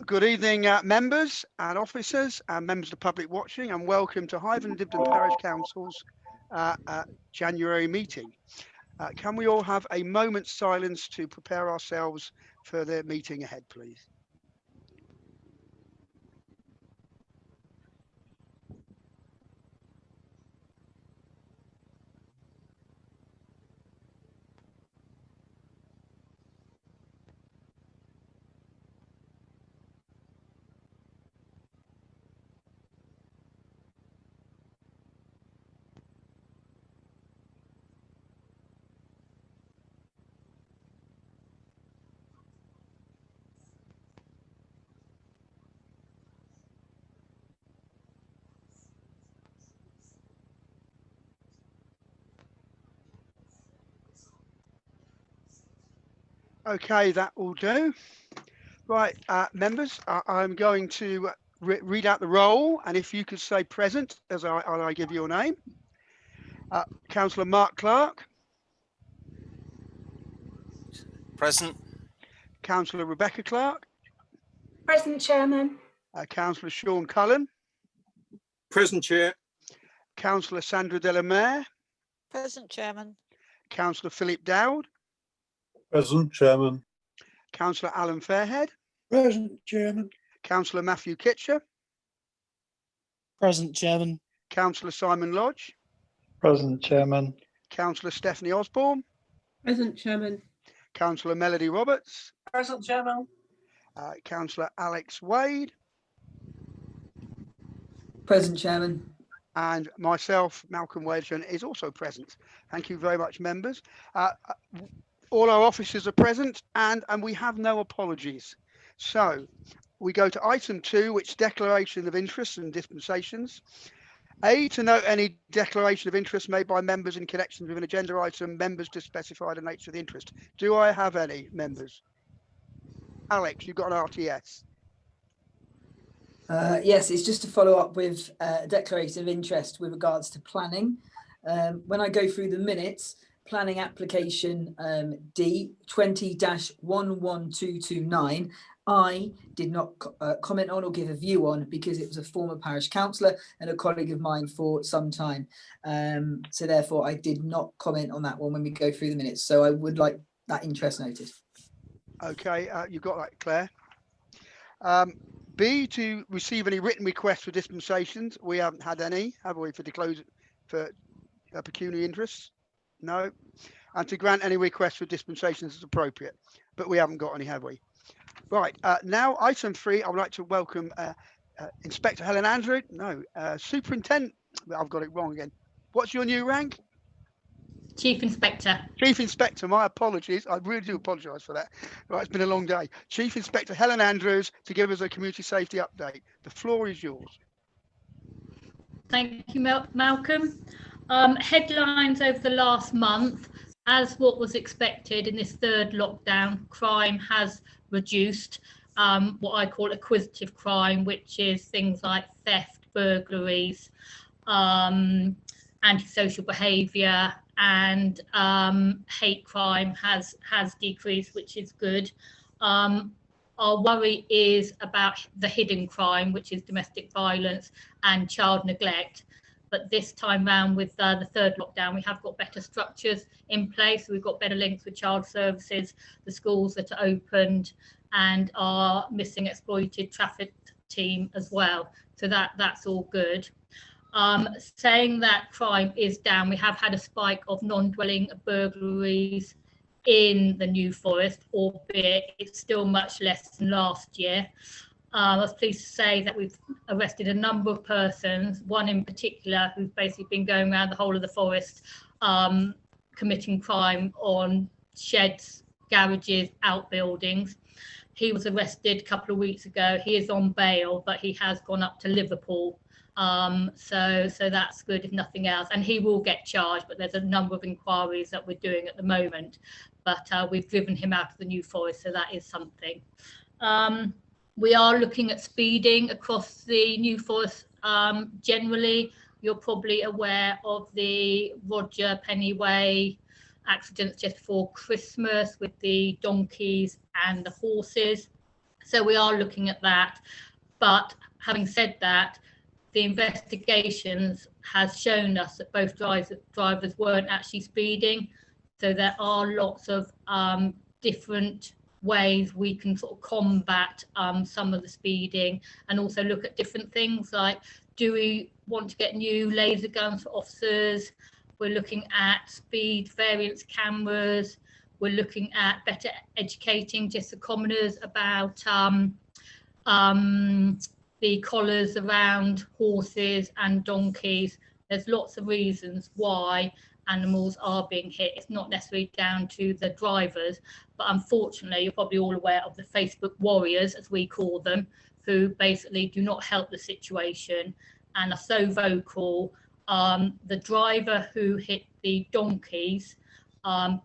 Good evening, members and officers and members of the public watching, and welcome to Hythe Dibden Parish Council's January meeting. Can we all have a moment's silence to prepare ourselves for the meeting ahead, please? Okay, that will do. Right, members, I'm going to read out the roll, and if you could say present as I give your name. Councillor Mark Clark. Present. Councillor Rebecca Clark. Present, Chairman. Councillor Sean Cullen. Present, Chair. Councillor Sandra Delamere. Present, Chairman. Councillor Philip Dowd. Present, Chairman. Councillor Alan Fairhead. Present, Chairman. Councillor Matthew Kitcher. Present, Chairman. Councillor Simon Lodge. Present, Chairman. Councillor Stephanie Osborne. Present, Chairman. Councillor Melody Roberts. Present, Chairman. Councillor Alex Wade. Present, Chairman. And myself, Malcolm Wedgson, is also present. Thank you very much, members. All our officers are present, and we have no apologies. So we go to item 2, which is declaration of interest and dispensations. A, to note any declaration of interest made by members in connection with an agenda item, members to specify the nature of the interest. Do I have any members? Alex, you've got an RTS. Yes, it's just to follow up with a declaration of interest with regards to planning. When I go through the minutes, planning application D 20-11229, I did not comment on or give a view on because it was a former parish councillor and a colleague of mine for some time. So therefore, I did not comment on that one when we go through the minutes. So I would like that interest noted. Okay, you've got that, Claire. B, to receive any written requests for dispensations. We haven't had any, have we, for pecuniary interests? No. And to grant any requests for dispensations as appropriate. But we haven't got any, have we? Right, now item 3, I would like to welcome Inspector Helen Andrew. No, Superintendent, I've got it wrong again. What's your new rank? Chief Inspector. Chief Inspector, my apologies. I really do apologise for that. Right, it's been a long day. Chief Inspector Helen Andrews to give us a community safety update. The floor is yours. Thank you, Malcolm. Headlines over the last month, as what was expected in this third lockdown, crime has reduced. What I call acquisitive crime, which is things like theft, burglaries, antisocial behaviour, and hate crime has decreased, which is good. Our worry is about the hidden crime, which is domestic violence and child neglect. But this time round with the third lockdown, we have got better structures in place. We've got better links with child services, the schools that are opened, and our missing exploited traffic team as well. So that's all good. Saying that crime is down, we have had a spike of non-dwelling burglaries in the New Forest, albeit it's still much less than last year. I was pleased to say that we've arrested a number of persons, one in particular who's basically been going around the whole of the forest committing crime on sheds, garages, outbuildings. He was arrested a couple of weeks ago. He is on bail, but he has gone up to Liverpool. So that's good, if nothing else. And he will get charged, but there's a number of inquiries that we're doing at the moment. But we've driven him out of the New Forest, so that is something. We are looking at speeding across the New Forest generally. You're probably aware of the Roger Pennyway accidents just before Christmas with the donkeys and the horses. So we are looking at that. But having said that, the investigations has shown us that both drivers weren't actually speeding. So there are lots of different ways we can sort of combat some of the speeding, and also look at different things like, do we want to get new laser guns for officers? We're looking at speed variance cameras. We're looking at better educating just the commoners about the collars around horses and donkeys. There's lots of reasons why animals are being hit. It's not necessarily down to the drivers, but unfortunately, you're probably all aware of the Facebook warriors, as we call them, who basically do not help the situation and are so vocal. The driver who hit the donkeys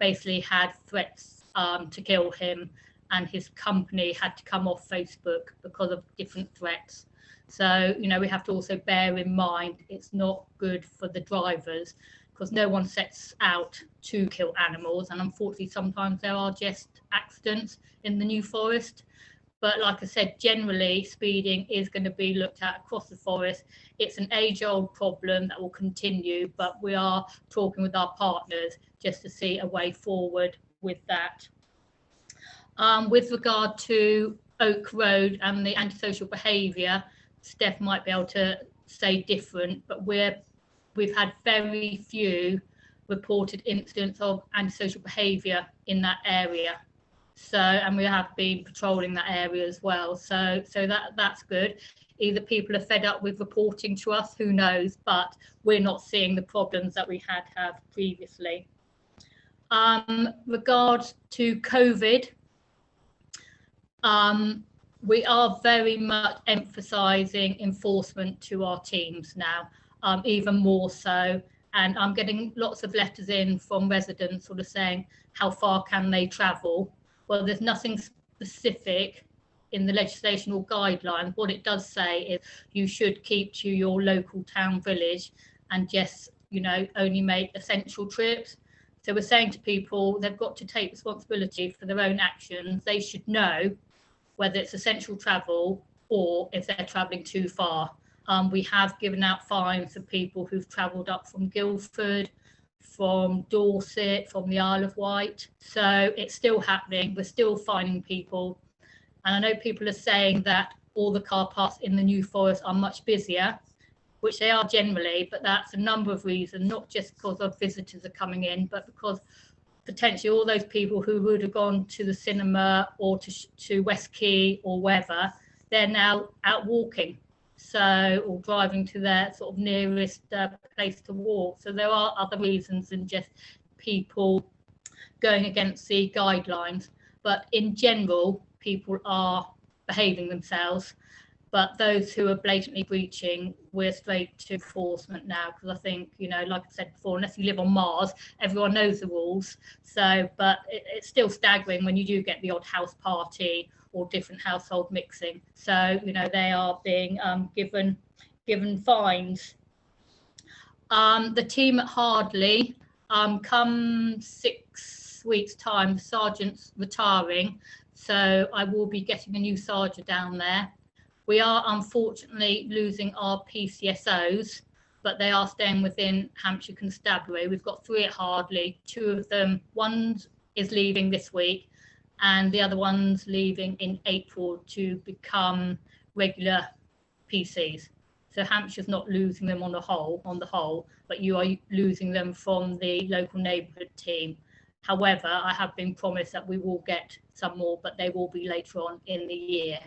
basically had threats to kill him, and his company had to come off Facebook because of different threats. So, you know, we have to also bear in mind it's not good for the drivers, because no one sets out to kill animals. And unfortunately, sometimes there are just accidents in the New Forest. But like I said, generally speeding is going to be looked at across the forest. It's an age-old problem that will continue, but we are talking with our partners just to see a way forward with that. With regard to Oak Road and the antisocial behaviour, Steph might be able to say different, but we've had very few reported incidents of antisocial behaviour in that area. So, and we have been patrolling that area as well. So that's good. Either people are fed up with reporting to us, who knows, but we're not seeing the problems that we had previously. Regards to COVID, we are very much emphasising enforcement to our teams now, even more so. And I'm getting lots of letters in from residents sort of saying, how far can they travel? Well, there's nothing specific in the legislation or guidelines. What it does say is you should keep to your local town, village, and just, you know, only make essential trips. So we're saying to people, they've got to take responsibility for their own actions. They should know whether it's essential travel or if they're travelling too far. We have given out fines for people who've travelled up from Guildford, from Dorset, from the Isle of Wight. So it's still happening. We're still fining people. And I know people are saying that all the car parks in the New Forest are much busier, which they are generally, but that's a number of reasons, not just because of visitors are coming in, but because potentially all those people who would have gone to the cinema or to West Quay or wherever, they're now out walking, so, or driving to their sort of nearest place to walk. So there are other reasons than just people going against the guidelines. But in general, people are behaving themselves. But those who are blatantly breaching, we're straight to enforcement now, because I think, you know, like I said before, unless you live on Mars, everyone knows the rules. So, but it's still staggering when you do get the odd house party or different household mixing. So, you know, they are being given fines. The team at Hardley, come 6 weeks' time, the sergeant's retiring. So I will be getting a new sergeant down there. We are unfortunately losing our PCSOs, but they are staying within Hampshire Constabulary. We've got 3 at Hardley. 2 of them, one is leaving this week, and the other one's leaving in April to become regular PCs. So Hampshire's not losing them on the whole, but you are losing them from the local neighbourhood team. However, I have been promised that we will get some more, but they will be later on in the year.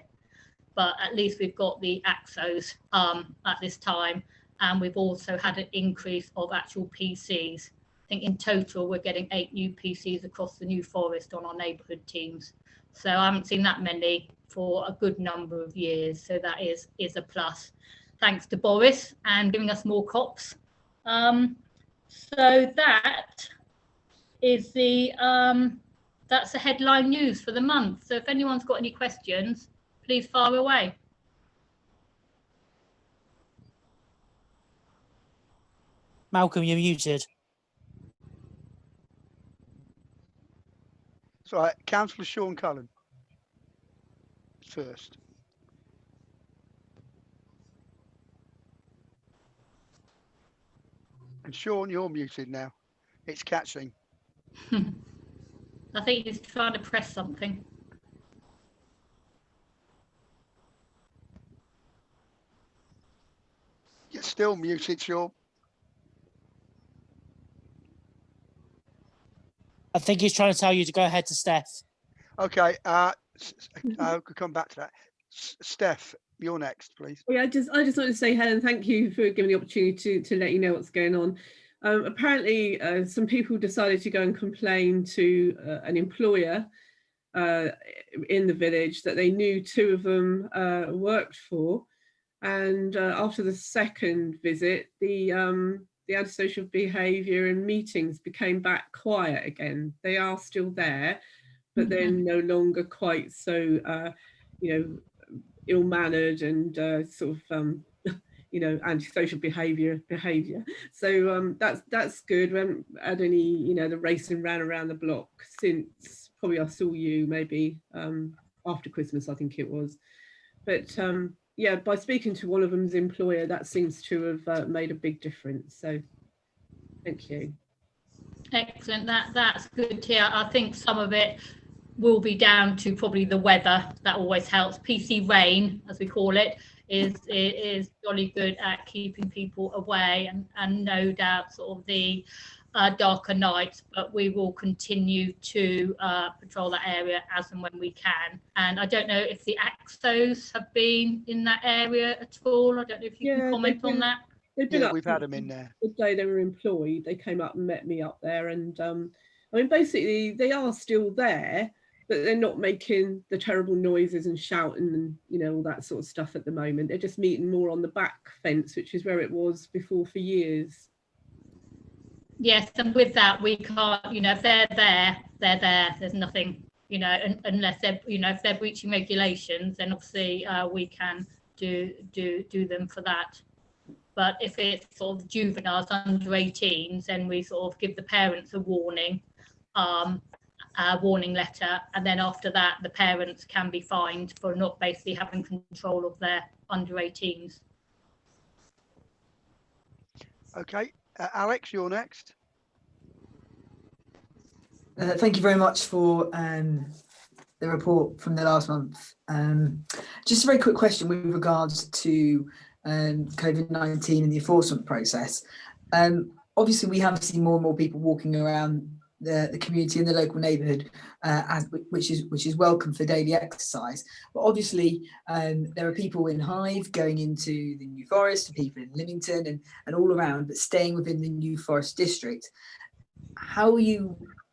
But at least we've got the AXOs at this time, and we've also had an increase of actual PCs. I think in total we're getting 8 new PCs across the New Forest on our neighbourhood teams. So I haven't seen that many for a good number of years. So that is a plus. Thanks to Boris and giving us more cops. So that is that's the headline news for the month. So if anyone's got any questions, please fire away. Malcolm, you're muted. Sorry, Councillor Sean Cullen. first. And Sean, you're muted now. It's catching. I think he's trying to press something. You're still muted, Sean. I think he's trying to tell you to go ahead to Steph. Okay, I could come back to that. Steph, you're next, please. Yeah, I just wanted to say, Helen, thank you for giving the opportunity to let you know what's going on. Apparently, some people decided to go and complain to an employer in the village that they knew two of them worked for, and after the second visit, the antisocial behaviour and meetings became back quiet again. They are still there, but they're no longer quite so, ill-mannered and sort of antisocial behaviour. So that's good. We haven't had any, the racing ran around the block since probably I saw you maybe after Christmas, I think it was. But yeah, by speaking to one of them's employer, that seems to have made a big difference. So thank you. Excellent. That's good to hear. I think some of it will be down to probably the weather. That always helps. PC rain, as we call it, is jolly good at keeping people away, and no doubt sort of the darker nights, but we will continue to patrol that area as and when we can. And I don't know if the AXOs have been in that area at all. I don't know if you can comment on that. Yeah, we've had them in there. The day they were employed, they came up and met me up there, and I mean, basically they are still there, but they're not making the terrible noises and shouting and all that sort of stuff at the moment. They're just meeting more on the back fence, which is where it was before for years. Yes, and with that, we can't, if they're there, they're there. There's nothing, unless they're, if they're breaching regulations, then obviously we can do them for that. But if it's sort of juveniles under 18s, then we sort of give the parents a warning letter, and then after that, the parents can be fined for not basically having control of their under 18s. Okay, Alex, you're next. Thank you very much for the report from the last month. Just a very quick question with regards to COVID-19 and the enforcement process. Obviously, we have seen more and more people walking around the community in the local neighbourhood, which is welcome for daily exercise. But obviously, there are people in Hythe going into the New Forest, people in Lymington and all around, but staying within the New Forest district.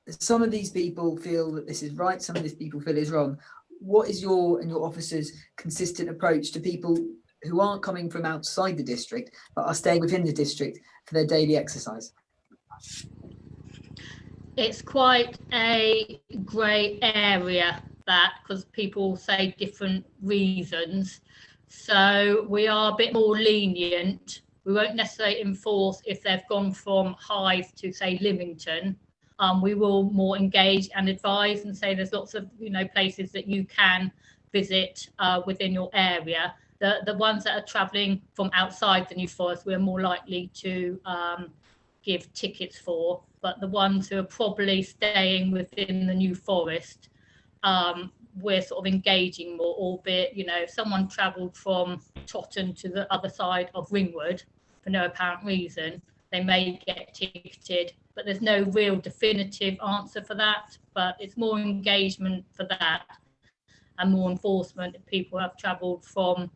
Some of these people feel that this is right, some of these people feel is wrong. What is your and your officers' consistent approach to people who aren't coming from outside the district, but are staying within the district for their daily exercise? It's quite a grey area, that, because people say different reasons. So we are a bit more lenient. We won't necessarily enforce if they've gone from Hythe to, say, Lymington. We will more engage and advise and say there's lots of places that you can visit within your area. The ones that are travelling from outside the New Forest, we're more likely to give tickets for. But the ones who are probably staying within the New Forest, we're sort of engaging more, albeit, if someone travelled from Totton to the other side of Ringwood for no apparent reason, they may get ticketed, but there's no real definitive answer for that. But it's more engagement for that and more enforcement if people have travelled from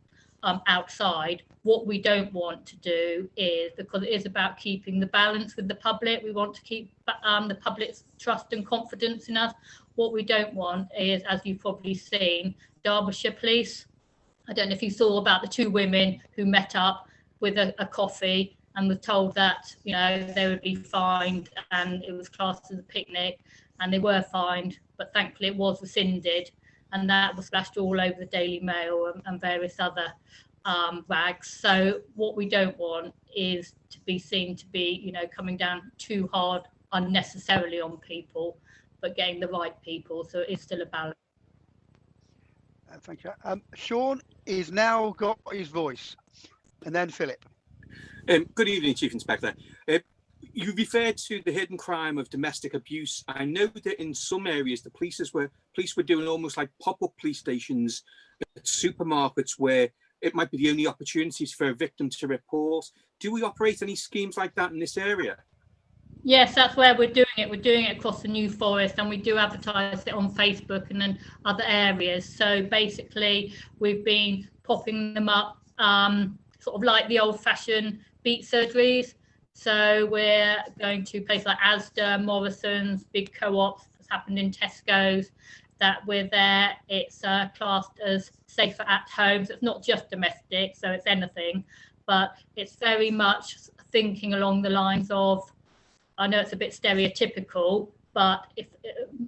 outside. What we don't want to do is, because it is about keeping the balance with the public, we want to keep the public's trust and confidence in us. What we don't want is, as you've probably seen, Derbyshire Police. I don't know if you saw about the two women who met up with a coffee and was told that they would be fined, and it was classed as a picnic, and they were fined, but thankfully it was rescinded, and that was splashed all over the Daily Mail and various other rags. So what we don't want is to be seen to be coming down too hard unnecessarily on people, but getting the right people. So it's still a balance. Thank you. Sean is now got his voice, and then Philip. Good evening, Chief Inspector. You referred to the hidden crime of domestic abuse. I know that in some areas the police were doing almost like pop-up police stations at supermarkets where it might be the only opportunities for a victim to report. Do we operate any schemes like that in this area? Yes, that's where we're doing it. We're doing it across the New Forest, and we do advertise it on Facebook and then other areas. So basically, we've been popping them up, sort of like the old-fashioned beat surgeries. So we're going to places like Asda, Morrison's, big co-ops. That's happened in Tesco's. That we're there. It's classed as safer at home. So it's not just domestic, so it's anything, but it's very much thinking along the lines of, I know it's a bit stereotypical, but if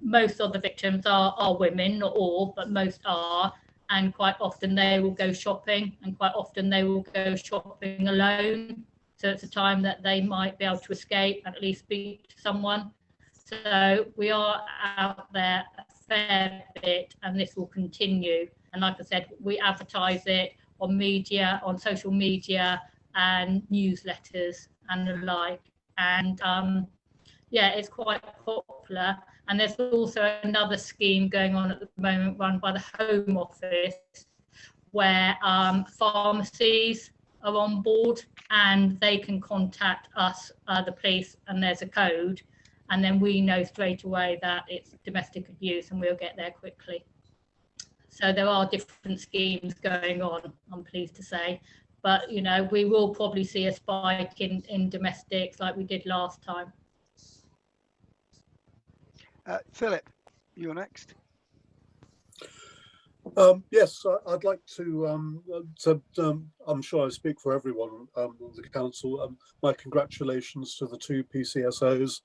most of the victims are women, not all, but most are, and quite often they will go shopping, and quite often they will go shopping alone. So it's a time that they might be able to escape and at least speak to someone. So we are out there a fair bit, and this will continue. And like I said, we advertise it on media, on social media, and newsletters and the like. And yeah, it's quite popular. And there's also another scheme going on at the moment run by the Home Office where pharmacies are on board and they can contact us, the police, and there's a code. And then we know straight away that it's domestic abuse and we'll get there quickly. So there are different schemes going on, I'm pleased to say. But, you know, we will probably see a spike in domestics like we did last time. Philip, you're next. Yes, I'd like to, I'm sure I speak for everyone on the council. My congratulations to the two PCSOs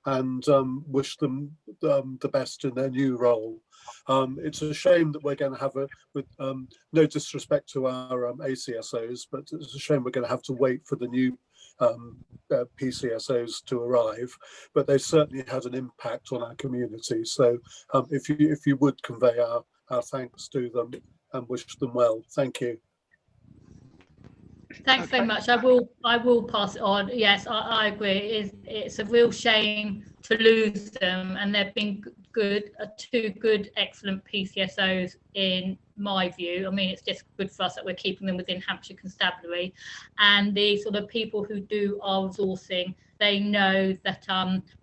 and wish them the best in their new role. It's a shame that we're going to have with no disrespect to our ACSOs, but it's a shame we're going to have to wait for the new PCSOs to arrive, but they certainly had an impact on our community. So if you would convey our thanks to them and wish them well. Thank you. Thanks very much. I will pass it on. Yes, I agree. It's a real shame to lose them, and they've been two good, excellent PCSOs in my view. I mean, it's just good for us that we're keeping them within Hampshire Constabulary, and the sort of people who do our resourcing, they know that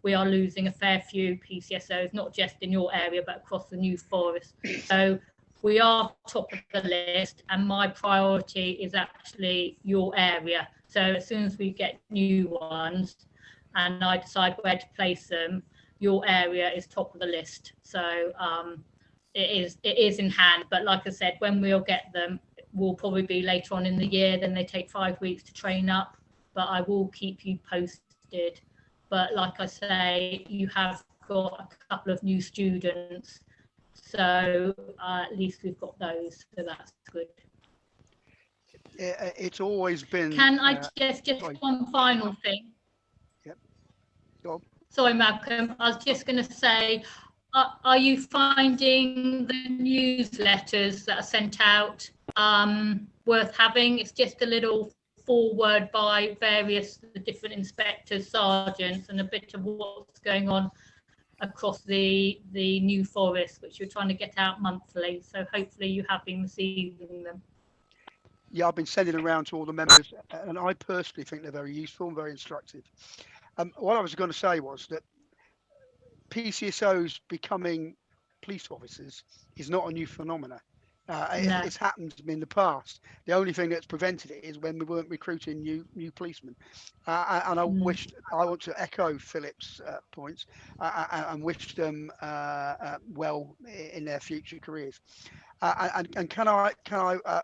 we are losing a fair few PCSOs, not just in your area, but across the New Forest. So we are top of the list, and my priority is actually your area. So as soon as we get new ones and I decide where to place them, your area is top of the list. So it is in hand. But like I said, when we'll get them, will probably be later on in the year. Then they take 5 weeks to train up, but I will keep you posted. But like I say, you have got a couple of new students. So at least we've got those, so that's good. It's always been. Can I just one final thing? Yep. Go on. Sorry, Malcolm. I was just going to say, are you finding the newsletters that are sent out worth having? It's just a little forward by various different inspectors, sergeants, and a bit of what's going on across the New Forest, which we're trying to get out monthly. So hopefully you have been receiving them. Yeah, I've been sending around to all the members, and I personally think they're very useful and very instructive. What I was going to say was that PCSOs becoming police officers is not a new phenomenon. No. It's happened in the past. The only thing that's prevented it is when we weren't recruiting new policemen. And I want to echo Philip's points and wish them well in their future careers. And can I,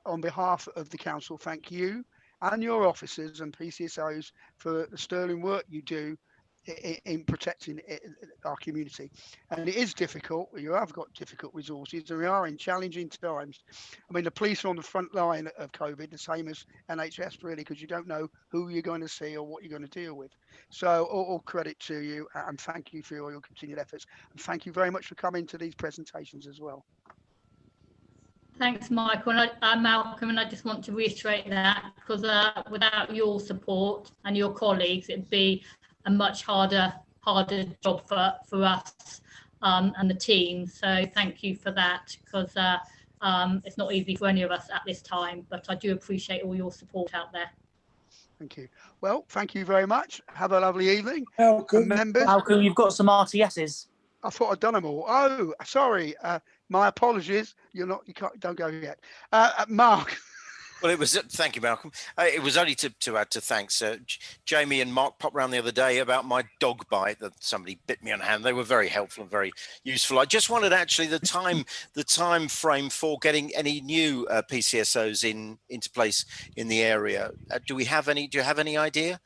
on behalf of the council, thank you and your officers and PCSOs for the sterling work you do in protecting our community. And it is difficult. You have got difficult resources, and we are in challenging times. I mean, the police are on the front line of COVID, the same as NHS, really, because you don't know who you're going to see or what you're going to deal with. So all credit to you, and thank you for all your continued efforts. And thank you very much for coming to these presentations as well. Thanks, Michael. And Malcolm, and I just want to reiterate that because without your support and your colleagues, it'd be a much harder job for us and the team. So thank you for that, because it's not easy for any of us at this time, but I do appreciate all your support out there. Thank you. Well, thank you very much. Have a lovely evening. Malcolm, Members, Malcolm, you've got some RTSs. I thought I'd done them all. Oh, sorry. My apologies. You can't. Don't go yet. Mark. Well, it was. Thank you, Malcolm. It was only to add to thanks. Jamie and Mark popped round the other day about my dog bite that somebody bit me on the hand. They were very helpful and very useful. I just wanted actually the time frame for getting any new PCSOs into place in the area. Do you have any idea?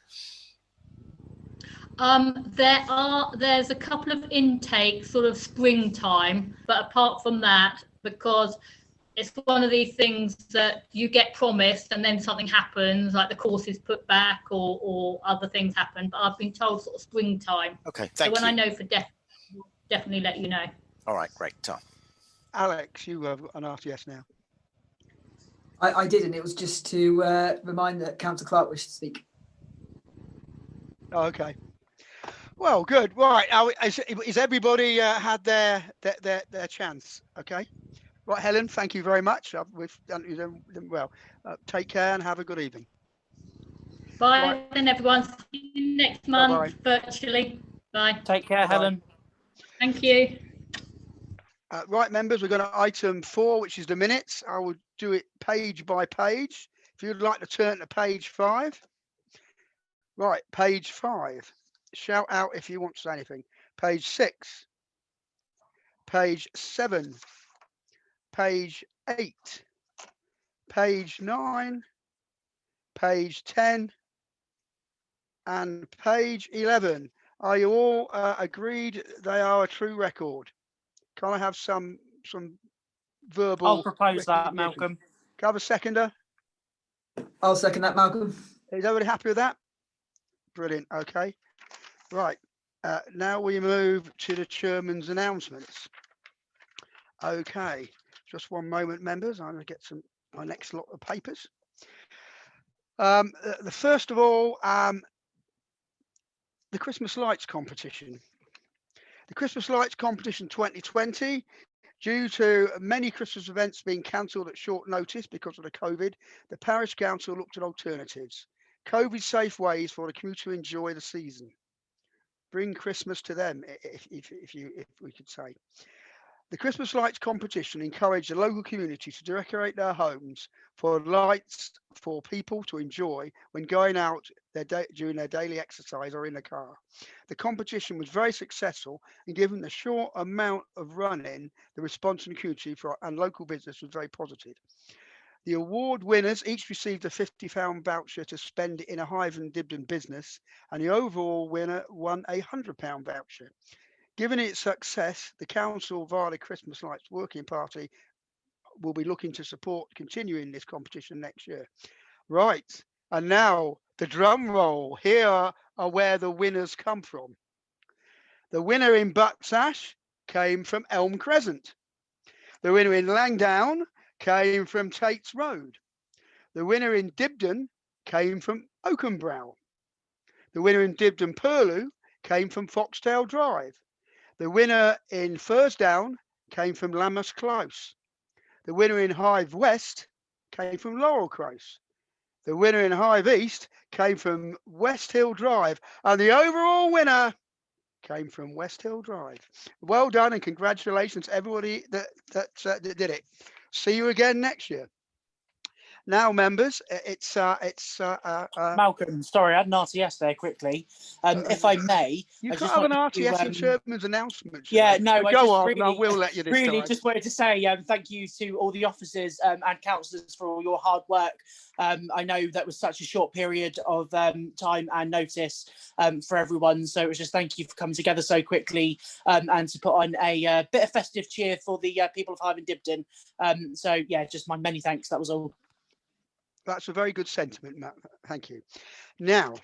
There's a couple of intakes sort of springtime, but apart from that, because it's one of these things that you get promised and then something happens, like the course is put back or other things happen. But I've been told sort of springtime. Okay, so thank you. when I know for definitely let you know. All right, great, Tom. Alex, you have an RTS now. I did, and it was just to remind that Councillor Clark wished to speak. Oh, okay. Well, good. Right. Is everybody had their chance? Okay. Right, Helen, thank you very much. We've done well. Take care and have a good evening. Bye, Right. then, everyone. See you next month. Bye-bye. Virtually. Bye. Take care, Bye-bye. Helen. Thank you. Right, members, we're going to item 4, which is the minutes. I will do it page by page. If you'd like to turn to page 5. Right, page 5. Shout out if you want to say anything. Page 6. Page 7. Page 8. Page 9. Page 10. And page 11. Are you all agreed they are a true record? Can I have some verbal? I'll propose that, recognition? Malcolm. Can I have a seconder? I'll second that, Malcolm. Is everybody happy with that? Brilliant. Okay. Right. Now we move to the chairman's announcements. Okay. Just one moment, members. I'm going to get my next lot of papers. The first of all, the Christmas lights competition. The Christmas lights competition 2020, due to many Christmas events being cancelled at short notice because of the COVID, the parish council looked at alternatives. COVID safe ways for the community to enjoy the season. Bring Christmas to them, if we could say. The Christmas lights competition encouraged the local community to decorate their homes for lights for people to enjoy when going out during their daily exercise or in the car. The competition was very successful, and given the short amount of running, the response from the community and local business was very positive. The award winners each received a £50 voucher to spend in a Hythe Dibden business, and the overall winner won a £100 voucher. Given its success, the council, via the Christmas Lights Working Party, will be looking to support continuing this competition next year. Right, and now the drum roll. Here are where the winners come from. The winner in Butsash came from Elm Crescent. The winner in Langdown came from Tates Road. The winner in Dibden came from Oakenbrow. The winner in Dibden Parish came from Foxtail Drive. The winner in Fursdown came from Lammas Close. The winner in Hythe West came from Laurel Close. The winner in Hythe East came from West Hill Drive. And the overall winner came from West Hill Drive. Well done, and congratulations to everybody that did it. See you again next year. Now, members, it's Malcolm, sorry, I had an RTS there quickly. If I may, you I can't just have an wanted to, RTS in chairman's announcements. Yeah, no, I go just on. really, I will let you this really time. just wanted to say thank you to all the officers and councillors for all your hard work. I know that was such a short period of time and notice for everyone, so it was just thank you for coming together so quickly and to put on a bit of festive cheer for the people of Hythe Dibden. So yeah, just my many thanks. That was all. That's a very good sentiment, Matt. Thank you. Now,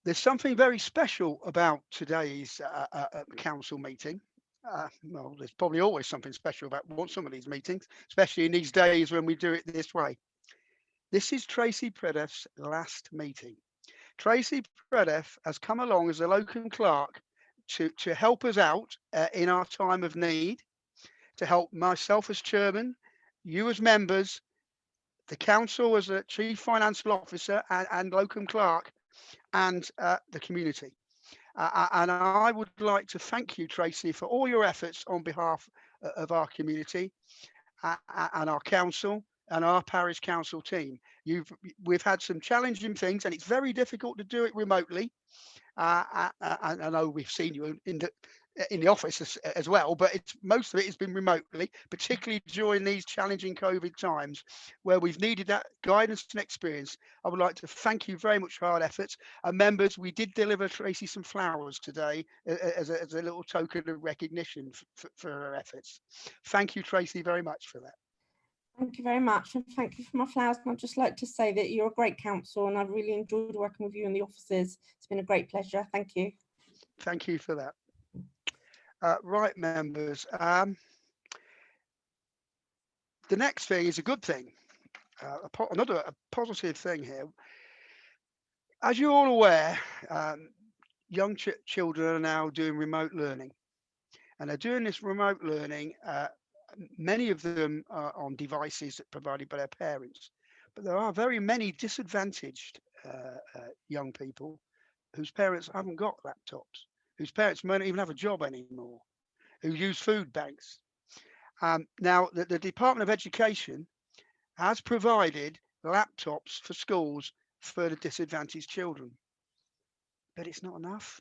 there's something very special about today's council meeting. Well, there's probably always something special about some of these meetings, especially in these days when we do it this way. This is Tracy Predeff's last meeting. Tracy Predeff has come along as a locum clerk to help us out in our time of need, to help myself as chairman, you as members, the council as a chief financial officer and locum clerk, and the community. And I would like to thank you, Tracy, for all your efforts on behalf of our community and our council and our parish council team. We've had some challenging things, and it's very difficult to do it remotely. I know we've seen you in the office as well, but most of it has been remotely, particularly during these challenging COVID times where we've needed that guidance and experience. I would like to thank you very much for our efforts. And members, we did deliver Tracy some flowers today as a little token of recognition for her efforts. Thank you, Tracy, very much for that. Thank you very much, and thank you for my flowers. And I'd just like to say that you're a great council, and I've really enjoyed working with you in the offices. It's been a great pleasure. Thank you. Thank you for that. Right, members. The next thing is a good thing. Another positive thing here. As you're all aware, young children are now doing remote learning, and they're doing this remote learning. Many of them are on devices provided by their parents, but there are very many disadvantaged young people whose parents haven't got laptops, whose parents may not even have a job anymore, who use food banks. Now, the Department of Education has provided laptops for schools for the disadvantaged children, but it's not enough.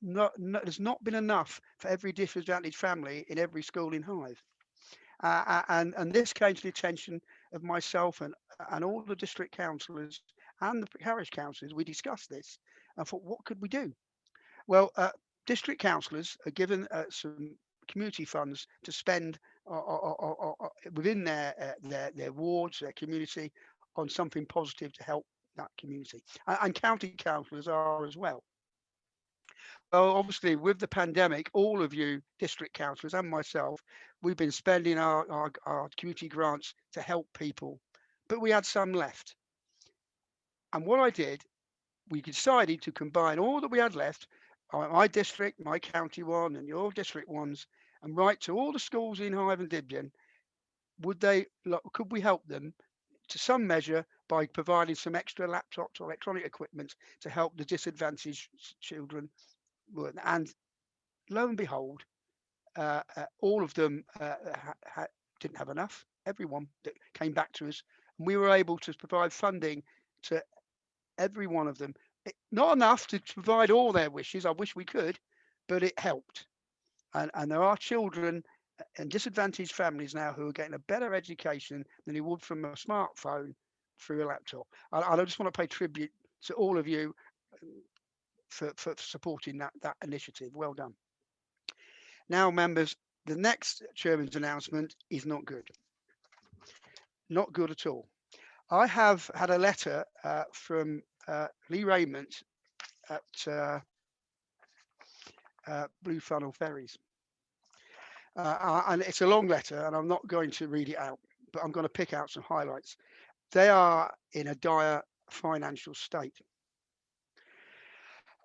There's not been enough for every disadvantaged family in every school in Hythe. And this came to the attention of myself and all the district councillors and the parish councillors. We discussed this and thought, what could we do? Well, district councillors are given some community funds to spend within their wards, their community, on something positive to help that community. And county councillors are as well. Well, obviously, with the pandemic, all of you district councillors and myself, we've been spending our community grants to help people, but we had some left. And what I did, we decided to combine all that we had left, my district, my county one, and your district ones, and write to all the schools in Hythe and Dibden. Could we help them to some measure by providing some extra laptops or electronic equipment to help the disadvantaged children? And lo and behold, all of them didn't have enough. Everyone that came back to us, and we were able to provide funding to every one of them. Not enough to provide all their wishes. I wish we could, but it helped. And there are children and disadvantaged families now who are getting a better education than they would from a smartphone through a laptop. I just want to pay tribute to all of you for supporting that initiative. Well done. Now, members, the next chairman's announcement is not good. Not good at all. I have had a letter from Lee Raymond at Blue Funnel Ferries. And it's a long letter, and I'm not going to read it out, but I'm going to pick out some highlights. They are in a dire financial state.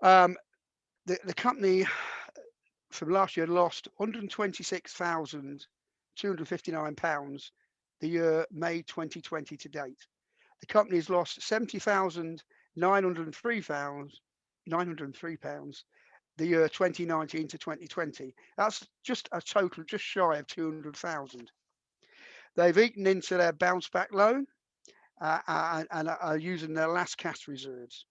The company from last year lost £126,259 the year May 2020 to date. The company has lost £70,903 the year 2019 to 2020. That's just a total just shy of 200,000. They've eaten into their bounce back loan and are using their last cash reserves.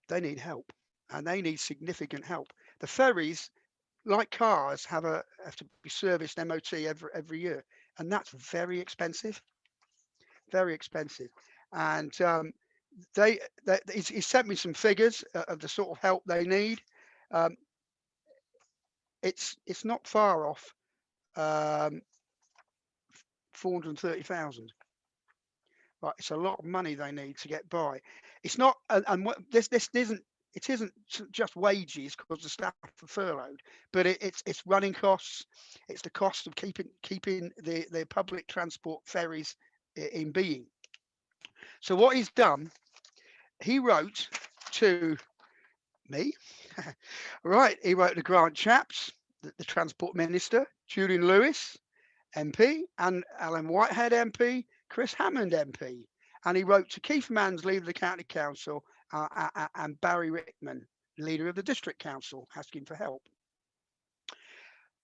They need help, and they need significant help. The ferries, like cars, have to be serviced MOT every year, and that's very expensive. Very expensive. And he sent me some figures of the sort of help they need. It's not far off 430,000. Right, it's a lot of money they need to get by. It's not, and what this isn't it isn't just wages because the staff are furloughed, but it's running costs. It's the cost of keeping the public transport ferries in being. So what he's done, he wrote to me, right? He wrote to Grant Shapps, the Transport Minister, Julian Lewis, MP, and Alan Whitehead, MP, Chris Hammond, MP. And he wrote to Keith Manns, leader of the County Council, and Barry Rickman, leader of the District Council, asking for help.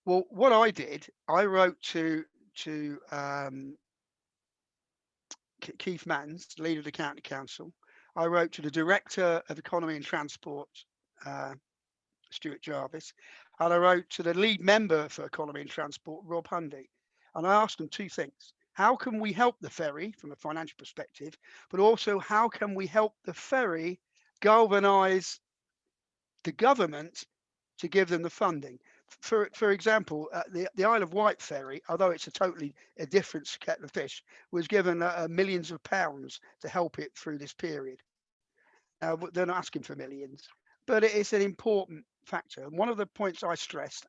Well, what I did, I wrote to Keith Manns, leader of the County Council. I wrote to the Director of Economy and Transport, Stuart Jarvis, and I wrote to the lead member for Economy and Transport, Rob Hundy. And I asked them two things. How can we help the ferry from a financial perspective, but also how can we help the ferry galvanise the government to give them the funding? For example, the Isle of Wight ferry, although it's a different kettle of fish, was given millions of pounds to help it through this period. Now, they're not asking for millions, but it is an important factor. And one of the points I stressed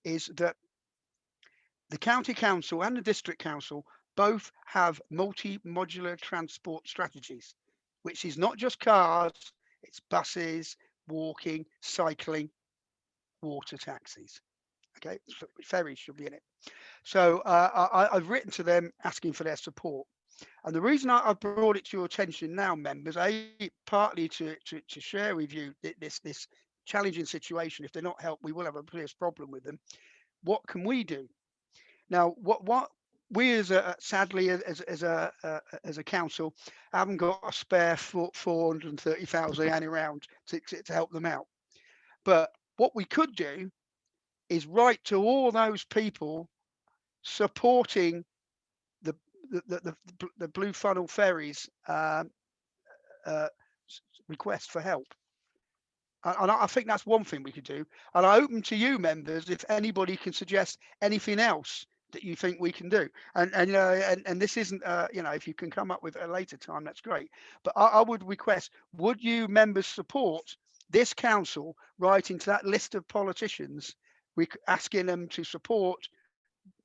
is that the County Council and the District Council both have multi-modular transport strategies, which is not just cars, it's buses, walking, cycling, water taxis. Okay, so ferries should be in it. So I've written to them asking for their support. And the reason I've brought it to your attention now, members, partly to share with you this challenging situation. If they're not helped, we will have a serious problem with them. What can we do? Now, what we sadly as a council haven't got a spare 430,000 any round to help them out. But what we could do is write to all those people supporting the Blue Funnel Ferries request for help. And I think that's one thing we could do. And I open to you, members, if anybody can suggest anything else that you think we can do. And this isn't, if you can come up with a later time, that's great. But I would request, would you members support this council writing to that list of politicians, asking them to support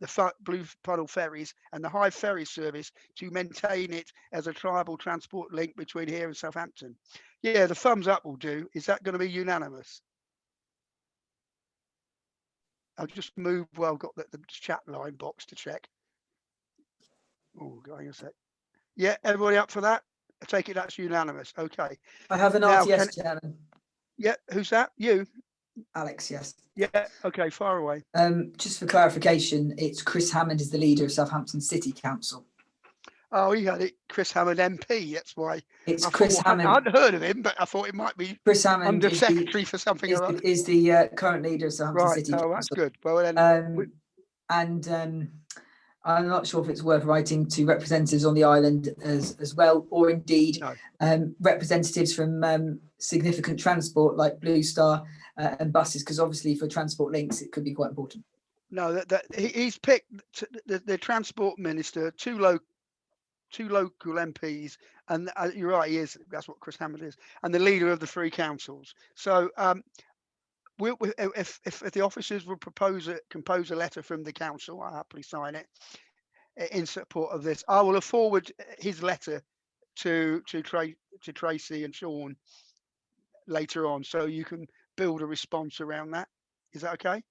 the Blue Puddle ferries and the Hythe ferry service to maintain it as a tribal transport link between here and Southampton? Yeah, the thumbs up will do. Is that going to be unanimous? I'll just move. Well, I've got the chat line box to check. Oh, hang on a sec. Yeah, everybody up for that? I take it that's unanimous. Okay. I have an RTS, Chairman. Yeah, who's that? You? Alex, yes. Yeah, okay, far away. Just for clarification, it's Chris Hammond is the leader of Southampton City Council. Oh, he had it, Chris Hammond MP, that's why. It's Chris Hammond. I hadn't heard of him, but I thought it might be Chris Hammond Under Secretary for something or other. Is the current leader of Southampton City Council. Oh, that's good. Well, then, I'm not sure if it's worth writing to representatives on the island as well, or indeed representatives from significant transport like Blue Star and buses, because obviously for transport links it could be quite important. No, he's picked the transport minister, two local MPs, and you're right, he is. That's what Chris Hammond is, and the leader of the three councils. So if the officers will compose a letter from the council, I'll happily sign it in support of this. I will forward his letter to Tracy and Sean later on, so you can build a response around that. Is that okay?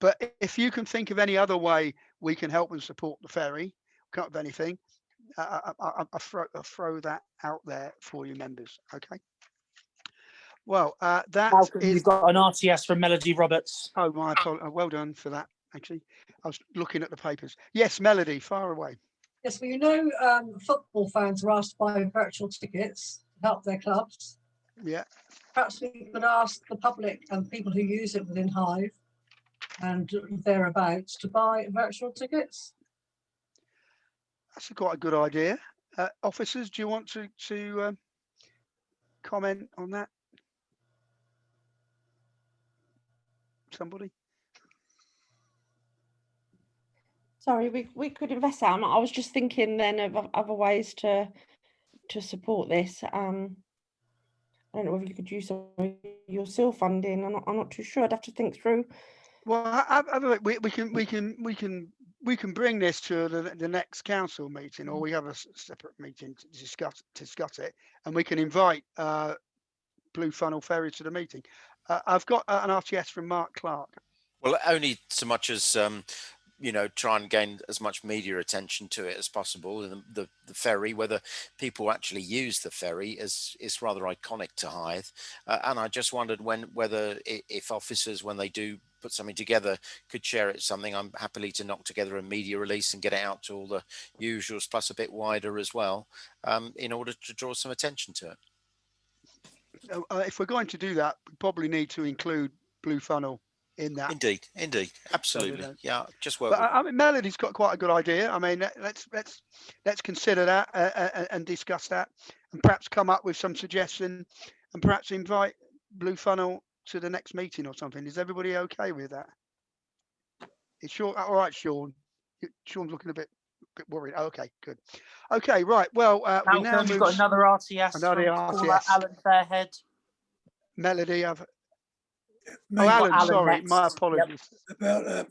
But if you can think of any other way we can help and support the ferry, can't have anything, I'll throw that out there for you members. Okay. Well, you've got an RTS from Melody Roberts. Oh, my apologies. Well done for that. Actually, I was looking at the papers. Yes, Melody, far away. Yes, well, football fans are asked to buy virtual tickets to help their clubs. Yeah. Perhaps we could ask the public and people who use it within Hythe and thereabouts to buy virtual tickets. That's quite a good idea. Officers, do you want to comment on that? Somebody? Sorry, we could invest that. I was just thinking then of other ways to support this. I don't know whether you could use some of your SIL funding. I'm not too sure. I'd have to think through. Well, we can bring this to the next council meeting, or we have a separate meeting to discuss it, and we can invite Blue Funnel Ferry to the meeting. I've got an RTS from Mark Clark. Well, only so much as try and gain as much media attention to it as possible. The ferry, whether people actually use the ferry, is rather iconic to Hythe, and I just wondered whether if officers, when they do put something together, could share it. Something I'm happily to knock together a media release and get it out to all the usuals, plus a bit wider as well, in order to draw some attention to it. If we're going to do that, we probably need to include Blue Funnel in that. Indeed, absolutely, yeah. Just work. But I mean, Melody's got quite a good idea. I mean, let's consider that and discuss that, and perhaps come up with some suggestion, and perhaps invite Blue Funnel to the next meeting or something. Is everybody okay with that? Is Sean all right, Sean? Sean's looking a bit worried. Okay, good. Okay, right. Well, we now Malcolm, you've got another RTS. Another caller RTS. Alan Fairhead. Melody, Me. Oh, Alan, Alan sorry, next. my apologies. About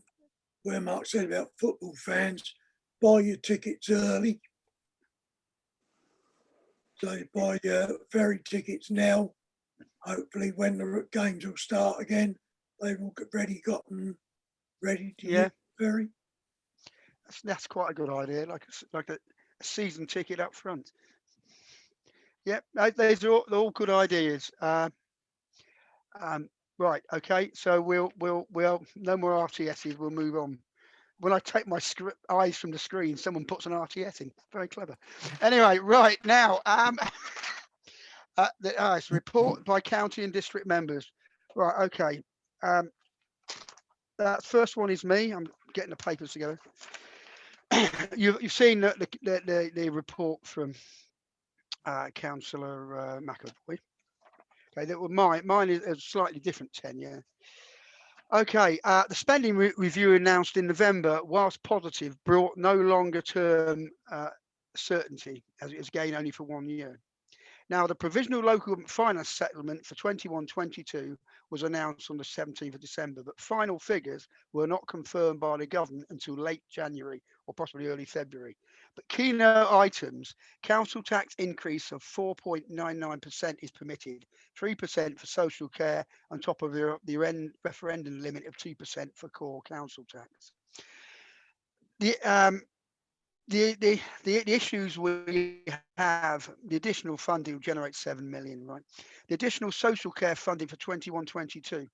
where Mark said about football fans, buy your tickets early. So you buy your ferry tickets now. Hopefully when the games will start again, they will get gotten ready to use the ferry. That's quite a good idea, like a season ticket up front. Yep, those are all good ideas. Right, okay, so we'll no more RTSs. We'll move on. When I take my eyes from the screen, someone puts an RTS in. Very clever. Anyway, right now, it's report by county and district members. Right, okay. That first one is me. I'm getting the papers together. You've seen the report from Councillor McAvoy. Okay, mine is a slightly different tenure. Okay, the spending review announced in November, whilst positive, brought no longer term certainty, as it was gained only for 1 year. Now, the provisional local finance settlement for 21-22 was announced on the 17th of December, but final figures were not confirmed by the government until late January or possibly early February. But keynote items, council tax increase of 4.99% is permitted, 3% for social care on top of the referendum limit of 2% for core council tax. The issues we have, the additional funding will generate 7 million, right? The additional social care funding for 21-22.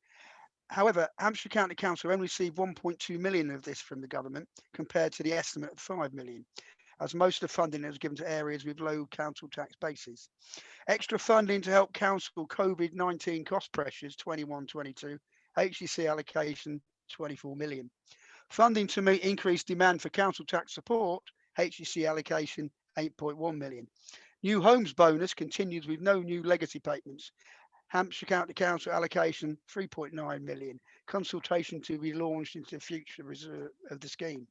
However, Hampshire County Council only received 1.2 million of this from the government compared to the estimate of 5 million, as most of the funding was given to areas with low council tax bases. Extra funding to help council COVID-19 cost pressures, 21-22, HCC allocation 24 million. Funding to meet increased demand for council tax support, HCC allocation 8.1 million. New homes bonus continues with no new legacy payments. Hampshire County Council allocation 3.9 million. Consultation to be launched into the future reserve of the scheme.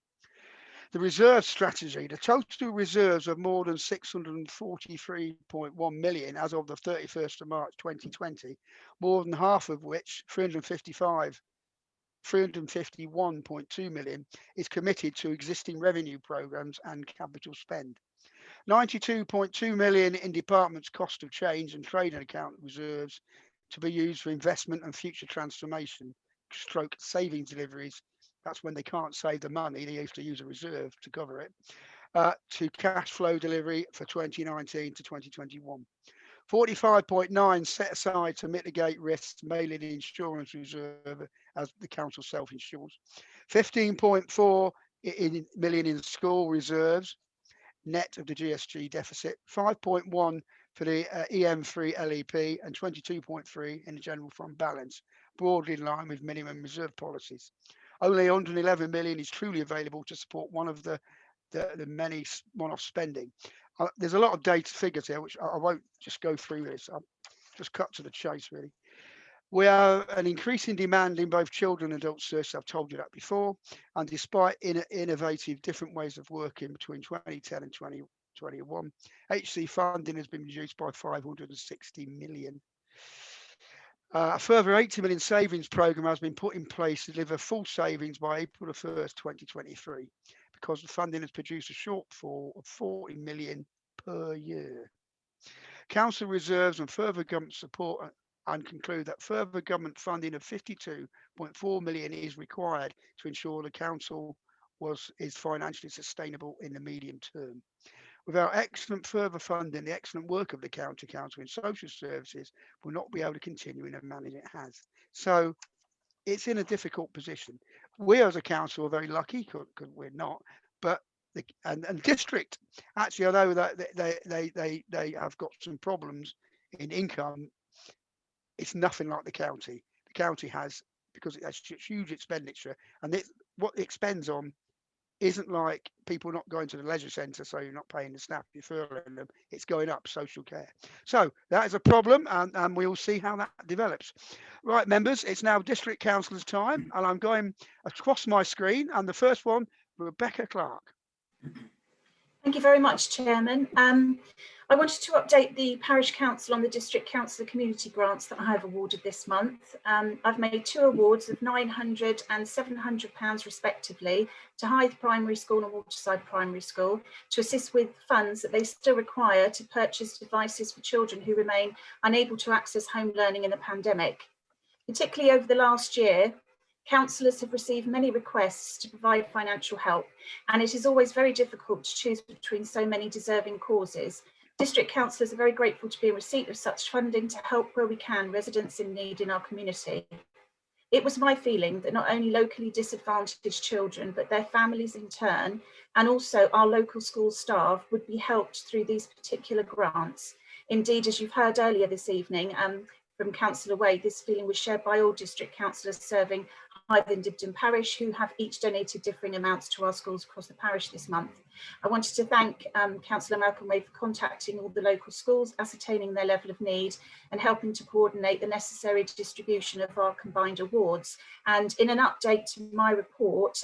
The reserve strategy, the total reserves of more than 643.1 million as of the 31st of March 2020, more than half of which, 351.2 million, is committed to existing revenue programs and capital spend. 92.2 million in departments cost of change and trading account reserves to be used for investment and future transformation stroke saving deliveries. That's when they can't save the money, they have to use a reserve to cover it, to cash flow delivery for 2019 to 2021. 45.9 set aside to mitigate risks, mainly the insurance reserve as the council self-insures. 15.4 million in school reserves, net of the GSG deficit. 5.1 for the EM3 LEP and 22.3 in the general fund balance, broadly in line with minimum reserve policies. Only 111 million is truly available to support one of the many one-off spending. There's a lot of data figures here, which I won't just go through this. I'll just cut to the chase, really. We have an increasing demand in both children and adult services. I've told you that before. And despite innovative different ways of working between 2010 and 2021, HC funding has been reduced by 560 million. A further 80 million savings programme has been put in place to deliver full savings by April the 1st, 2023, because the funding has produced a shortfall of 40 million per year. Council reserves and further government support and conclude that further government funding of 52.4 million is required to ensure the council is financially sustainable in the medium term. Without excellent further funding, the excellent work of the county council in social services will not be able to continue in the manner it has. So it's in a difficult position. We as a council are very lucky because we're not, but and district, actually, I know that they have got some problems in income. It's nothing like the county. The county has, because it has huge expenditure, and what it expends on isn't like people not going to the leisure centre, so you're not paying the staff, you're furloughing them. It's going up social care. So that is a problem, and we'll see how that develops. Right, members, it's now district councillors' time, and I'm going across my screen, and the first one, Rebecca Clark. Thank you very much, Chairman. I wanted to update the Parish Council on the District Councillor Community Grants that I have awarded this month. I've made 2 awards of £900 and £700 respectively to Hythe Primary School and Waterside Primary School to assist with funds that they still require to purchase devices for children who remain unable to access home learning in the pandemic. Particularly over the last year, councillors have received many requests to provide financial help, and it is always very difficult to choose between so many deserving causes. District councillors are very grateful to be in receipt of such funding to help where we can residents in need in our community. It was my feeling that not only locally disadvantaged children, but their families in turn, and also our local school staff would be helped through these particular grants. Indeed, as you've heard earlier this evening, from Councillor Wade, this feeling was shared by all district councillors serving Hythe Dibden Parish, who have each donated differing amounts to our schools across the parish this month. I wanted to thank Councillor Malcolm Wade for contacting all the local schools, ascertaining their level of need and helping to coordinate the necessary distribution of our combined awards. And in an update to my report,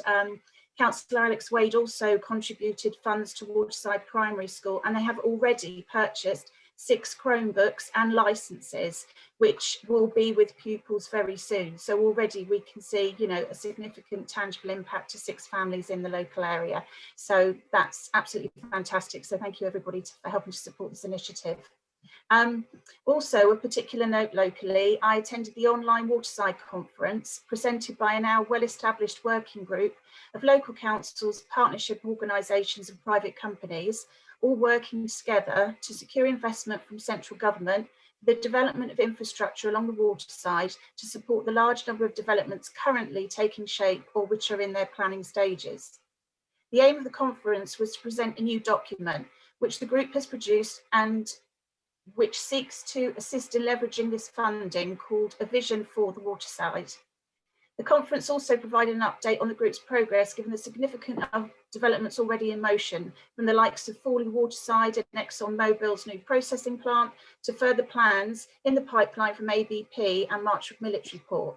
Councillor Alex Wade also contributed funds to Waterside Primary School, and they have already purchased 6 Chromebooks and licenses, which will be with pupils very soon. So already we can see, a significant tangible impact to 6 families in the local area. So that's absolutely fantastic. So thank you everybody for helping to support this initiative. Also, a particular note locally, I attended the online Waterside conference presented by a now well-established working group of local councils, partnership organisations and private companies, all working together to secure investment from central government, the development of infrastructure along the waterside to support the large number of developments currently taking shape or which are in their planning stages. The aim of the conference was to present a new document which the group has produced and which seeks to assist in leveraging this funding, called A Vision for the Waterside. The conference also provided an update on the group's progress given the significant developments already in motion, from the likes of Fawley Waterside and ExxonMobil's new processing plant to further plans in the pipeline from ABP and Marchwood Military Port.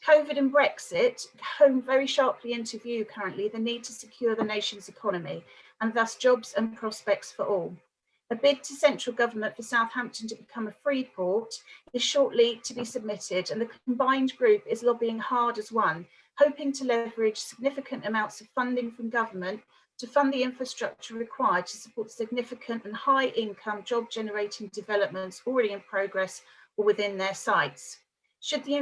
COVID and Brexit home very sharply into view currently the need to secure the nation's economy and thus jobs and prospects for all. A bid to central government for Southampton to become a free port is shortly to be submitted, and the combined group is lobbying hard as one, hoping to leverage significant amounts of funding from government to fund the infrastructure required to support significant and high income job generating developments already in progress or within their sites. Should the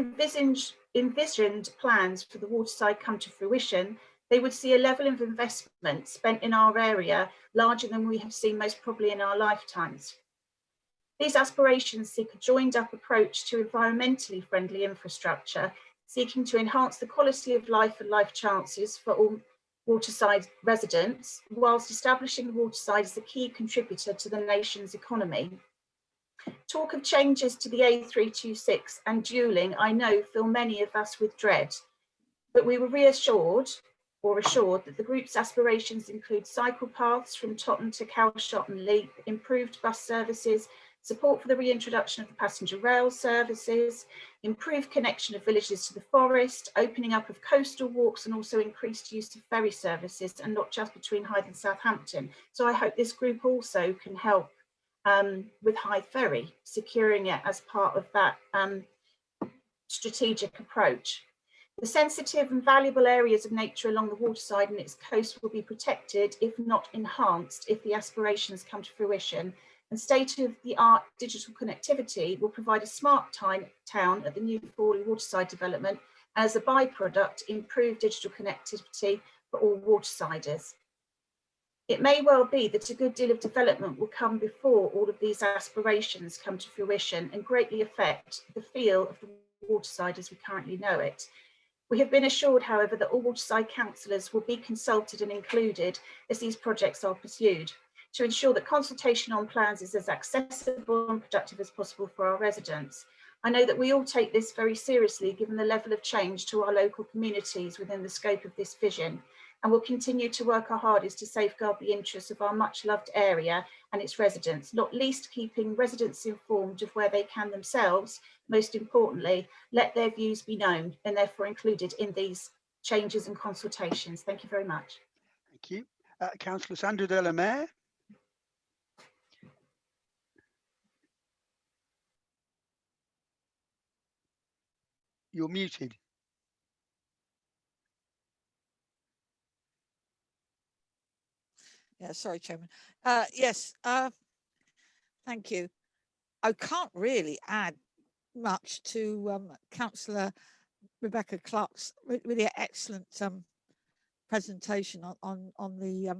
envisioned plans for the waterside come to fruition, they would see a level of investment spent in our area larger than we have seen most probably in our lifetimes. These aspirations seek a joined up approach to environmentally friendly infrastructure, seeking to enhance the quality of life and life chances for all waterside residents, whilst establishing the waterside as a key contributor to the nation's economy. Talk of changes to the A326 and dualling, I know, fill many of us with dread, but we were assured that the group's aspirations include cycle paths from Totton to Calshot and Leap, improved bus services, support for the reintroduction of the passenger rail services, improved connection of villages to the forest, opening up of coastal walks, and also increased use of ferry services, and not just between Hythe and Southampton. So I hope this group also can help with Hythe Ferry, securing it as part of that strategic approach. The sensitive and valuable areas of nature along the waterside and its coast will be protected, if not enhanced, if the aspirations come to fruition. And state-of-the-art digital connectivity will provide a smart town at the new Fawley waterside development, and as a byproduct, improved digital connectivity for all watersiders. It may well be that a good deal of development will come before all of these aspirations come to fruition and greatly affect the feel of the waterside as we currently know it. We have been assured, however, that all waterside councillors will be consulted and included as these projects are pursued, to ensure that consultation on plans is as accessible and productive as possible for our residents. I know that we all take this very seriously, given the level of change to our local communities within the scope of this vision, and will continue to work our hardest to safeguard the interests of our much loved area and its residents, not least keeping residents informed of where they can themselves, most importantly, let their views be known and therefore included in these changes and consultations. Thank you very much. Thank you. Councillor Sandra de la Mare. You're muted. Yeah, sorry, Chairman. Yes, thank you. I can't really add much to Councillor Rebecca Clark's really excellent presentation on the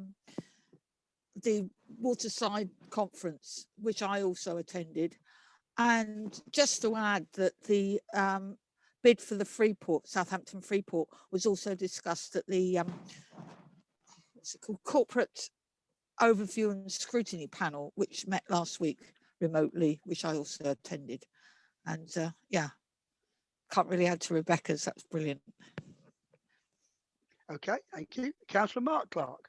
Waterside Conference, which I also attended. And just to add that the bid for the Freeport, Southampton Freeport, was also discussed at the what's it called, Corporate Overview and Scrutiny Panel, which met last week remotely, which I also attended. And yeah, can't really add to Rebecca's. That's brilliant. Okay, thank you. Councillor Mark Clark.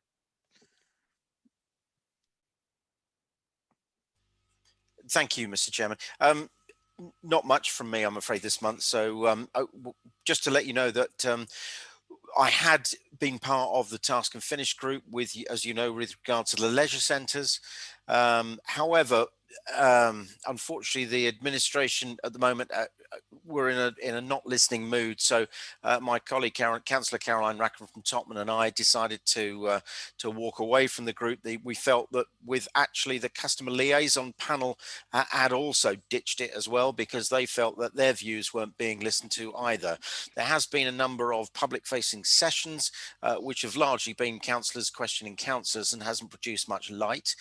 Thank you, Mr. Chairman. Not much from me, I'm afraid, this month. So just to let you know that I had been part of the Task and Finish group with, as you know, with regard to the leisure centres. However, unfortunately, the administration at the moment we're in a not listening mood. So my colleague Councillor Caroline Rackham from Tottenham and I decided to walk away from the group. We felt that with actually the customer liaison panel had also ditched it as well, because they felt that their views weren't being listened to either. There has been a number of public facing sessions which have largely been councillors questioning councillors and hasn't produced much light.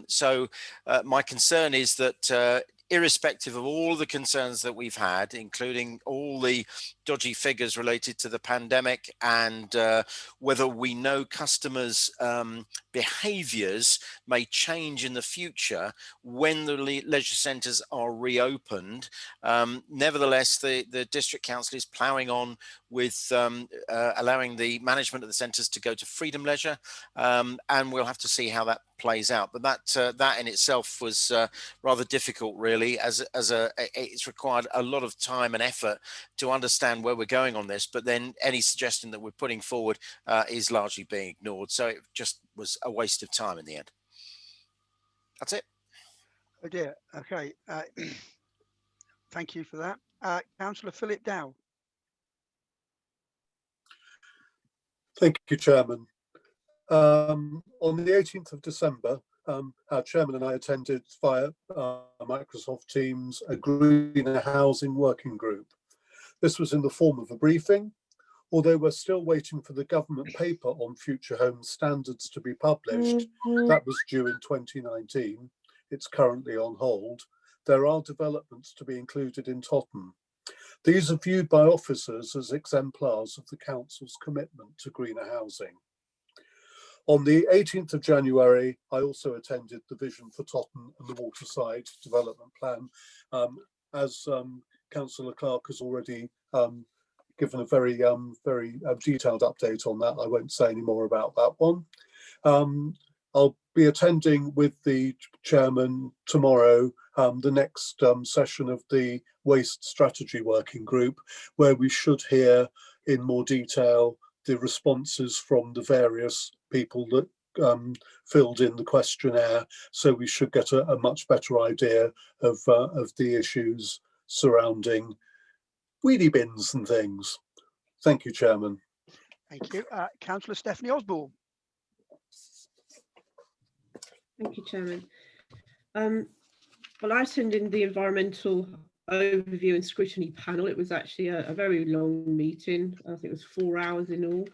So my concern is that irrespective of all the concerns that we've had, including all the dodgy figures related to the pandemic and whether we know customers' behaviours may change in the future when the leisure centres are reopened, nevertheless, the District Council is ploughing on with allowing the management of the centres to go to Freedom Leisure, and we'll have to see how that plays out. But that in itself was rather difficult, really, as it's required a lot of time and effort to understand where we're going on this. But then any suggestion that we're putting forward is largely being ignored. So it just was a waste of time in the end. That's it. Oh dear. Okay. Thank you for that. Councillor Philip Dow. Thank you, Chairman. On the 18th of December, our Chairman and I attended via Microsoft Teams a greener housing working group. This was in the form of a briefing, although we're still waiting for the government paper on future home standards to be published. That was due in 2019. It's currently on hold. There are developments to be included in Tottenham. These are viewed by officers as exemplars of the Council's commitment to greener housing. On the 18th of January, I also attended the Vision for Tottenham and the Waterside Development Plan. As Councillor Clark has already given a very detailed update on that, I won't say any more about that one. I'll be attending with the Chairman tomorrow the next session of the Waste Strategy Working Group, where we should hear in more detail the responses from the various people that filled in the questionnaire, so we should get a much better idea of the issues surrounding wheelie bins and things. Thank you, Chairman. Thank you. Councillor Stephanie Osborne. Thank you, Chairman. Well, I attended the environmental overview and scrutiny panel. It was actually a very long meeting. I think it was 4 hours in all.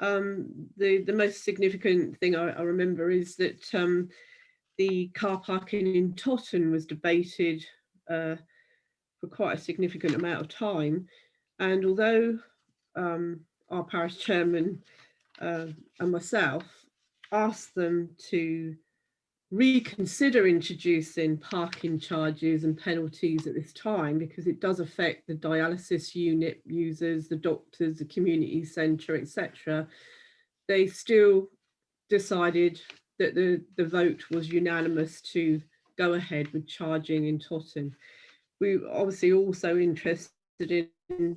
The most significant thing I remember is that the car parking in Totton was debated for quite a significant amount of time. And although our parish chairman and myself asked them to reconsider introducing parking charges and penalties at this time, because it does affect the dialysis unit users, the doctors, the community centre, etc., they still decided that the vote was unanimous to go ahead with charging in Totton. We obviously also interested in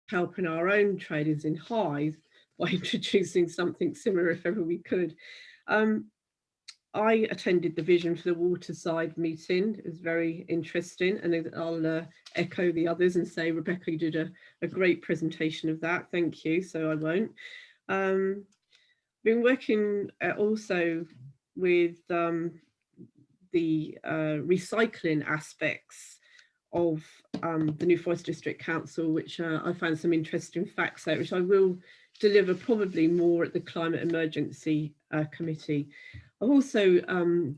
helping our own traders in Hythe by introducing something similar if ever we could. I attended the Vision for the Waterside meeting. It was very interesting, and I'll echo the others and say, Rebecca, you did a great presentation of that. Thank you, so I won't. Been working also with the recycling aspects of the New Forest District Council, which I found some interesting facts out, which I will deliver probably more at the Climate Emergency Committee. I've also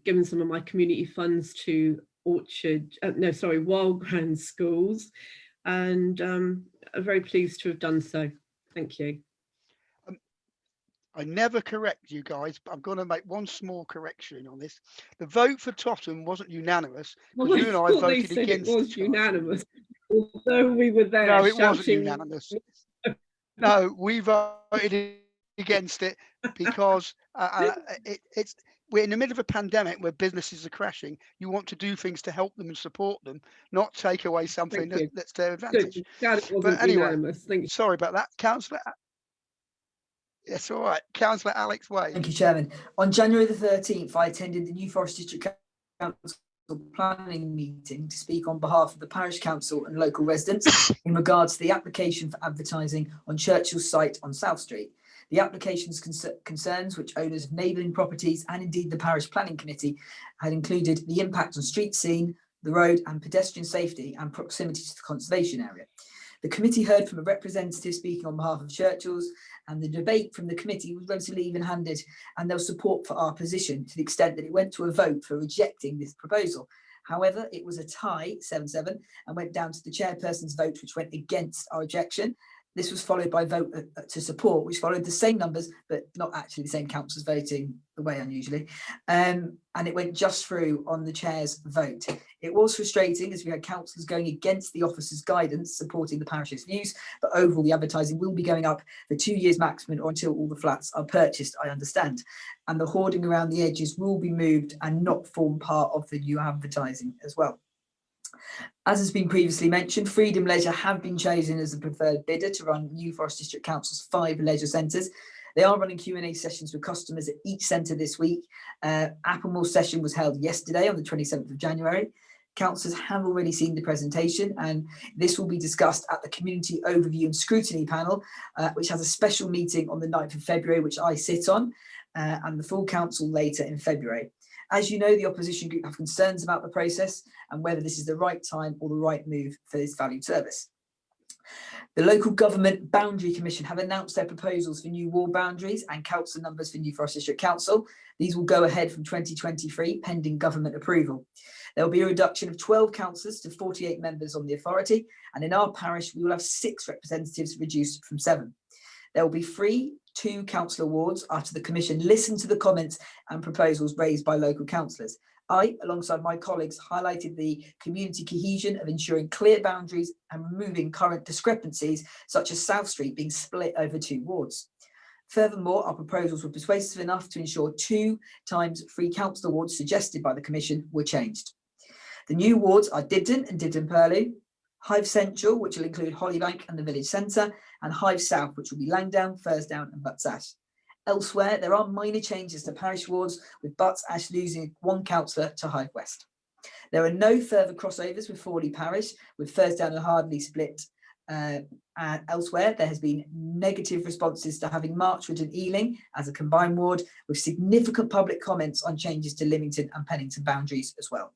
given some of my community funds to Wild Ground schools, and I'm very pleased to have done so. Thank you. I never correct you guys, but I'm going to make one small correction on this. The vote for Totton wasn't unanimous, because you and I voted against it was unanimous, although we were there. No, it wasn't unanimous. No, we voted against it because we're in the middle of a pandemic where businesses are crashing. You want to do things to help them and support them, not take away something that's their advantage. But anyway, sorry about that, Councillor. Yes, all right. Councillor Alex Way. Thank you, Chairman. On January the 13th, I attended the New Forest District Council planning meeting to speak on behalf of the Parish Council and local residents in regards to the application for advertising on Churchill's site on South Street. The application's concerns, which owners of neighbouring properties and indeed the Parish Planning Committee had included the impact on street scene, the road and pedestrian safety and proximity to the conservation area. The committee heard from a representative speaking on behalf of Churchill's, and the debate from the committee was relatively even-handed, and there was support for our position to the extent that it went to a vote for rejecting this proposal. However, it was a tie, 7-7, and went down to the chairperson's vote, which went against our objection. This was followed by vote to support, which followed the same numbers, but not actually the same councillors voting the way unusually. And it went just through on the chair's vote. It was frustrating as we had councillors going against the officer's guidance, supporting the parish's views, but overall the advertising will be going up for 2 years maximum or until all the flats are purchased, I understand. And the hoarding around the edges will be moved and not form part of the new advertising as well. As has been previously mentioned, Freedom Leisure have been chosen as the preferred bidder to run New Forest District Council's 5 leisure centres. They are running Q&A sessions with customers at each centre this week. Applemore session was held yesterday on the 27th of January. Councillors have already seen the presentation, and this will be discussed at the Community Overview and Scrutiny Panel, which has a special meeting on the 9th of February, which I sit on, and the full council later in February. As you know, the opposition group have concerns about the process and whether this is the right time or the right move for this valued service. The Local Government Boundary Commission have announced their proposals for new ward boundaries and council numbers for New Forest District Council. These will go ahead from 2023, pending government approval. There will be a reduction of 12 councillors to 48 members on the authority, and in our parish, we will have 6 representatives reduced from 7. There will be 2 councillor wards after the Commission listened to the comments and proposals raised by local councillors. I, alongside my colleagues, highlighted the community cohesion of ensuring clear boundaries and removing current discrepancies, such as South Street being split over 2 wards. Furthermore, our proposals were persuasive enough to ensure 2 times 3 councillor wards suggested by the Commission were changed. The new wards are Dibden and Dibden Parish, Hythe Central, which will include Hollybank and the village centre, and Hythe South, which will be Langdown, Fursdown and Butts Ash. Elsewhere, there are minor changes to parish wards, with Butts Ash losing one councillor to Hythe West. There are no further crossovers with Fawley Parish, with Thursdown and Hardley split. And elsewhere, there has been negative responses to having Marchwood and Ealing as a combined ward, with significant public comments on changes to Lymington and Pennington boundaries as well.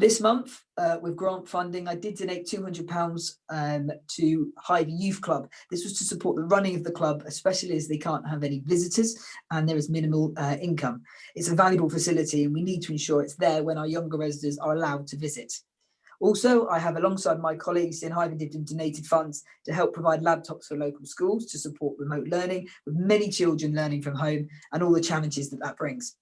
This month, with grant funding, I did donate £200 to Hythe Youth Club. This was to support the running of the club, especially as they can't have any visitors and there is minimal income. It's a valuable facility and we need to ensure it's there when our younger residents are allowed to visit. Also, I have, alongside my colleagues in Hythe Dibden, donated funds to help provide laptops for local schools to support remote learning, with many children learning from home and all the challenges that brings.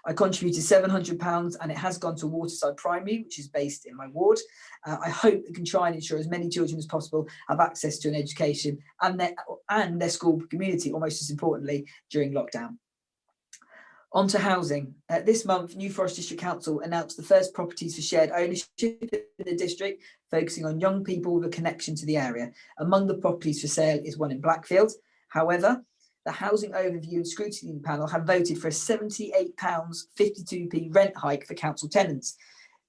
I contributed £700 and it has gone to Waterside Primary, which is based in my ward. I hope it can try and ensure as many children as possible have access to an education and their school community, almost as importantly, during lockdown. On to housing. This month, New Forest District Council announced the first properties for shared ownership in the district, focusing on young people with a connection to the area. Among the properties for sale is one in Blackfield. However, the Housing Overview and Scrutiny Panel have voted for a £78.52p rent hike for council tenants.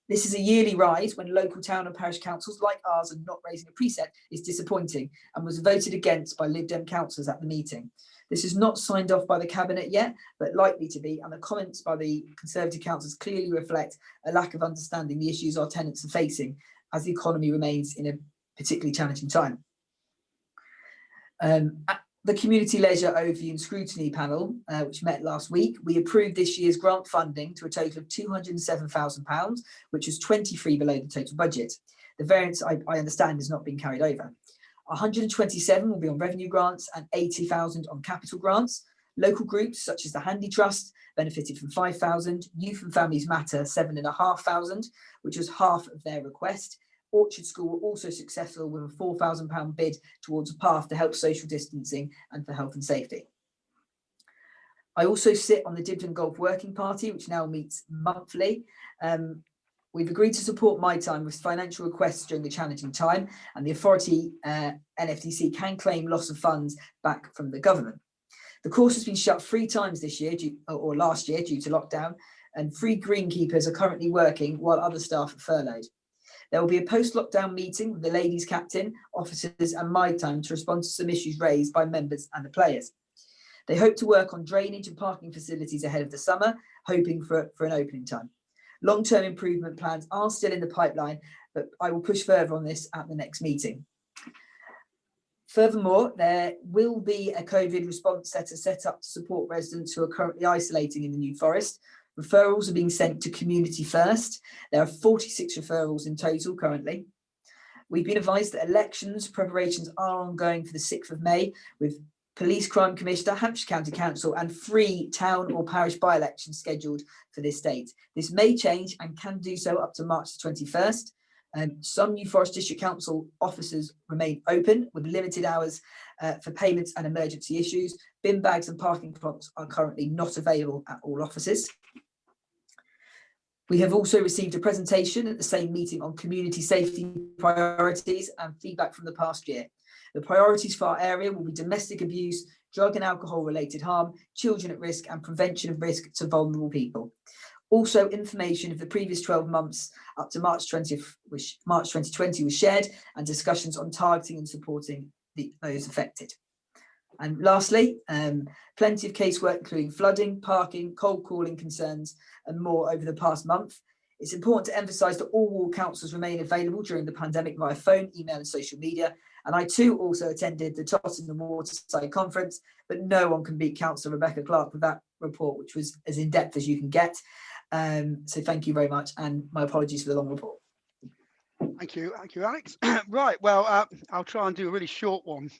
This is a yearly rise when local town and parish councils like ours are not raising a precept is disappointing and was voted against by Lib Dem councillors at the meeting. This is not signed off by the Cabinet yet, but likely to be, and the comments by the Conservative councillors clearly reflect a lack of understanding the issues our tenants are facing as the economy remains in a particularly challenging time. The Community Leisure Overview and Scrutiny Panel, which met last week, we approved this year's grant funding to a total of £207,000, which was 23 below the total budget. The variance, I understand, is not being carried over. 127 will be on revenue grants and 80,000 on capital grants. Local groups such as the Handy Trust benefited from 5,000, Youth and Families Matter 7,500, which was half of their request. Orchard School were also successful with a £4,000 bid towards a path to help social distancing and for health and safety. I also sit on the Dibden Golf Working Party, which now meets monthly. We've agreed to support My Time with financial requests during the challenging time, and the authority, NFDC, can claim loss of funds back from the government. The course has been shut 3 times this year, last year, due to lockdown, and 3 greenkeepers are currently working while other staff are furloughed. There will be a post-lockdown meeting with the ladies' captain, officers and My Time to respond to some issues raised by members and the players. They hope to work on drainage and parking facilities ahead of the summer, hoping for an opening time. Long-term improvement plans are still in the pipeline, but I will push further on this at the next meeting. Furthermore, there will be a COVID response centre set up to support residents who are currently isolating in the New Forest. Referrals are being sent to Community First. There are 46 referrals in total currently. We've been advised that elections preparations are ongoing for the 6th of May, with Police Crime Commissioner, Hampshire County Council and 3 town or parish by-elections scheduled for this date. This may change and can do so up to March the 21st. Some New Forest District Council offices remain open with limited hours for payments and emergency issues. Bin bags and parking plots are currently not available at all offices. We have also received a presentation at the same meeting on community safety priorities and feedback from the past year. The priorities for our area will be domestic abuse, drug and alcohol related harm, children at risk and prevention of risk to vulnerable people. Also, information of the previous 12 months up to March 2020 was shared, and discussions on targeting and supporting those affected. And lastly, plenty of casework, including flooding, parking, cold calling concerns and more over the past month. It's important to emphasise that all ward councils remain available during the pandemic via phone, email and social media. And I too also attended the Tottenham Waterside Conference, but no one can beat Councillor Rebecca Clark with that report, which was as in-depth as you can get. So thank you very much, and my apologies for the long report. Thank you, Alex. Right, well, I'll try and do a really short one.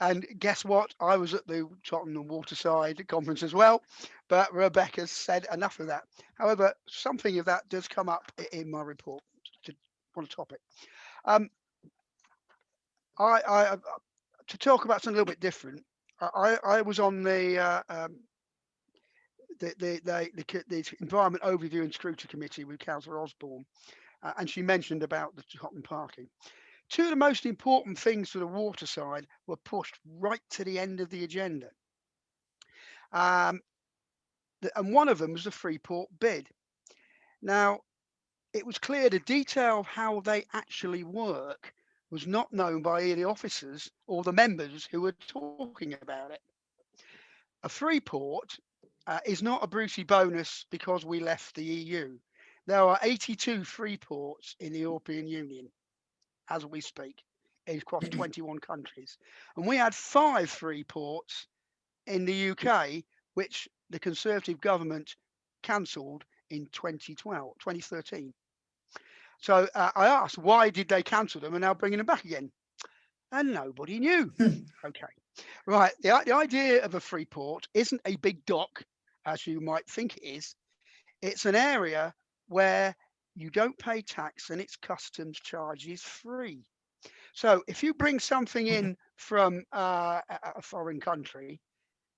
And guess what? I was at the Tottenham Waterside Conference as well, but Rebecca said enough of that. However, something of that does come up in my report on a topic. To talk about something a little bit different, I was on the Environment Overview and Scrutiny Committee with Councillor Osborne, and she mentioned about the Tottenham parking. 2 of the most important things for the Waterside were pushed right to the end of the agenda. and one of them was the Freeport bid. Now, it was clear the detail of how they actually work was not known by either the officers or the members who were talking about it. A Freeport is not a Brucey bonus because we left the EU. There are 82 Freeports in the European Union as we speak, across 21 countries. And we had 5 Freeports in the UK, which the Conservative government cancelled in 2013. So I asked, why did they cancel them and now bringing them back again? And nobody knew. Okay, right. The idea of a Freeport isn't a big dock, as you might think it is. It's an area where you don't pay tax and its customs charge is free. So if you bring something in from a foreign country,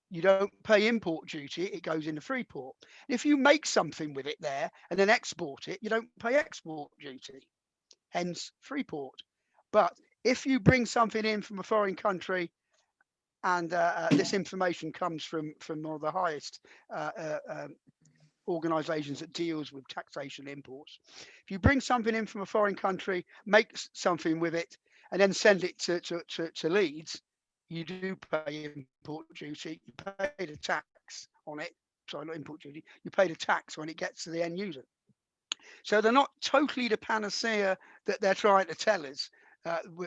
you don't pay import duty, it goes in the Freeport. If you make something with it there and then export it, you don't pay export duty, hence Freeport. But if you bring something in from a foreign country and this information comes from one of the highest organisations that deals with taxation imports. If you bring something in from a foreign country, make something with it, and then send it to Leeds, you do pay import duty. You pay the tax on it. Sorry, not import duty. You pay the tax when it gets to the end user. So they're not totally the panacea that they're trying to tell us.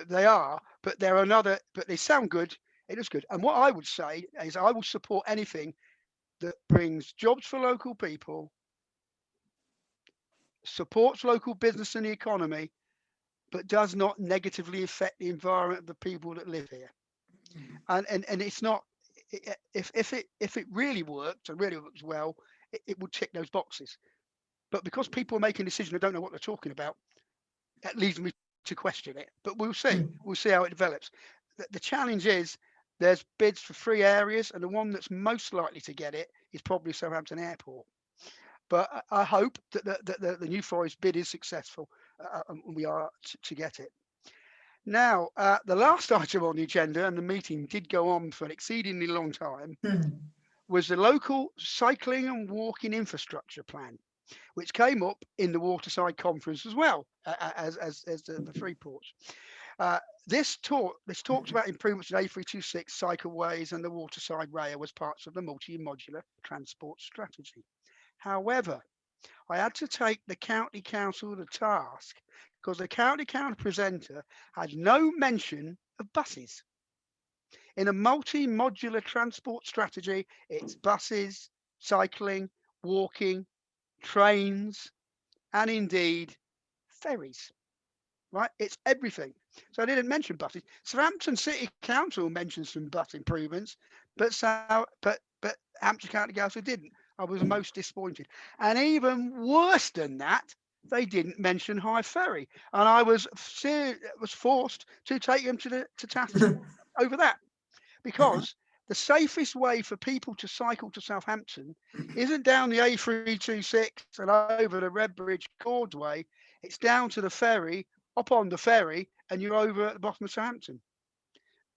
They are, but they're another. But they sound good. It is good. And what I would say is, I will support anything that brings jobs for local people, supports local business and the economy, but does not negatively affect the environment of the people that live here. And it's not, if it really worked and really works well, it would tick those boxes. But because people are making decisions and don't know what they're talking about, that leads me to question it. But we'll see. We'll see how it develops. The challenge is, there's bids for 3 areas, and the one that's most likely to get it is probably Southampton Airport. But I hope that the New Forest bid is successful, and we are to get it. Now, the last item on the agenda, and the meeting did go on for an exceedingly long time, was the local cycling and walking infrastructure plan, which came up in the Waterside Conference as well as the Freeports. This talked about improvements in A326 cycleways and the Waterside Rail as parts of the multi-modular transport strategy. However, I had to take the county council to task because the county council presenter had no mention of buses. In a multi-modular transport strategy, it's buses, cycling, walking, trains, and indeed ferries. Right, it's everything. So I didn't mention buses. Southampton City Council mentioned some bus improvements, but Hampshire County Council didn't. I was most disappointed. And even worse than that, they didn't mention Hythe Ferry, and I was forced to take them to task over that, because the safest way for people to cycle to Southampton isn't down the A326 and over the Redbridge Causeway. It's down to the ferry, up on the ferry, and you're over at the bottom of Southampton.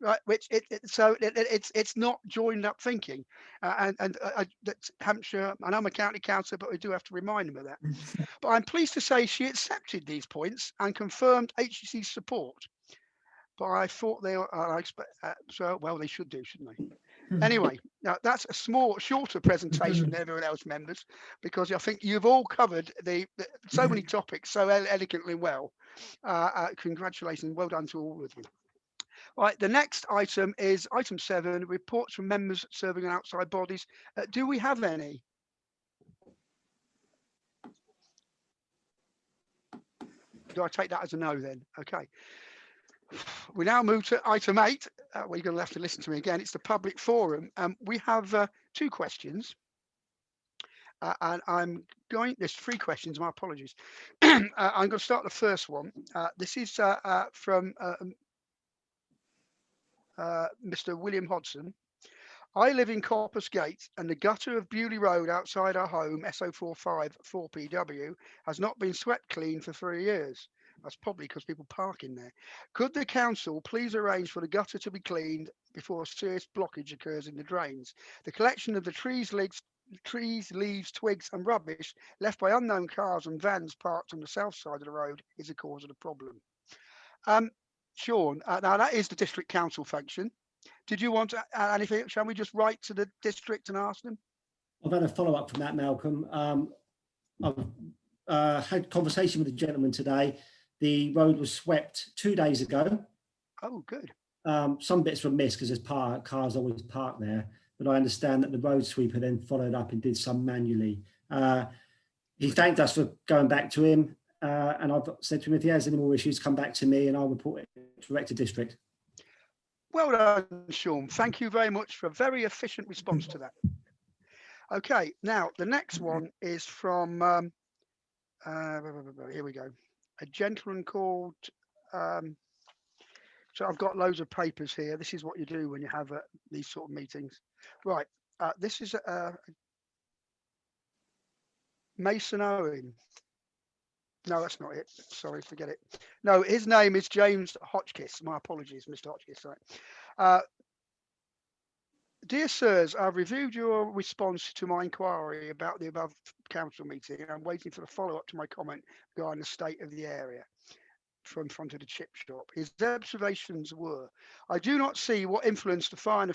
Right, which it's not joined up thinking, that's Hampshire, and I'm a county councillor, but we do have to remind them of that. But I'm pleased to say she accepted these points and confirmed HCC's support. But I thought they were, well, they should do, shouldn't they? Anyway, now that's a shorter presentation than everyone else, members, because I think you've all covered so many topics so elegantly well. Congratulations, well done to all of you. Right, the next item is item 7, reports from members serving on outside bodies. Do we have any? Do I take that as a no then? Okay. We now move to item 8. Well, you're going to have to listen to me again. It's the public forum. We have 2 questions. And there's 3 questions, my apologies. I'm going to start the first one. This is from Mr. William Hodson. I live in Corpus Gate, and the gutter of Bewley Road outside our home, SO45 4PW, has not been swept clean for 3 years. That's probably because people park in there. Could the council please arrange for the gutter to be cleaned before a serious blockage occurs in the drains? The collection of the trees, leaves, twigs and rubbish left by unknown cars and vans parked on the south side of the road is the cause of the problem. Sean, now that is the district council function. Did you want to add anything? Shall we just write to the district and ask them? I've had a follow-up from that, Malcolm. I've had conversation with the gentleman today. The road was swept 2 days ago. Oh, good. Some bits were missed because there's cars always parked there, but I understand that the road sweeper then followed up and did some manually. He thanked us for going back to him, and I've said to him, if he has any more issues, come back to me and I'll report it direct to district. Well done, Sean. Thank you very much for a very efficient response to that. Okay, now the next one is from, here we go, a gentleman called, so I've got loads of papers here. This is what you do when you have these sort of meetings. Right, this is Mason Owen. No, that's not it. Sorry, forget it. No, his name is James Hotchkiss. My apologies, Mr. Hotchkiss. Sorry. Dear sirs, I've reviewed your response to my inquiry about the above council meeting, and I'm waiting for the follow-up to my comment regarding the state of the area from front of the chip shop. His observations were: I do not see what influence the fire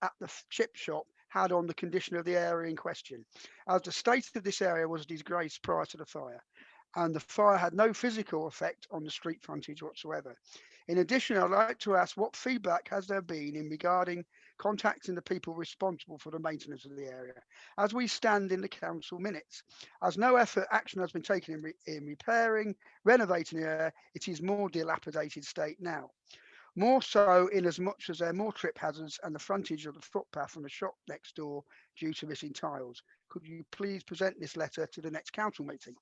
at the chip shop had on the condition of the area in question, as the state of this area was disgraced prior to the fire, and the fire had no physical effect on the street frontage whatsoever. In addition, I'd like to ask what feedback has there been in regarding contacting the people responsible for the maintenance of the area, as we stand in the council minutes. As no action has been taken in repairing, renovating the area, it is more dilapidated state now. More so in as much as there are more trip hazards and the frontage of the footpath from the shop next door due to missing tiles. Could you please present this letter to the next council meeting?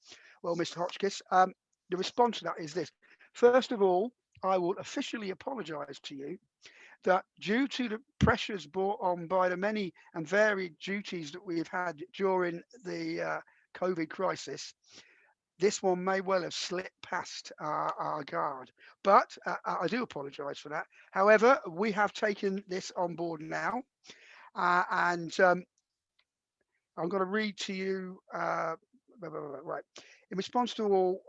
Well, Mr. Hotchkiss, the response to that is this. First of all, I will officially apologise to you that due to the pressures brought on by the many and varied duties that we've had during the COVID crisis, this one may well have slipped past our guard, but I do apologise for that. However, we have taken this on board now, and I'm going to read to you, right, in response to all,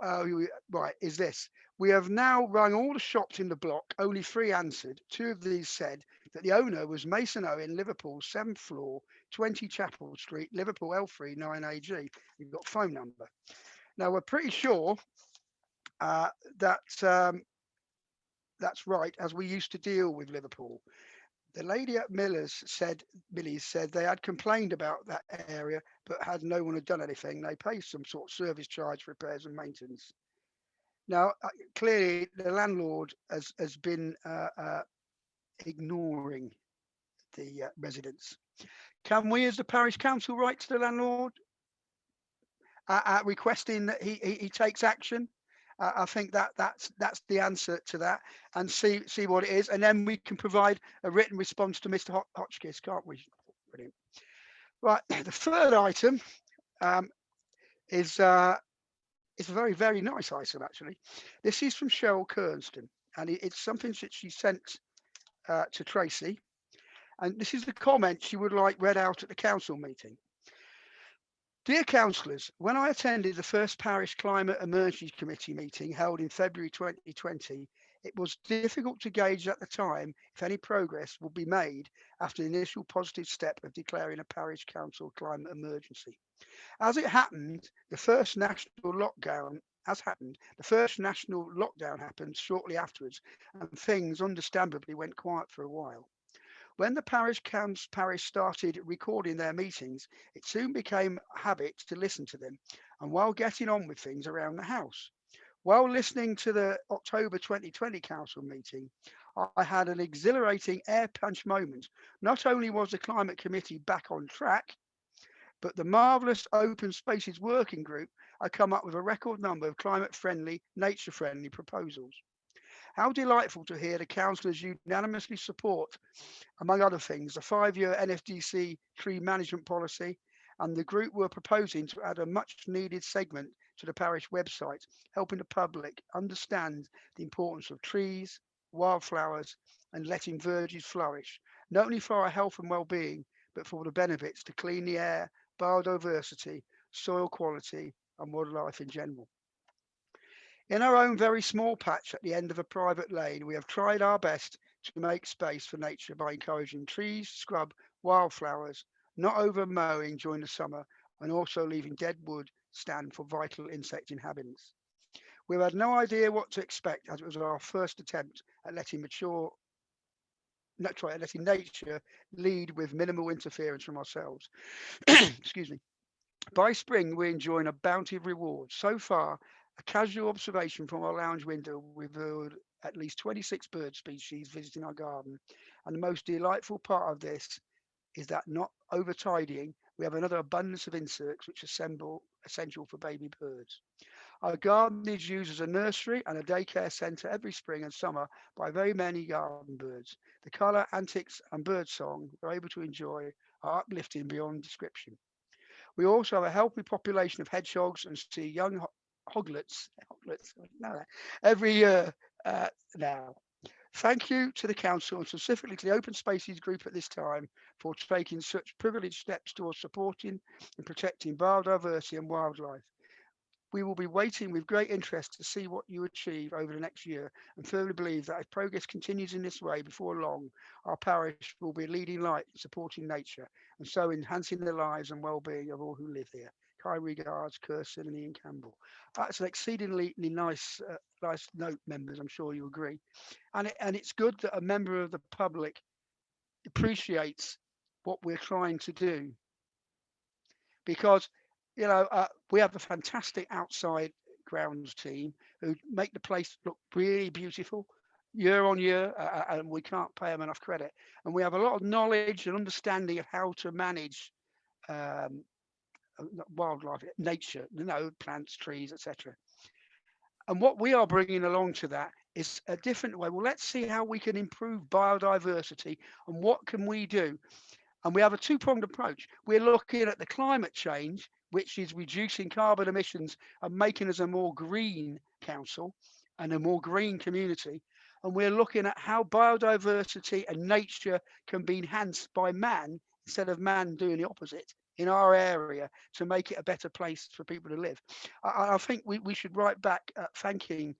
right, is this. We have now rung all the shops in the block, only 3 answered. 2 of these said that the owner was Mason Owen, Liverpool, 7th floor, 20 Chapel Street, Liverpool L3 9AG. You've got phone number. Now, we're pretty sure that's right, as we used to deal with Liverpool. The lady at Millie's said they had complained about that area, but had no one had done anything. They pay some sort of service charge for repairs and maintenance. Now, clearly, the landlord has been ignoring the residents. Can we, as the parish council, write to the landlord requesting that he takes action? I think that's the answer to that, and see what it is, and then we can provide a written response to Mr. Hotchkiss, can't we? Brilliant. Right, the third item is it's a very, very nice item, actually. This is from Cheryl Kernston, and it's something that she sent to Tracy, and this is the comment she would like read out at the council meeting. Dear councillors, when I attended the first Parish Climate Emergency Committee meeting held in February 2020, it was difficult to gauge at the time if any progress would be made after the initial positive step of declaring a parish council climate emergency. As it happened, the first national lockdown happened shortly afterwards, and things understandably went quiet for a while. When the parish started recording their meetings, it soon became a habit to listen to them, and while getting on with things around the house. While listening to the October 2020 council meeting, I had an exhilarating air punch moment. Not only was the climate committee back on track, but the marvellous Open Spaces Working Group had come up with a record number of climate-friendly, nature-friendly proposals. How delightful to hear the councillors unanimously support, among other things, the 5-year NFDC tree management policy, and the group were proposing to add a much-needed segment to the parish website, helping the public understand the importance of trees, wildflowers, and letting verges flourish, not only for our health and well-being, but for the benefits to clean the air, biodiversity, soil quality, and wildlife in general. In our own very small patch at the end of a private lane, we have tried our best to make space for nature by encouraging trees, scrub, wildflowers, not over mowing during the summer, and also leaving dead wood stand for vital insect inhabitants. We had no idea what to expect, as it was our first attempt at letting nature lead with minimal interference from ourselves. Excuse me. By spring, we're enjoying a bounty of rewards. So far, a casual observation from our lounge window revealed at least 26 bird species visiting our garden. And the most delightful part of this is that, not over tidying, we have another abundance of insects which are essential for baby birds. Our garden is used as a nursery and a daycare centre every spring and summer by very many garden birds. The colour, antics and bird song we're able to enjoy are uplifting beyond description. We also have a healthy population of hedgehogs and see young hoglets every year now. Thank you to the council and specifically to the Open Spaces Group at this time for taking such privileged steps towards supporting and protecting biodiversity and wildlife. We will be waiting with great interest to see what you achieve over the next year, and firmly believe that if progress continues in this way, before long, our parish will be a leading light in supporting nature and so enhancing the lives and well-being of all who live here. Kind regards, Kirsten and Ian Campbell. That's an exceedingly nice note, members. I'm sure you agree. And it's good that a member of the public appreciates what we're trying to do, because we have a fantastic outside grounds team who make the place look really beautiful year on year, and we can't pay them enough credit. And we have a lot of knowledge and understanding of how to manage wildlife, nature, plants, trees, etc. And what we are bringing along to that is a different way. Well, let's see how we can improve biodiversity and what can we do. And we have a two-pronged approach. We're looking at the climate change, which is reducing carbon emissions and making us a more green council and a more green community. And we're looking at how biodiversity and nature can be enhanced by man instead of man doing the opposite in our area to make it a better place for people to live. I think we should write back thanking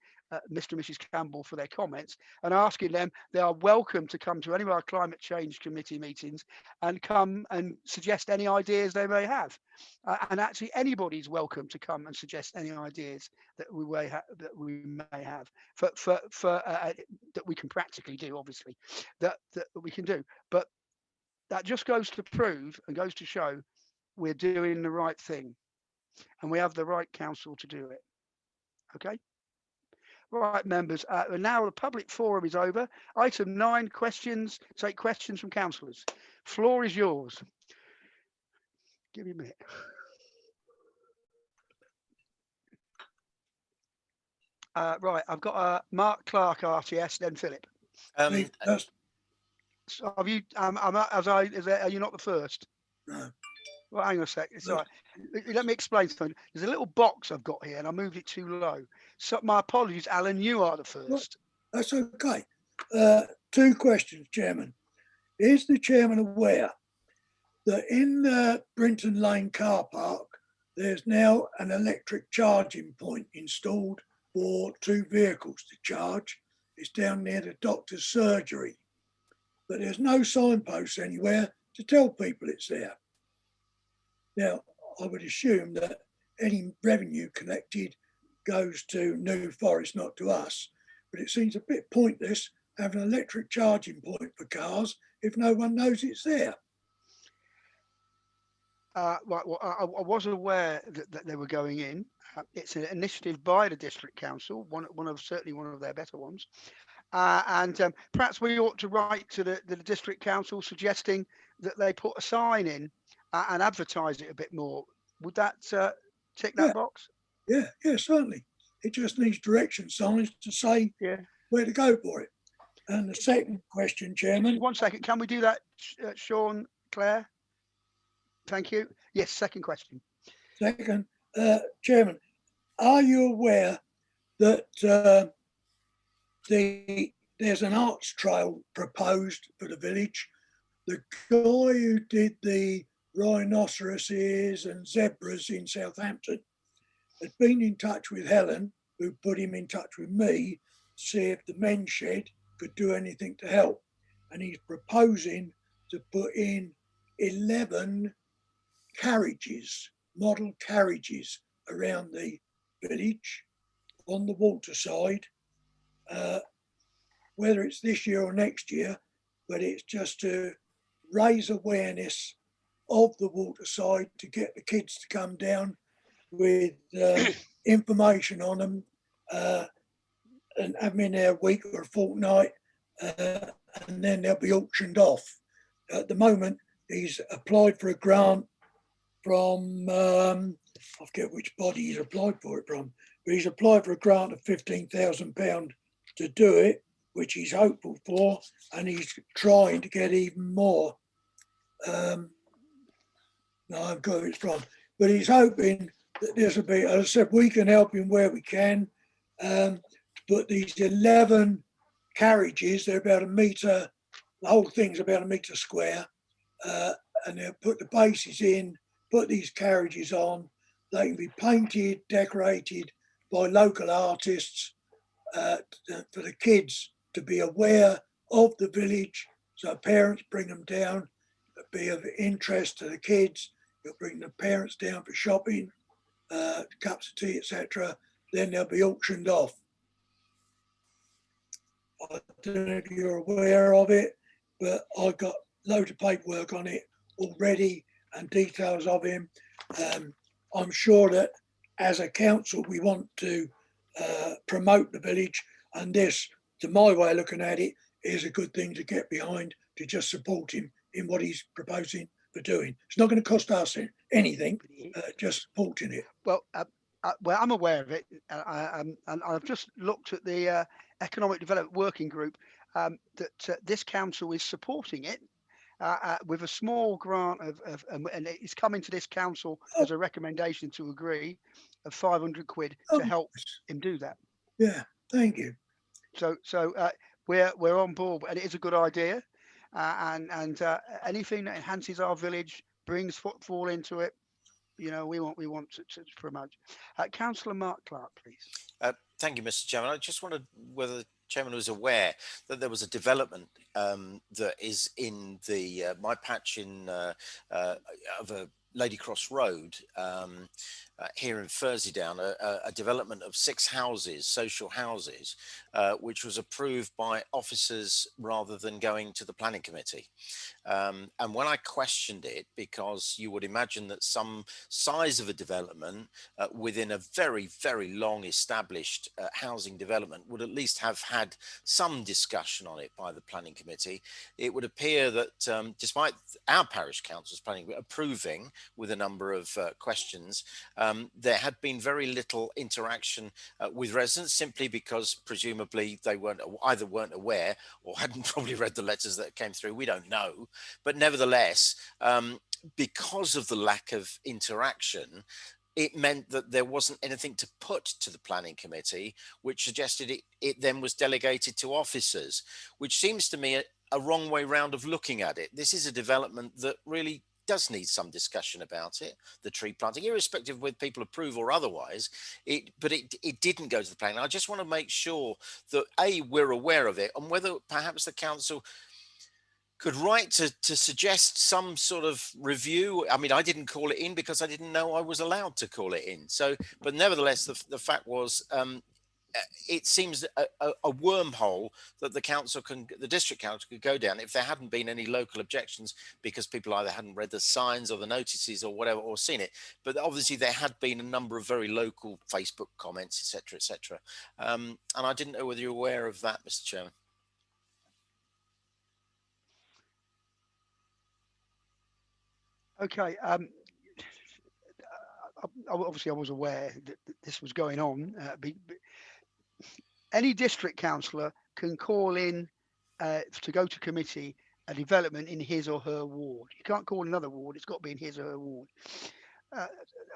Mr. and Mrs. Campbell for their comments and asking them they are welcome to come to any of our climate change committee meetings and come and suggest any ideas they may have. And actually anybody's welcome to come and suggest any ideas that we may have that we can practically do, obviously, that we can do. But that just goes to prove and goes to show we're doing the right thing and we have the right council to do it. Okay. Right, members, now the public forum is over. Item 9, questions. Take questions from councillors. Floor is yours. Give me a minute. Right, I've got Mark Clark, RTS, then Philip. So have you? Are you not the first? No. Well, hang on a sec. It's all right. Let me explain something. There's a little box I've got here, and I moved it too low. So my apologies, Alan. You are the first. That's okay. 2 questions, Chairman. Is the Chairman aware that in the Brinton Lane car park, there's now an electric charging point installed for 2 vehicles to charge? It's down near the doctor's surgery, but there's no signposts anywhere to tell people it's there. Now, I would assume that any revenue collected goes to New Forest, not to us, but it seems a bit pointless having an electric charging point for cars if no one knows it's there. Right, well, I was aware that they were going in. It's an initiative by the district council, certainly one of their better ones. And perhaps we ought to write to the district council suggesting that they put a sign in and advertise it a bit more. Would that tick that box? Yeah, certainly. It just needs direction signs to say where to go for it. And the second question, Chairman. One second, can we do that, Sean, Claire? Thank you. Yes, second question. Second, Chairman, are you aware that there's an arts trail proposed for the village? The guy who did the rhinoceroses and zebras in Southampton had been in touch with Helen, who put him in touch with me to see if the men's shed could do anything to help. And he's proposing to put in 11 carriages, model carriages around the village on the waterside. Whether it's this year or next year, but it's just to raise awareness of the waterside, to get the kids to come down with information on them and have them in there a week or a fortnight, and then they'll be auctioned off. At the moment, he's applied for a grant from, I forget which body he's applied for it from, but he's applied for a grant of £15,000 to do it, which he's hopeful for, and he's trying to get even more. No, I've got it from, but he's hoping that this will be, as I said, we can help him where we can. But these 11 carriages, they're about a metre, the whole thing's about a metre square, and they'll put the bases in, put these carriages on. They can be painted, decorated by local artists for the kids to be aware of the village. So parents bring them down, be of interest to the kids. You'll bring the parents down for shopping, cups of tea, etc. Then they'll be auctioned off. I don't know if you're aware of it, but I've got loads of paperwork on it already and details of him. I'm sure that as a council, we want to promote the village, and this, to my way of looking at it, is a good thing to get behind, to just support him in what he's proposing for doing. It's not going to cost us anything, just supporting it. Well, I'm aware of it, and I've just looked at the Economic Development Working Group that this council is supporting it with a small grant and it's coming to this council as a recommendation to agree of 500 quid to help him do that. Yeah, thank you. So we're on board, and it is a good idea, and anything that enhances our village, brings footfall into it, we want to promote. Councillor Mark Clark, please. Thank you, Mr. Chairman. I just wondered whether the Chairman was aware that there was a development that is in the my patch of a Lady Cross Road here in Furseydown, a development of 6 houses, social houses, which was approved by officers rather than going to the planning committee. And when I questioned it, because you would imagine that some size of a development within a very, very long established housing development would at least have had some discussion on it by the planning committee, it would appear that despite our parish council's planning approving with a number of questions, there had been very little interaction with residents, simply because presumably they either weren't aware or hadn't probably read the letters that came through. We don't know. But nevertheless, because of the lack of interaction, it meant that there wasn't anything to put to the planning committee, which suggested it then was delegated to officers, which seems to me a wrong way round of looking at it. This is a development that really does need some discussion about it, the tree planting, irrespective of whether people approve or otherwise. But it didn't go to the planning. I just want to make sure that we're aware of it, and whether perhaps the council could write to suggest some sort of review. I mean, I didn't call it in because I didn't know I was allowed to call it in. So, but nevertheless, the fact was, it seems a wormhole that the district council could go down if there hadn't been any local objections, because people either hadn't read the signs or the notices or whatever, or seen it. But obviously there had been a number of very local Facebook comments, etc., etc. And I didn't know whether you're aware of that, Mr. Chairman. Okay. Obviously, I was aware that this was going on. Any district councillor can call in to go to committee a development in his or her ward. You can't call another ward. It's got to be in his or her ward.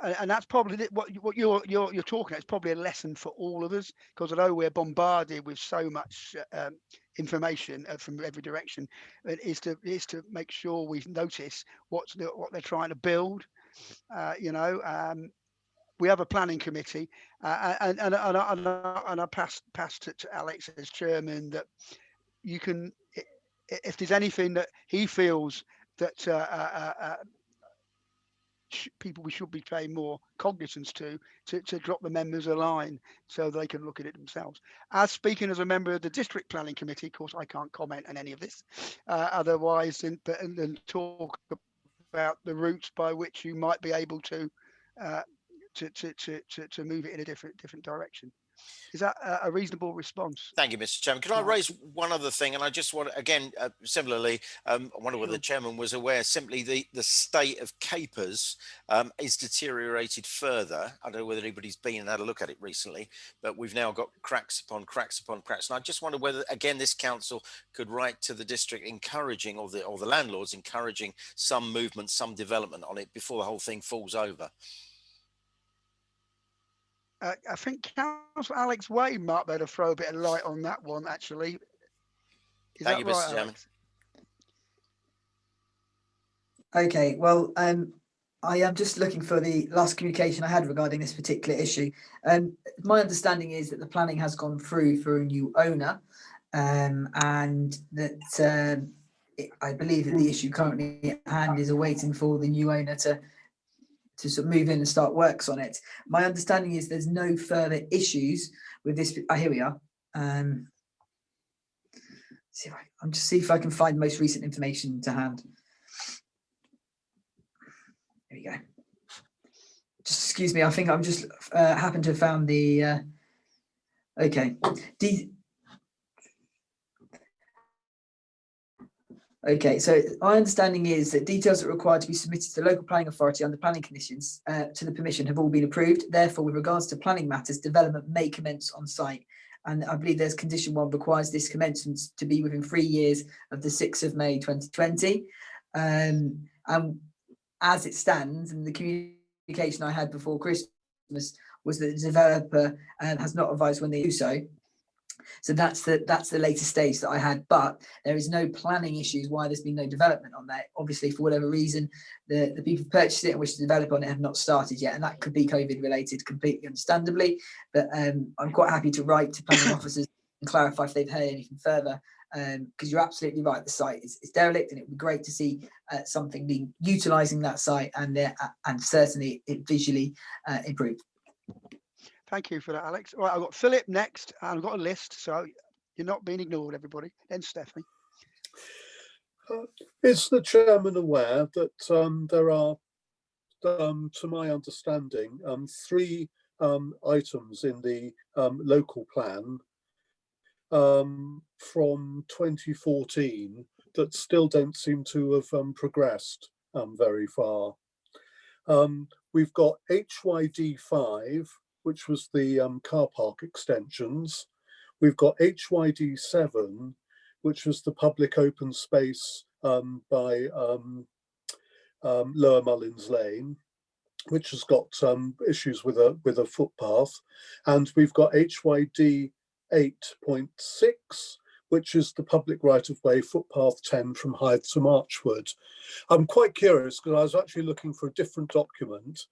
and that's probably what you're talking about. It's probably a lesson for all of us, because although we're bombarded with so much information from every direction, it is to make sure we notice what they're trying to build. We have a planning committee, and I passed to Alex as chairman that you can, if there's anything that he feels that people we should be paying more cognizance to drop the members a line so they can look at it themselves. As speaking as a member of the district planning committee, of course, I can't comment on any of this otherwise than talk about the routes by which you might be able to move it in a different direction. Is that a reasonable response? Thank you, Mr. Chairman. Can I raise one other thing? And I just want, again, similarly, I wonder whether the chairman was aware, simply the state of capers is deteriorated further. I don't know whether anybody's been and had a look at it recently, but we've now got cracks upon cracks upon cracks. And I just wonder whether, again, this council could write to the district encouraging, or the landlords encouraging some movement, some development on it before the whole thing falls over. I think Councillor Alex Way might better throw a bit of light on that one, actually. Thank you, Mr. Chairman. Okay, well, I am just looking for the last communication I had regarding this particular issue. My understanding is that the planning has gone through for a new owner, and that I believe that the issue currently at hand is awaiting for the new owner to sort of move in and start works on it. My understanding is there's no further issues with this. Here we are. I'm just see if I can find most recent information to hand. There we go. Just excuse me. I think I'm just happened to have found the. Okay. Okay, so my understanding is that details that are required to be submitted to the local planning authority under planning conditions to the permission have all been approved. Therefore, with regards to planning matters, development may commence on site. And I believe there's condition 1 requires this commencement to be within 3 years of the 6th of May 2020. And as it stands, and the communication I had before Christmas was that the developer has not advised when they do so. So that's the latest stage that I had, but there is no planning issues why there's been no development on that. Obviously, for whatever reason, the people who purchased it and wish to develop on it have not started yet, and that could be COVID related, completely understandably. But I'm quite happy to write to planning officers and clarify if they've heard anything further, because you're absolutely right. The site is derelict, and it would be great to see something being utilising that site and certainly it visually improved. Thank you for that, Alex. All right, I've got Philip next, and I've got a list, so you're not being ignored, everybody. Then Stephanie. Is the chairman aware that there are, to my understanding, 3 items in the local plan from 2014 that still don't seem to have progressed very far? We've got HYD 5, which was the car park extensions. We've got HYD 7, which was the public open space by Lower Mullins Lane, which has got issues with a footpath. And we've got HYD 8.6, which is the public right-of-way footpath 10 from Hythe to Marchwood. I'm quite curious, because I was actually looking for a different document.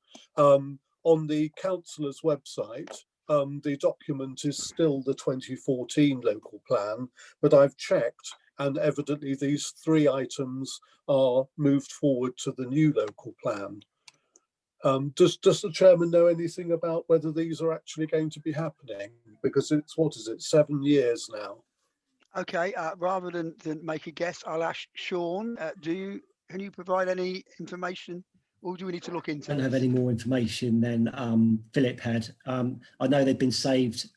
On the councillor's website, the document is still the 2014 local plan, but I've checked, and evidently these 3 items are moved forward to the new local plan. Does the chairman know anything about whether these are actually going to be happening? Because it's, 7 years now. Okay, rather than make a guess, I'll ask Sean. Can you provide any information, or do we need to look into? I don't have any more information than Philip had. I know they've been saved,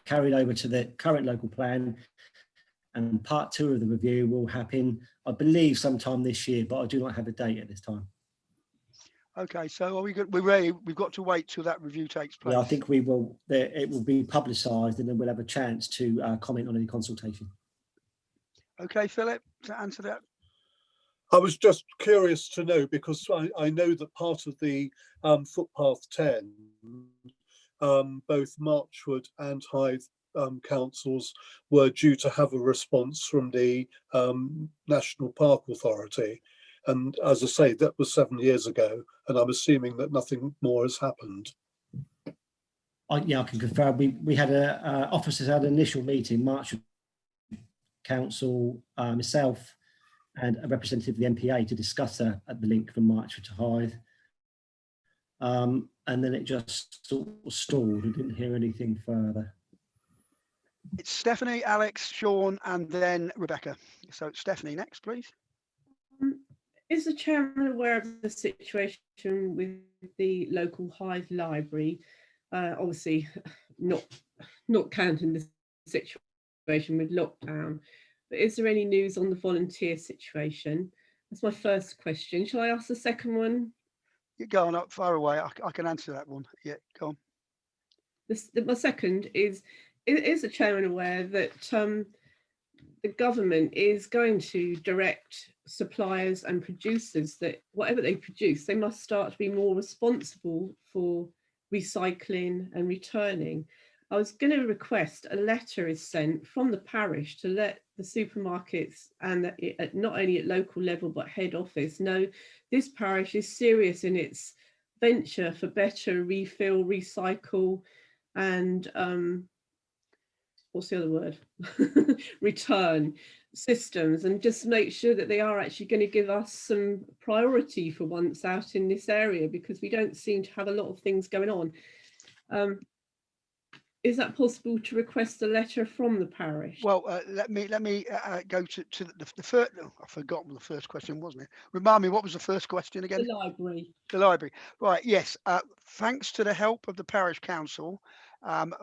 carried over to the current local plan, and part 2 of the review will happen, I believe, sometime this year, but I do not have a date at this time. Okay, so are we good? We're ready. We've got to wait till that review takes place. Yeah, I think we will. It will be publicised, and then we'll have a chance to comment on any consultation. Okay, Philip, to answer that. I was just curious to know, because I know that part of the footpath 10, both Marchwood and Hythe councils were due to have a response from the National Park Authority. And as I say, that was 7 years ago, and I'm assuming that nothing more has happened. Yeah, I can confirm. We had officers had an initial meeting, Marchwood Council, myself, and a representative of the MPA to discuss the link from Marchwood to Hythe. And then it just sort of stalled. I didn't hear anything further. It's Stephanie, Alex, Sean, and then Rebecca. So Stephanie next, please. Is the chairman aware of the situation with the local Hythe library? Obviously, not counting the situation with lockdown, but is there any news on the volunteer situation? That's my first question. Shall I ask the second one? You're going up far away. I can answer that one. Yeah, go on. My second is the chairman aware that the government is going to direct suppliers and producers that whatever they produce, they must start to be more responsible for recycling and returning? I was going to request a letter is sent from the parish to let the supermarkets and not only at local level but head office know this parish is serious in its venture for better refill, recycle, and what's the other word? return systems, and just make sure that they are actually going to give us some priority for once out in this area, because we don't seem to have a lot of things going on. Is that possible to request a letter from the parish? Well, let me go to the first. Oh, I forgot what the first question was. Remind me, what was the first question again? The library. The library. Right. Yes. Thanks to the help of the parish council,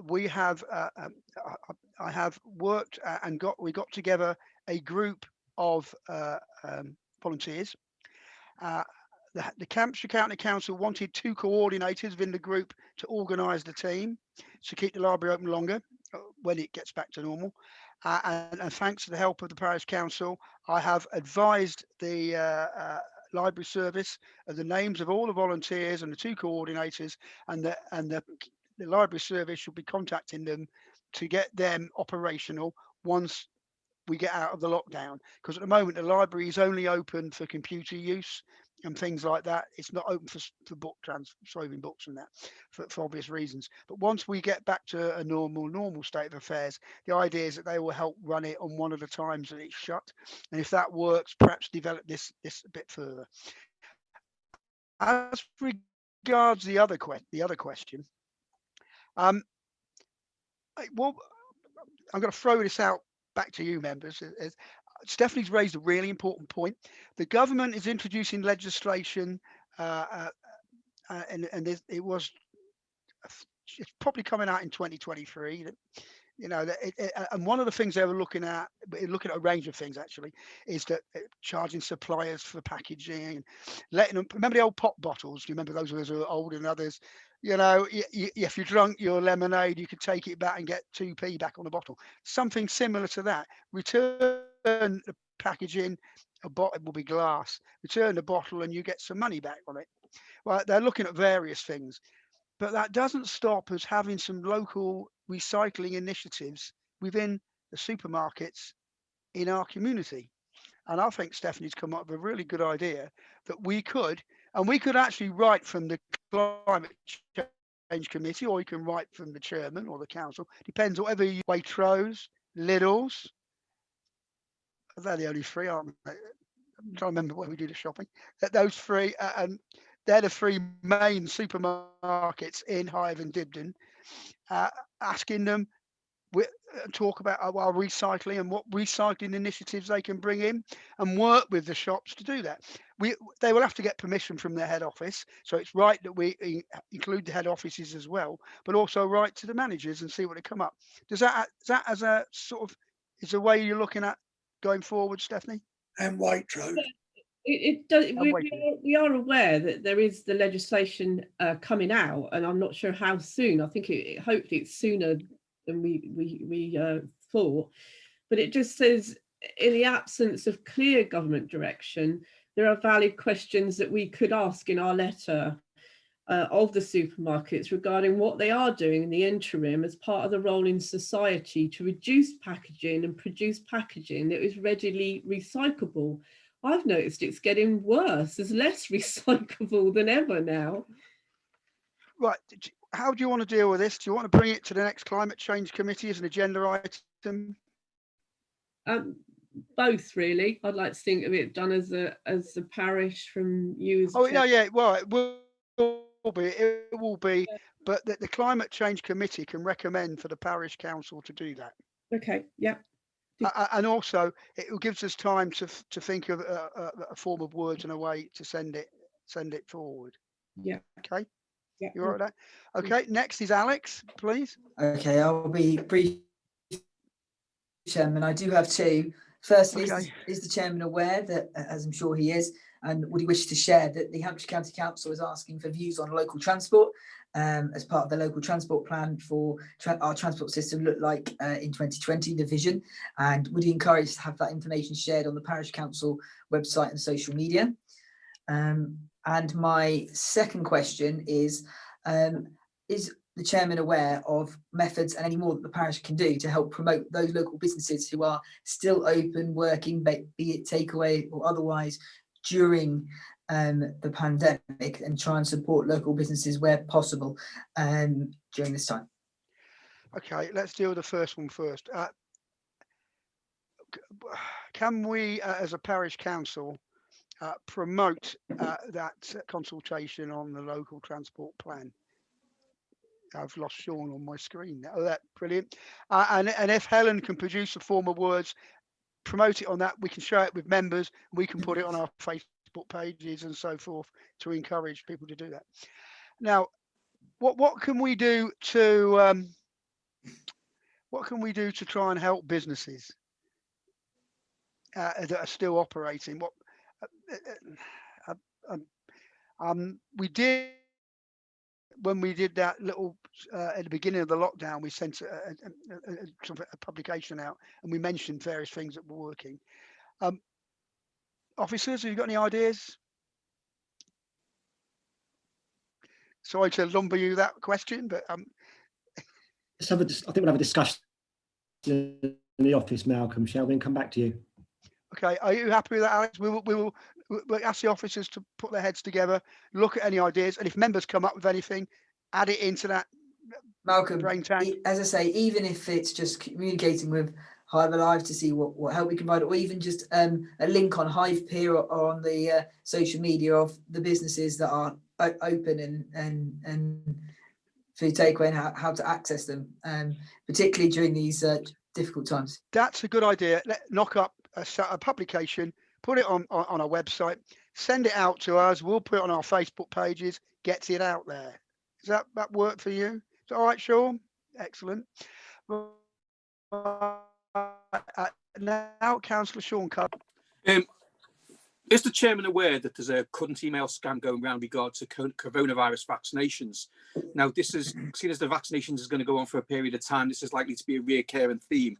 we have. I have worked and we got together a group of volunteers. The Hampshire County Council wanted 2 coordinators within the group to organise the team to keep the library open longer when it gets back to normal. And thanks to the help of the parish council, I have advised the library service of the names of all the volunteers and the 2 coordinators, and the library service should be contacting them to get them operational once we get out of the lockdown, because at the moment the library is only open for computer use and things like that. It's not open for book transferring books and that for obvious reasons. But once we get back to a normal state of affairs, the idea is that they will help run it on one of the times that it's shut, and if that works, perhaps develop this a bit further. As regards the other question, well, I'm going to throw this out back to you, members. Stephanie's raised a really important point. The government is introducing legislation, and it's probably coming out in 2023. You know, and one of the things they were looking at a range of things actually, is that charging suppliers for packaging, and letting them. Remember the old pop bottles? Do you remember those who are older than others? You know, if you drunk your lemonade, you could take it back and get 2p back on the bottle. Something similar to that. Return the packaging, a bottle will be glass. Return the bottle and you get some money back on it. Well, they're looking at various things, but that doesn't stop us having some local recycling initiatives within the supermarkets in our community. And I think Stephanie's come up with a really good idea that we could actually write from the climate change committee, or you can write from the chairman or the council, depends, whatever you. Waitrose, Lidl's, they're the only 3, aren't they? I'm trying to remember where we do the shopping. Those 3, and they're the 3 main supermarkets in Hythe and Dibden, asking them talk about our recycling and what recycling initiatives they can bring in, and work with the shops to do that. They will have to get permission from their head office, so it's right that we include the head offices as well, but also write to the managers and see what they come up. Does that as a sort of is the way you're looking at going forward, Stephanie? And Waitrose. It does. We are aware that there is the legislation coming out, and I'm not sure how soon. I think hopefully it's sooner than we thought, but it just says in the absence of clear government direction, there are valid questions that we could ask in our letter of the supermarkets regarding what they are doing in the interim as part of the role in society to reduce packaging and produce packaging that is readily recyclable. I've noticed it's getting worse. There's less recyclable than ever now. Right. How do you want to deal with this? Do you want to bring it to the next climate change committee as an agenda item? Both, really. I'd like to think of it done as a parish from you as Oh, no, yeah. Well, it will be. It will be. But the climate change committee can recommend for the parish council to do that. Okay. Yeah. And also, it gives us time to think of a form of words and a way to send it forward. Yeah. Okay. Yeah. You all right with that? Okay. Next is Alex, please. Okay, I'll be brief, Chairman. I do have two. Firstly, is the Chairman aware that, as I'm sure he is, and would he wish to share that the Hampshire County Council is asking for views on local transport as part of the local transport plan for our transport system look like in 2020, the vision, and would he encourage to have that information shared on the Parish Council website and social media? And my second question is the Chairman aware of methods and any more that the parish can do to help promote those local businesses who are still open, working, be it takeaway or otherwise, during the pandemic, and try and support local businesses where possible during this time? Okay, let's deal with the first one first. Can we, as a parish council, promote that consultation on the local transport plan? I've lost Sean on my screen. Oh, that's brilliant. And if Helen can produce a form of words, promote it on that, we can share it with members. We can put it on our Facebook pages and so forth to encourage people to do that. Now, what can we do to try and help businesses that are still operating? We did. When we did that little at the beginning of the lockdown, we sent a publication out and we mentioned various things that were working. Officers, have you got any ideas? Sorry to lumber you that question, but I think we'll have a discussion in the office, Malcolm, shall we, and come back to you? Okay, are you happy with that, Alex? We'll ask the officers to put their heads together, look at any ideas, and if members come up with anything, add it into that. Malcolm, brain tank. As I say, even if it's just communicating with Hythe Live to see what help we can provide, or even just a link on Hythe Peer or on the social media of the businesses that are open and food takeaway and how to access them, particularly during these difficult times. That's a good idea. Knock up a publication, put it on our website, send it out to us. We'll put it on our Facebook pages, gets it out there. Does that work for you? Is that all right, Sean? Excellent. Now, Councillor Sean Cubb. Is the Chairman aware that there's a current email scam going around regards to coronavirus vaccinations? Now, this is seen as the vaccinations is going to go on for a period of time. This is likely to be a recurring theme.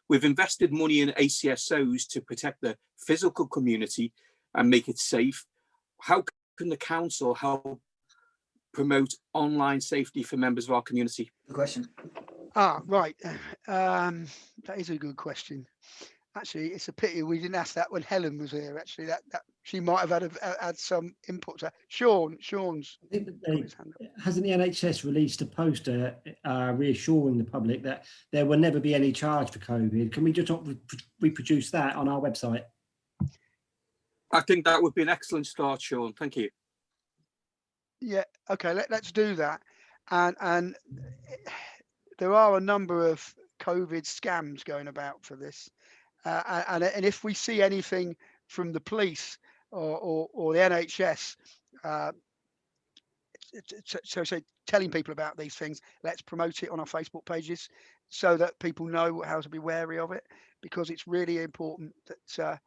We've invested money in ACSOs to protect the physical community and make it safe. How can the council help promote online safety for members of our community? Good question. Right. That is a good question. Actually, it's a pity we didn't ask that when Helen was here. Actually, that she might have had some input to that. Sean's. Hasn't the NHS released a poster reassuring the public that there will never be any charge for COVID? Can we just reproduce that on our website? I think that would be an excellent start, Sean. Thank you. Yeah. Okay. Let's do that. And there are a number of COVID scams going about for this. And if we see anything from the police or the NHS, so telling people about these things, let's promote it on our Facebook pages so that people know how to be wary of it, because it's really important that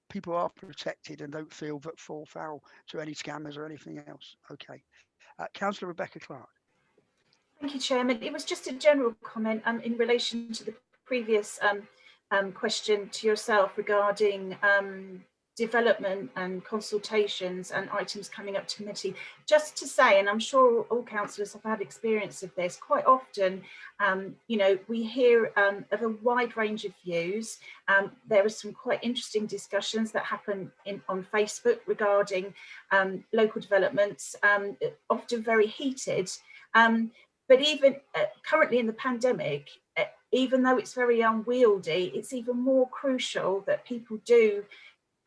people are protected and don't fall foul to any scammers or anything else. Okay. Councillor Rebecca Clark. Thank you, Chairman. It was just a general comment in relation to the previous question to yourself regarding development and consultations and items coming up to committee, just to say, and I'm sure all councillors have had experience of this, quite often, you know, we hear of a wide range of views. There are some quite interesting discussions that happen on Facebook regarding local developments, often very heated. But even currently in the pandemic, even though it's very unwieldy, it's even more crucial that people do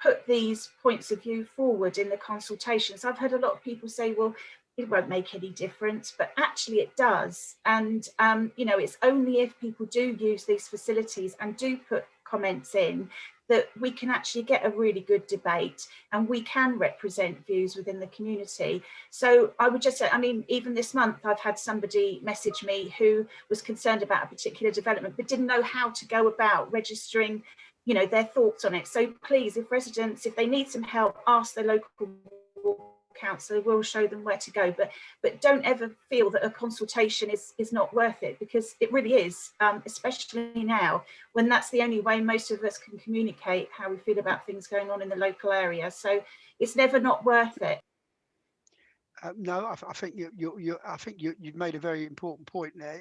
put these points of view forward in the consultations. I've heard a lot of people say, well, it won't make any difference, but actually it does. And, you know, it's only if people do use these facilities and do put comments in that we can actually get a really good debate and we can represent views within the community. So I would just say, I mean, even this month, I've had somebody message me who was concerned about a particular development, but didn't know how to go about registering, you know, their thoughts on it. So please, if residents, if they need some help, ask their local councillor, will show them where to go, but don't ever feel that a consultation is not worth it, because it really is, especially now when that's the only way most of us can communicate how we feel about things going on in the local area. So it's never not worth it. No, I think you've made a very important point there.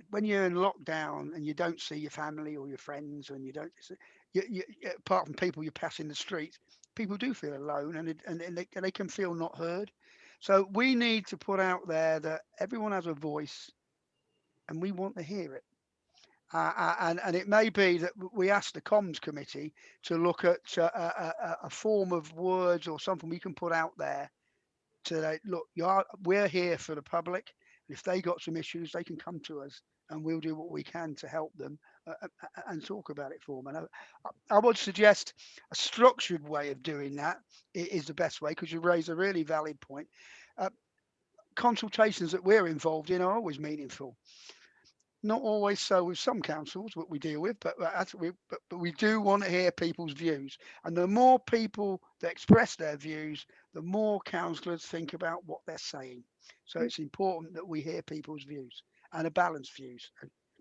When you're in lockdown and you don't see your family or your friends, and you don't, apart from people you pass in the street, people do feel alone, and they can feel not heard. So we need to put out there that everyone has a voice, and we want to hear it. And it may be that we ask the comms committee to look at a form of words or something we can put out there to say, look, we're here for the public. If they got some issues, they can come to us, and we'll do what we can to help them and talk about it for them. And I would suggest a structured way of doing that is the best way, because you raise a really valid point. Consultations that we're involved in are always meaningful. Not always so with some councils that we deal with, but we do want to hear people's views. And the more people that express their views, the more councillors think about what they're saying. So it's important that we hear people's views and a balanced views.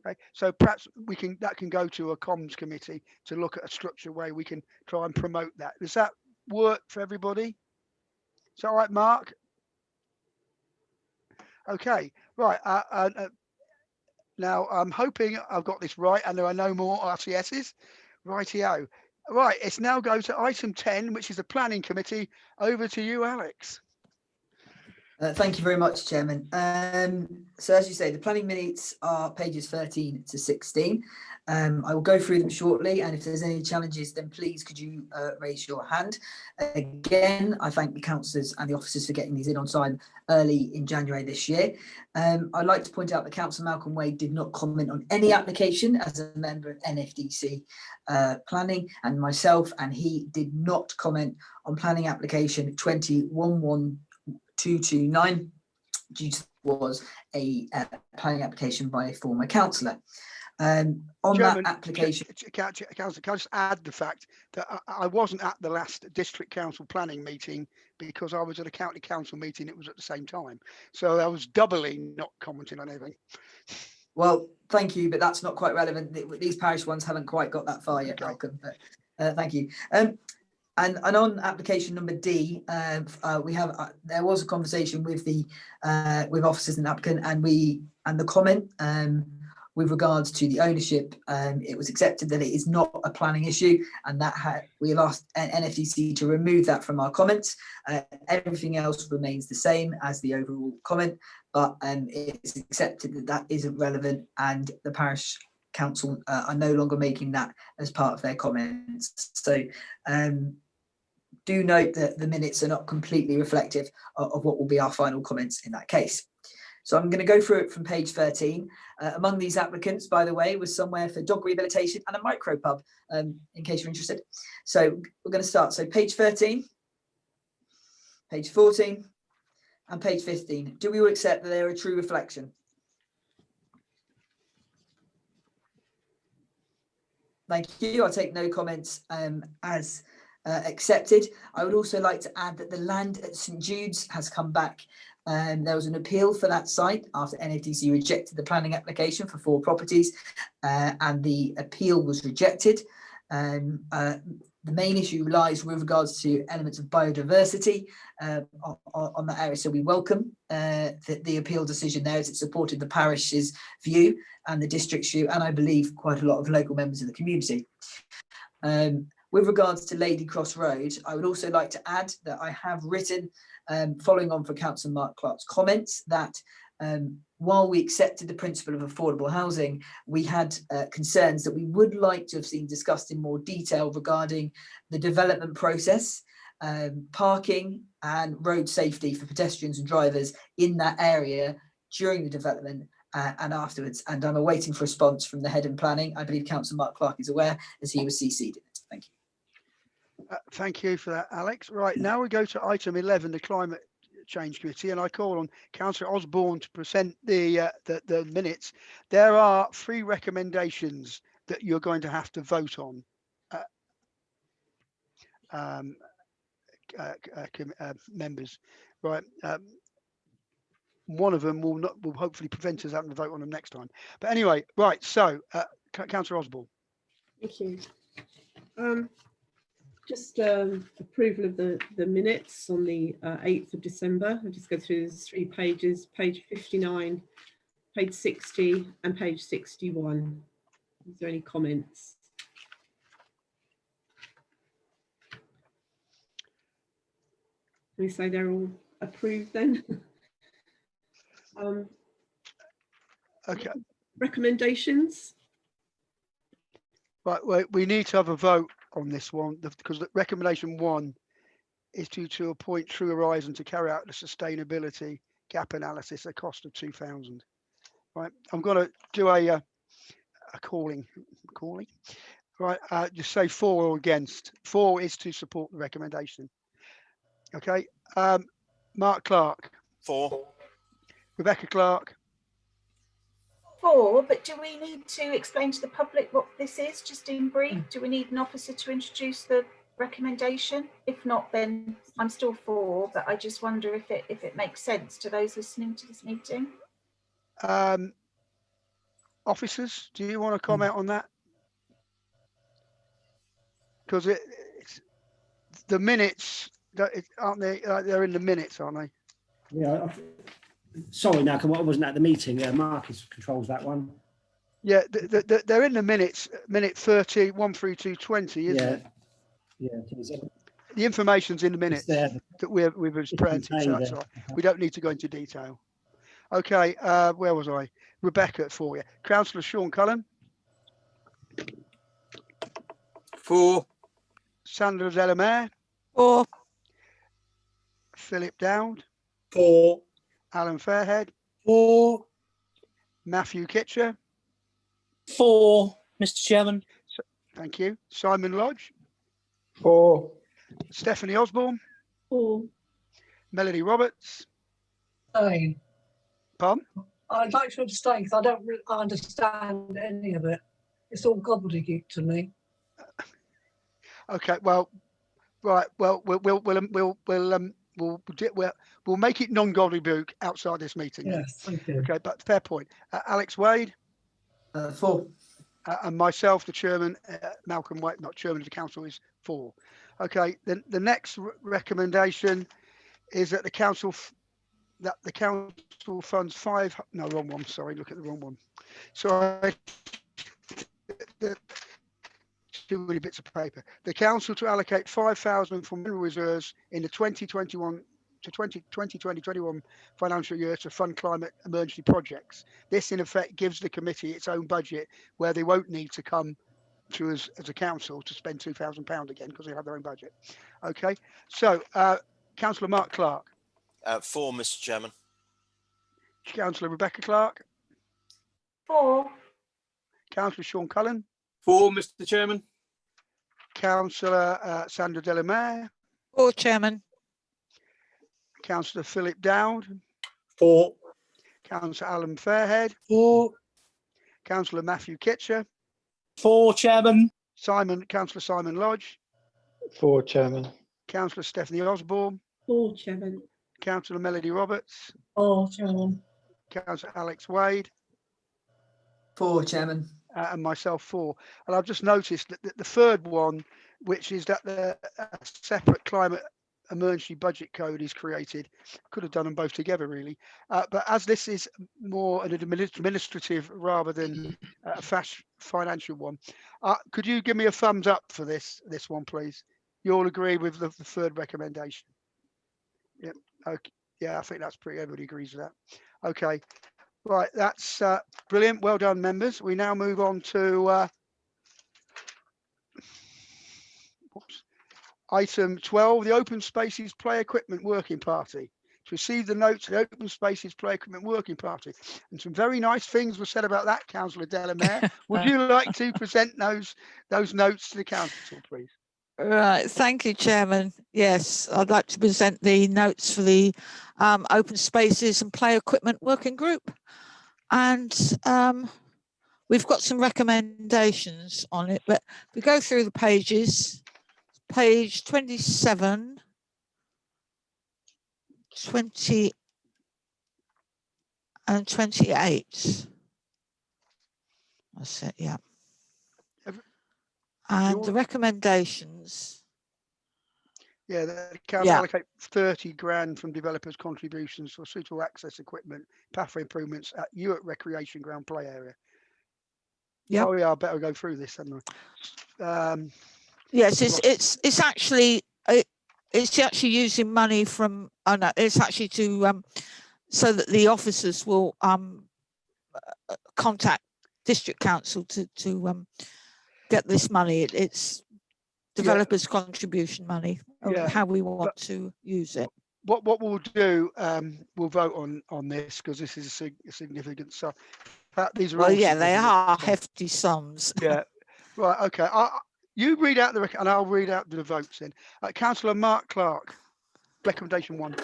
Okay? So perhaps that can go to a comms committee to look at a structured way we can try and promote that. Does that work for everybody? Is that all right, Mark? Okay, right. Now, I'm hoping I've got this right and there are no more RCSs. Rightio. Right, it's now go to item 10, which is the planning committee. Over to you, Alex. Thank you very much, Chairman. So as you say, the planning minutes are pages 13 to 16. I will go through them shortly, and if there's any challenges, then please could you raise your hand. Again, I thank the councillors and the officers for getting these in on time early in January this year. I'd like to point out that Councillor Malcolm Wade did not comment on any application as a member of NFDC planning, and myself, and he did not comment on planning application 229, due to was a planning application by a former councillor. On Chairman, that application, can I just add the fact that I wasn't at the last district council planning meeting because I was at a county council meeting. It was at the same time, so I was doubly not commenting on anything. Well, thank you, but that's not quite relevant. These parish ones haven't quite got that far yet, Malcolm. But thank you. And on application number D, we have there was a conversation with the with officers and applicant, and the comment with regards to the ownership. It was accepted that it is not a planning issue, and that we have asked NFDC to remove that from our comments. Everything else remains the same as the overall comment, but it's accepted that that isn't relevant, and the parish council are no longer making that as part of their comments. So do note that the minutes are not completely reflective of what will be our final comments in that case. So I'm going to go through it from page 13. Among these applicants, by the way, was somewhere for dog rehabilitation and a micro pub, in case you're interested. So we're going to start. So page 13, page 14, and page 15. Do we all accept that they're a true reflection? Thank you. I'll take no comments as accepted. I would also like to add that the land at St Jude's has come back There was an appeal for that site after NFDC rejected the planning application for 4 properties, and the appeal was rejected. The main issue lies with regards to elements of biodiversity on that area. So we welcome the appeal decision there, as it supported the parish's view and the district's view, and I believe quite a lot of local members of the community. With regards to Lady Cross Road, I would also like to add that I have written, following on from Councillor Mark Clark's comments, that while we accepted the principle of affordable housing, we had concerns that we would like to have seen discussed in more detail regarding the development process, parking and road safety for pedestrians and drivers in that area during the development and afterwards. And I'm awaiting for a response from the head in planning. I believe Councillor Mark Clark is aware, as he was CC'd in it. Thank you. Thank you for that, Alex. Right, now we go to item 11, the Climate Change Committee, and I call on Councillor Osborne to present the minutes. There are 3 recommendations that you're going to have to vote on. Members, right? One of them will hopefully prevent us having to vote on them next time. But anyway, right. So, Councillor Osborne. Thank you. Just approval of the minutes on the 8th of December. I'll just go through these 3 pages, page 59, page 60 and page 61. Is there any comments? Can we say they're all approved then? Okay. Recommendations? Right, we need to have a vote on this one, because the recommendation 1 is to appoint True Horizon to carry out the sustainability gap analysis at a cost of 2,000. Right, I'm going to do a calling. Right, just say for or against. For is to support the recommendation. Okay, Mark Clark. For. Rebecca Clark. For, but do we need to explain to the public what this is, just in brief? Do we need an officer to introduce the recommendation? If not, then I'm still for, but I just wonder if it makes sense to those listening to this meeting. Officers, do you want to comment on that? Because it's the minutes, aren't they? They're in the minutes, aren't they? Yeah. Sorry, now, I wasn't at the meeting. Marcus controls that one. Yeah, they're in the minutes, minute 31 through to 20, isn't it? Yeah. The information's in the minutes that we've presented, so we don't need to go into detail. Okay, where was I? Rebecca for you. Councillor Sean Cullen. For. Sandra Delamere. For. Philip Dowd. For. Alan Fairhead. For. Matthew Kitcher. For, Mr. Chairman. Thank you. Simon Lodge. For. Stephanie Osborne. For. Melody Roberts. Abstain. Pardon? I'd like to abstain because I don't really understand any of it. It's all gobbledygook to me. Okay. Well, right. Well, we'll make it non-gobbledygook outside this meeting. Yes, thank you. Okay, but fair point. Alex Wade. For. And myself, the chairman, Malcolm Wade, not chairman of the council, is for. Okay. Then the next recommendation is that the council funds wrong one. Sorry, look at the wrong one. Sorry. Too many bits of paper. The council to allocate 5,000 from mineral reserves in the 2021 to 2021 financial year to fund climate emergency projects. This in effect gives the committee its own budget, where they won't need to come to us as a council to spend £2,000 again, because they have their own budget. Okay, so Councillor Mark Clark. For, Mr. Chairman. Councillor Rebecca Clark. For. Councillor Sean Cullen. For, Mr. Chairman. Councillor Sandra Delamere. For, Chairman. Councillor Philip Dowd. For. Councillor Alan Fairhead. For. Councillor Matthew Kitcher. For, Chairman. Councillor Simon Lodge. For, Chairman. Councillor Stephanie Osborne. For, Chairman. Councillor Melody Roberts, For, Chairman. Councillor Alex Wade, For, Chairman. and myself for. And I've just noticed that the third one, which is that the separate climate emergency budget code is created. Could have done them both together really, but as this is more an administrative rather than a financial one, could you give me a thumbs up for this one, please? You all agree with the third recommendation? Yep. Okay. Yeah, I think that's pretty. Everybody agrees with that. Okay. Right. That's brilliant. Well done, members. We now move on to item 12, the Open Spaces Play Equipment Working Party. To receive the notes of the Open Spaces Play Equipment Working Party. And some very nice things were said about that, Councillor Delamere. Would you like to present those notes to the council, please? Right, thank you, Chairman. Yes, I'd like to present the notes for the Open Spaces and Play Equipment Working Group. And we've got some recommendations on it, but if we go through the pages, page 27, 20 and 28. That's it, yeah. And the recommendations. Yeah, the council allocate 30 grand from developers' contributions for suitable access equipment, pathway improvements at Ewart Recreation Ground play area. Yeah. Oh yeah, I better go through this, haven't I? Yes, it's actually using money from. Oh no, it's actually to so that the officers will contact district council to get this money. It's developers' contribution money. How we want to use it. What we'll do, we'll vote on this because this is a significant sum. These are all they are hefty sums. Yeah, right. Okay. You read out the and I'll read out the votes then. Councillor Mark Clark, recommendation 1.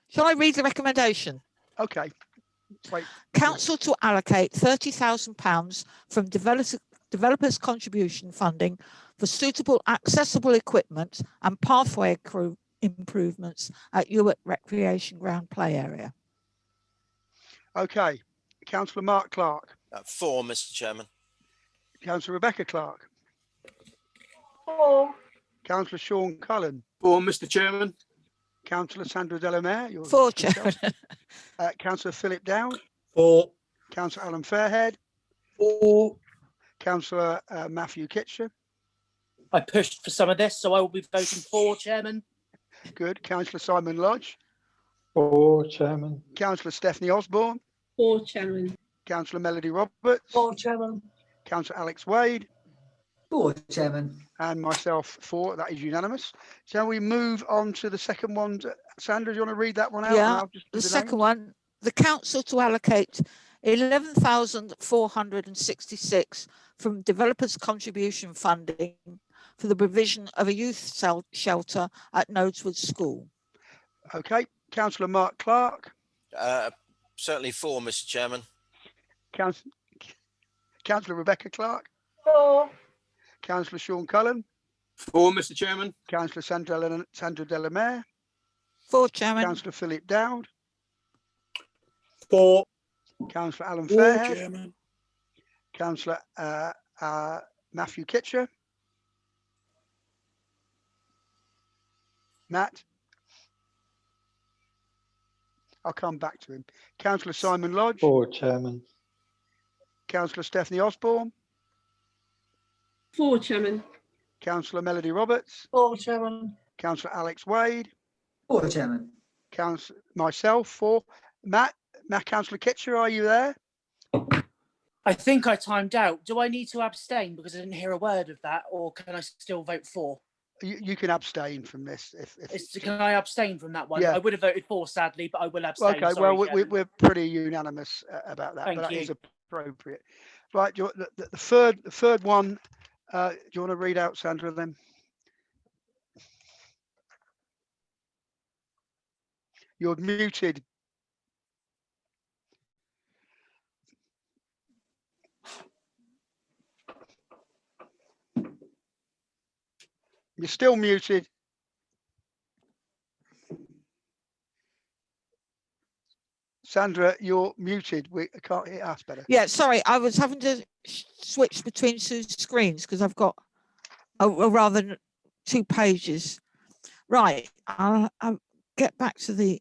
Shall I read the recommendation? Okay. Wait. Council to allocate £30,000 from developers' contribution funding for suitable accessible equipment and pathway improvements at Ewart Recreation Ground play area. Okay. Councillor Mark Clark. For, Mr. Chairman. Councillor Rebecca Clark. For. Councillor Sean Cullen. For, Mr. Chairman. Councillor Sandra Delamere. For, Chairman. Councillor Philip Dowd. For. Councillor Alan Fairhead. For. Councillor Matthew Kitcher. I pushed for some of this, so I will be voting for, Chairman. Good. Councillor Simon Lodge. For, Chairman. Councillor Stephanie Osborne. For, Chairman. Councillor Melody Roberts. For, Chairman. Councillor Alex Wade. For, Chairman. And myself for. That is unanimous. Shall we move on to the second one? Sandra, do you want to read that one out? Yeah, the second one. The council to allocate 11,466 from developers' contribution funding for the provision of a youth shelter at Nodeswood School. Okay. Councillor Mark Clark. Certainly for, Mr. Chairman. Councillor Rebecca Clark. For. Councillor Sean Cullen. For, Mr. Chairman. Councillor Sandra Delamere. For, Chairman. Councillor Philip Dowd. For. Councillor Alan For, Fairhead. Chairman. Councillor Matthew Kitcher. Matt. I'll come back to him. Councillor Simon Lodge. For, Chairman. Councillor Stephanie Osborne. For, Chairman. Councillor Melody Roberts. For, Chairman. Councillor Alex Wade. For, Chairman. Myself for. Matt, Councillor Kitcher, are you there? I think I timed out. Do I need to abstain because I didn't hear a word of that, or can I still vote for? You can abstain from this. Can I abstain from that one? Yeah. I would have voted for, sadly, but I will abstain. Okay, Sorry, well, we're pretty unanimous about that, Thank but that you. is appropriate. Right, the third one, do you want to read out, Sandra, then? You're muted. You're still muted. Sandra, you're muted. We can't hear us better. Yeah, sorry, I was having to switch between two screens because I've got rather 2 pages. Right, I'll get back to the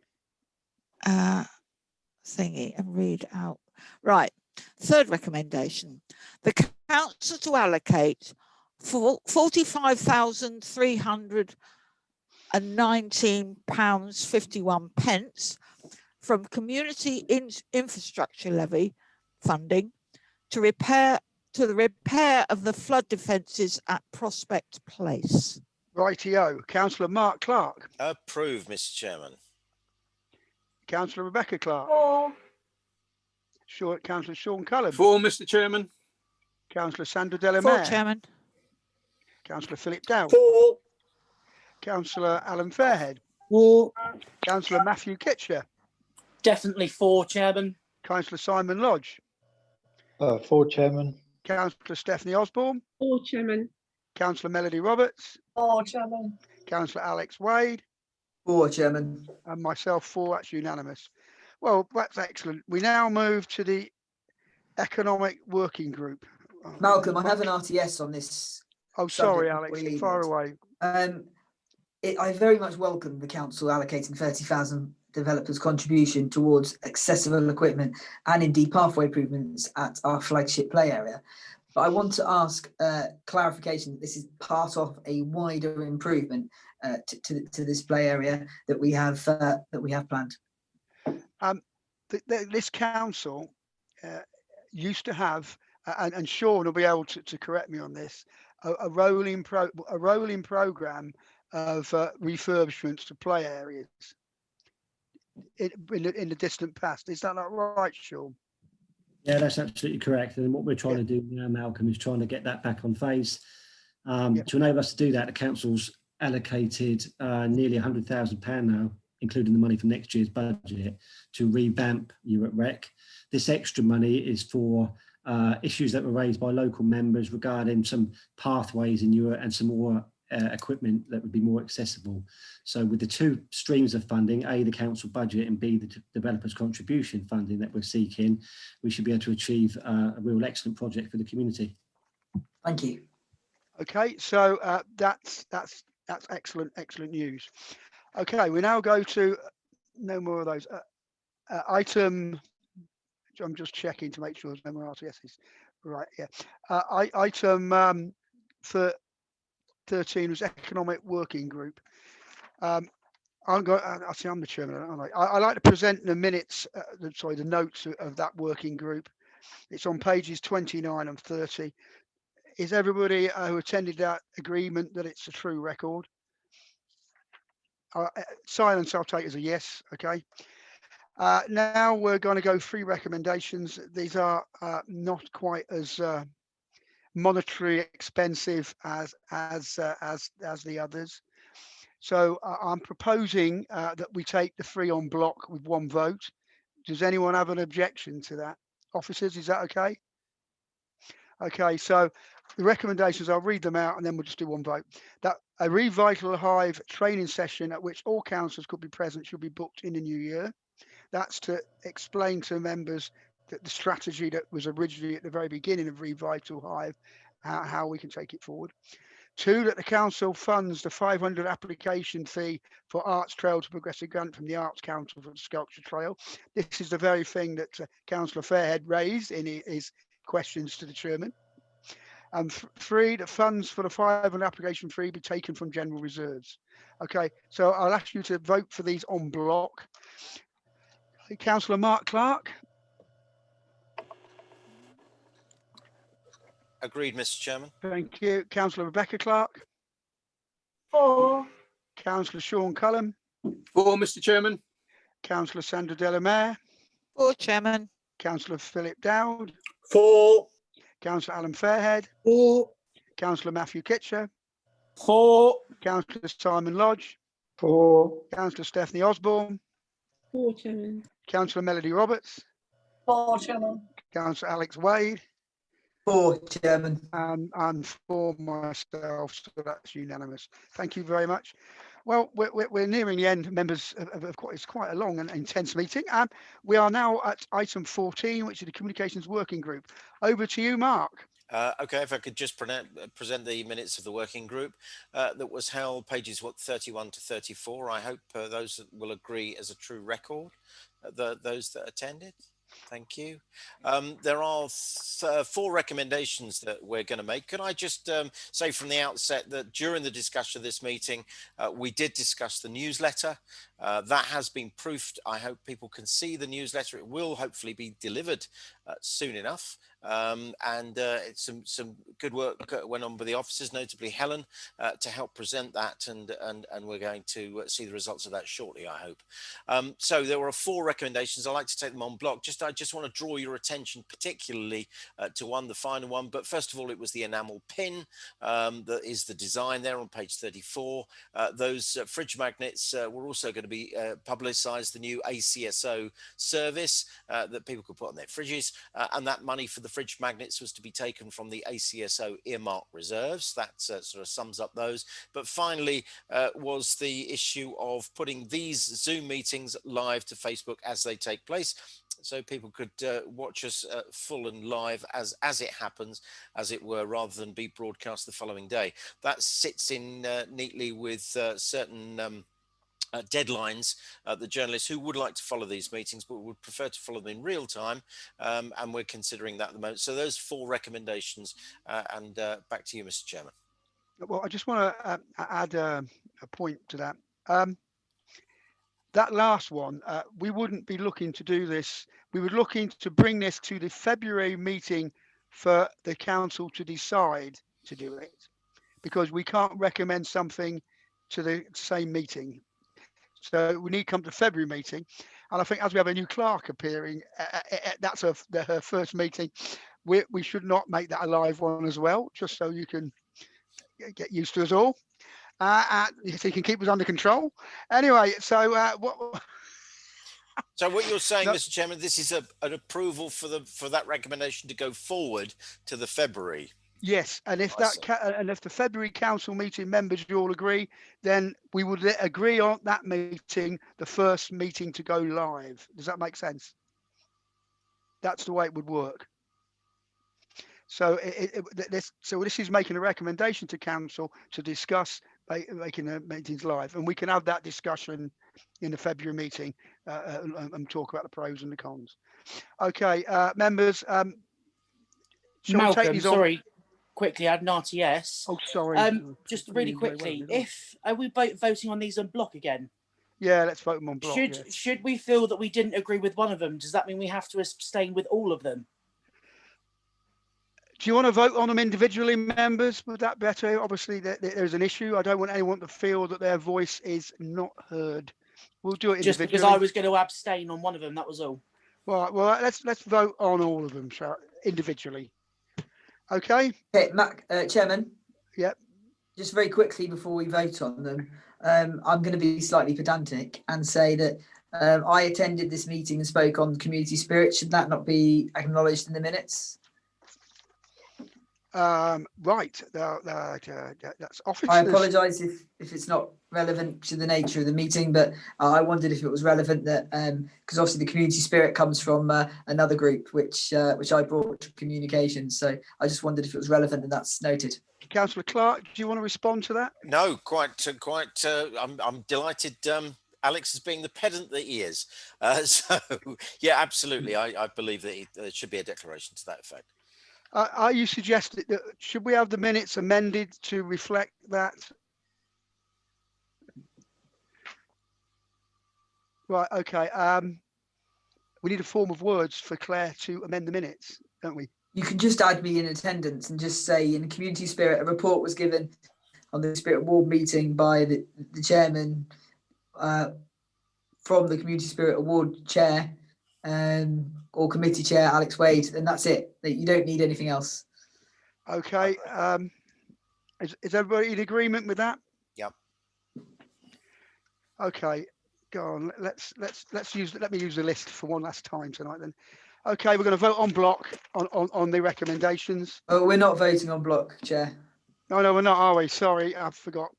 thingy and read out. Right, third recommendation, the council to allocate £45,319.51 from community infrastructure levy funding to the repair of the flood defences at Prospect Place. Rightio. Councillor Mark Clark. Approved, Mr. Chairman. Councillor Rebecca Clark. For. Councillor Sean Cullen. For, Mr. Chairman. Councillor Sandra For, Delamere. Chairman. Councillor Philip Dowd. For. Councillor Alan Fairhead. For. Councillor Matthew Kitcher. Definitely for, Chairman. Councillor Simon Lodge. For, Chairman. Councillor Stephanie Osborne. For, Chairman. Councillor Melody Roberts. For, Chairman. Councillor Alex Wade. For, Chairman. And myself for. That's unanimous. Well, that's excellent. We now move to the Economic Working Group. Malcolm, I have an RTS on this. Oh, sorry, Alex. Far away. I very much welcome the council allocating 30,000 developers' contribution towards accessible equipment and indeed pathway improvements at our flagship play area. But I want to ask clarification that this is part of a wider improvement to this play area that we have planned. This council used to have, and Sean will be able to correct me on this, a rolling program of refurbishments to play areas in the distant past. Is that not right, Sean? Yeah, that's absolutely correct. And what we're trying to do now, Malcolm, is trying to get that back on phase. To enable us to do that, the council's allocated nearly £100,000 now, including the money from next year's budget, to revamp Europe Rec. This extra money is for issues that were raised by local members regarding some pathways in Europe and some more equipment that would be more accessible. So with the 2 streams of funding, A, the council budget, and B, the developers' contribution funding that we're seeking, we should be able to achieve a real excellent project for the community. Thank you. Okay, so that's excellent news. Okay, we now go to no more of those. Item, I'm just checking to make sure there's no more RTSs. Right, yeah. Item for 13 was Economic Working Group. I'm the chairman, aren't I? I like to present the minutes, the notes of that working group. It's on pages 29 and 30. Is everybody who attended that agreement that it's a true record? Silence I'll take as a yes. Okay. Now we're going to go through recommendations. These are not quite as monetary expensive as the others. So I'm proposing that we take the 3 en bloc with 1 vote. Does anyone have an objection to that? Officers, is that okay? Okay, so the recommendations, I'll read them out and then we'll just do 1 vote. That a Revital Hive training session at which all councillors could be present should be booked in the new year. That's to explain to members that the strategy that was originally at the very beginning of Revital Hive, how we can take it forward. 2, that the council funds the 500 application fee for Arts Trail to Progressive Grant from the Arts Council for the Sculpture Trail. This is the very thing that Councillor Fairhead raised in his questions to the chairman. And 3, that funds for the 500 application fee be taken from general reserves. Okay, so I'll ask you to vote for these en bloc. Councillor Mark Clark. Agreed, Mr. Chairman. Thank you. Councillor Rebecca Clark. For. Councillor Sean Cullen. For, Mr. Chairman. Councillor Sandra Delamere. For, Chairman. Councillor Philip Dowd. For. Councillor Alan Fairhead. For. Councillor Matthew Kitcher. For. Councillor Simon Lodge. For. Councillor Stephanie Osborne. For, Chairman. Councillor Melody Roberts. For, Chairman. Councillor Alex Wade. 4, Chairman. And for myself, so that's unanimous. Thank you very much. Well, we're nearing the end, members, of it's quite a long and intense meeting. We are now at item 14, which is the Communications Working Group. Over to you, Mark. Okay, if I could just present the minutes of the working group that was held, pages 31 to 34. I hope those will agree as a true record, those that attended. Thank you. There are 4 recommendations that we're going to make. Can I just say from the outset that during the discussion of this meeting, we did discuss the newsletter. That has been proofed. I hope people can see the newsletter. It will hopefully be delivered soon enough. It's some good work went on by the officers, notably Helen, to help present that, and we're going to see the results of that shortly, I hope. So there were 4 recommendations. I'd like to take them on block. I just want to draw your attention particularly to one, the final one. But first of all, it was the enamel pin that is the design there on page 34. Those fridge magnets were also going to be publicised, the new ACSO service that people could put on their fridges, and that money for the fridge magnets was to be taken from the ACSO earmark reserves. That sort of sums up those. But finally was the issue of putting these Zoom meetings live to Facebook as they take place, so people could watch us full and live as it happens, as it were, rather than be broadcast the following day. That sits in neatly with certain deadlines, the journalists who would like to follow these meetings but would prefer to follow them in real time, and we're considering that at the moment. So those 4 recommendations, and back to you, Mr. Chairman. Well, I just want to add a point to that. That last one, we wouldn't be looking to do this. We were looking to bring this to the February meeting for the council to decide to do it, because we can't recommend something to the same meeting. So we need to come to February meeting. And I think as we have a new clerk appearing, that's her first meeting. We should not make that a live one as well, just so you can get used to us all. So you can keep us under control. Anyway, so what? So what you're saying, Mr. Chairman, this is an approval for that recommendation to go forward to the February. Yes, and if if the February council meeting members you all agree, then we would agree on that meeting, the first meeting to go live. Does that make sense? That's the way it would work. So this is making a recommendation to council to discuss making the meetings live, and we can have that discussion in the February meeting and talk about the pros and the cons. Okay, members. Malcolm, sorry. Quickly, add an RTS. Oh, sorry. Just really quickly, are we voting on these on block again? Yeah, let's vote them on block. Should we feel that we didn't agree with one of them? Does that mean we have to abstain with all of them? Do you want to vote on them individually, members? Would that be better? Obviously, there's an issue. I don't want anyone to feel that their voice is not heard. We'll do it individually. Just because I was going to abstain on one of them, that was all. Well, let's vote on all of them individually. Okay. Okay, Chairman. Yep. Just very quickly before we vote on them, I'm going to be slightly pedantic and say that I attended this meeting and spoke on community spirit. Should that not be acknowledged in the minutes? Right. That's officers. I apologise if it's not relevant to the nature of the meeting, but I wondered if it was relevant that because obviously the community spirit comes from another group which I brought to communications. So I just wondered if it was relevant, and that's noted. Councillor Clark, do you want to respond to that? No, quite. I'm delighted. Alex is being the pedant that he is. So yeah, absolutely. I believe that there should be a declaration to that effect. Are you suggesting that should we have the minutes amended to reflect that? Right. Okay. We need a form of words for Claire to amend the minutes, don't we? You can just add me in attendance and just say in community spirit, a report was given on the Spirit Award meeting by the chairman from the Community Spirit Award chair or committee chair, Alex Wade, and that's it. You don't need anything else. Okay. Is everybody in agreement with that? Yep. Okay. Go on. Let me use the list for one last time tonight then. Okay, we're going to vote on block on the recommendations. Oh, we're not voting on block, Chair. No, we're not, are we? Sorry, I forgot.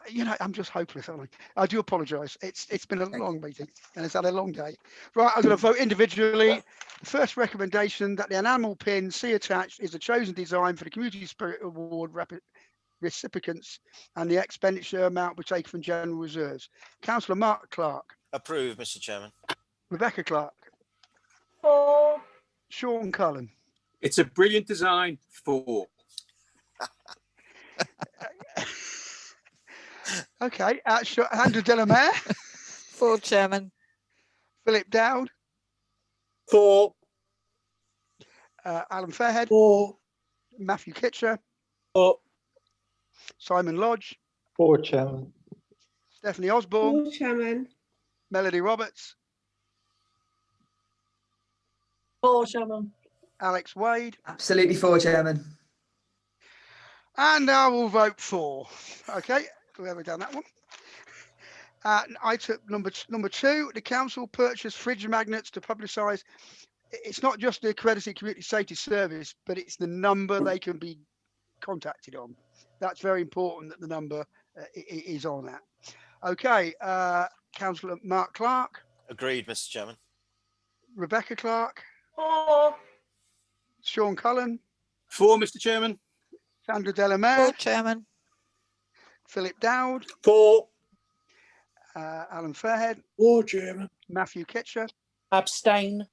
You know, I'm just hopeless, aren't I? I do apologise. It's been a long meeting and it's had a long day. Right, I'm going to vote individually. The first recommendation that the enamel pin see attached is the chosen design for the Community Spirit Award recipients, and the expenditure amount will be taken from general reserves. Councillor Mark Clark. Approve, Mr. Chairman. Rebecca Clark. For. Sean Cullen. It's a brilliant design. 4. Okay, Andrew Delamere. 4, Chairman. Philip Dowd. 4. Alan Fairhead. 4. Matthew Kitcher. 4. Simon Lodge. 4, Chairman. Stephanie Osborne. 4, Chairman. Melody Roberts. 4, Chairman. Alex Wade. Absolutely 4, Chairman. And I will vote for. Okay, whoever done that one. Item number 2, the council purchased fridge magnets to publicise. It's not just the accredited community safety service, but it's the number they can be contacted on. That's very important that the number is on that. Okay, Councillor Mark Clark. Agreed, Mr. Chairman. Rebecca Clark. 4. Sean Cullen. 4, Mr. Chairman. Sandra Delamere. 4, Chairman. Philip Dowd. 4. Alan Fairhead. 4, Chairman. Matthew Kitcher. Abstain.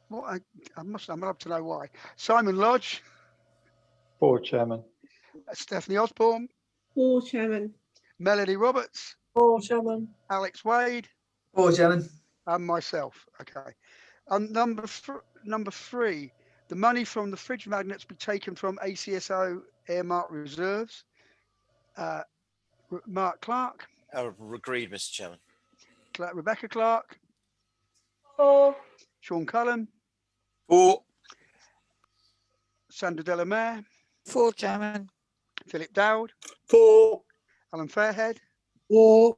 What? I'm up to know why. Simon Lodge. 4, Chairman. Stephanie Osborne. 4, Chairman. Melody Roberts. 4, Chairman. Alex Wade. 4, Chairman. And myself. Okay. Number 3, the money from the fridge magnets be taken from ACSO earmark reserves. Mark Clark. Agreed, Mr. Chairman. Rebecca Clark. 4. Sean Cullen. 4. Sandra Delamere. 4, Chairman. Philip Dowd. 4. Alan Fairhead. 4.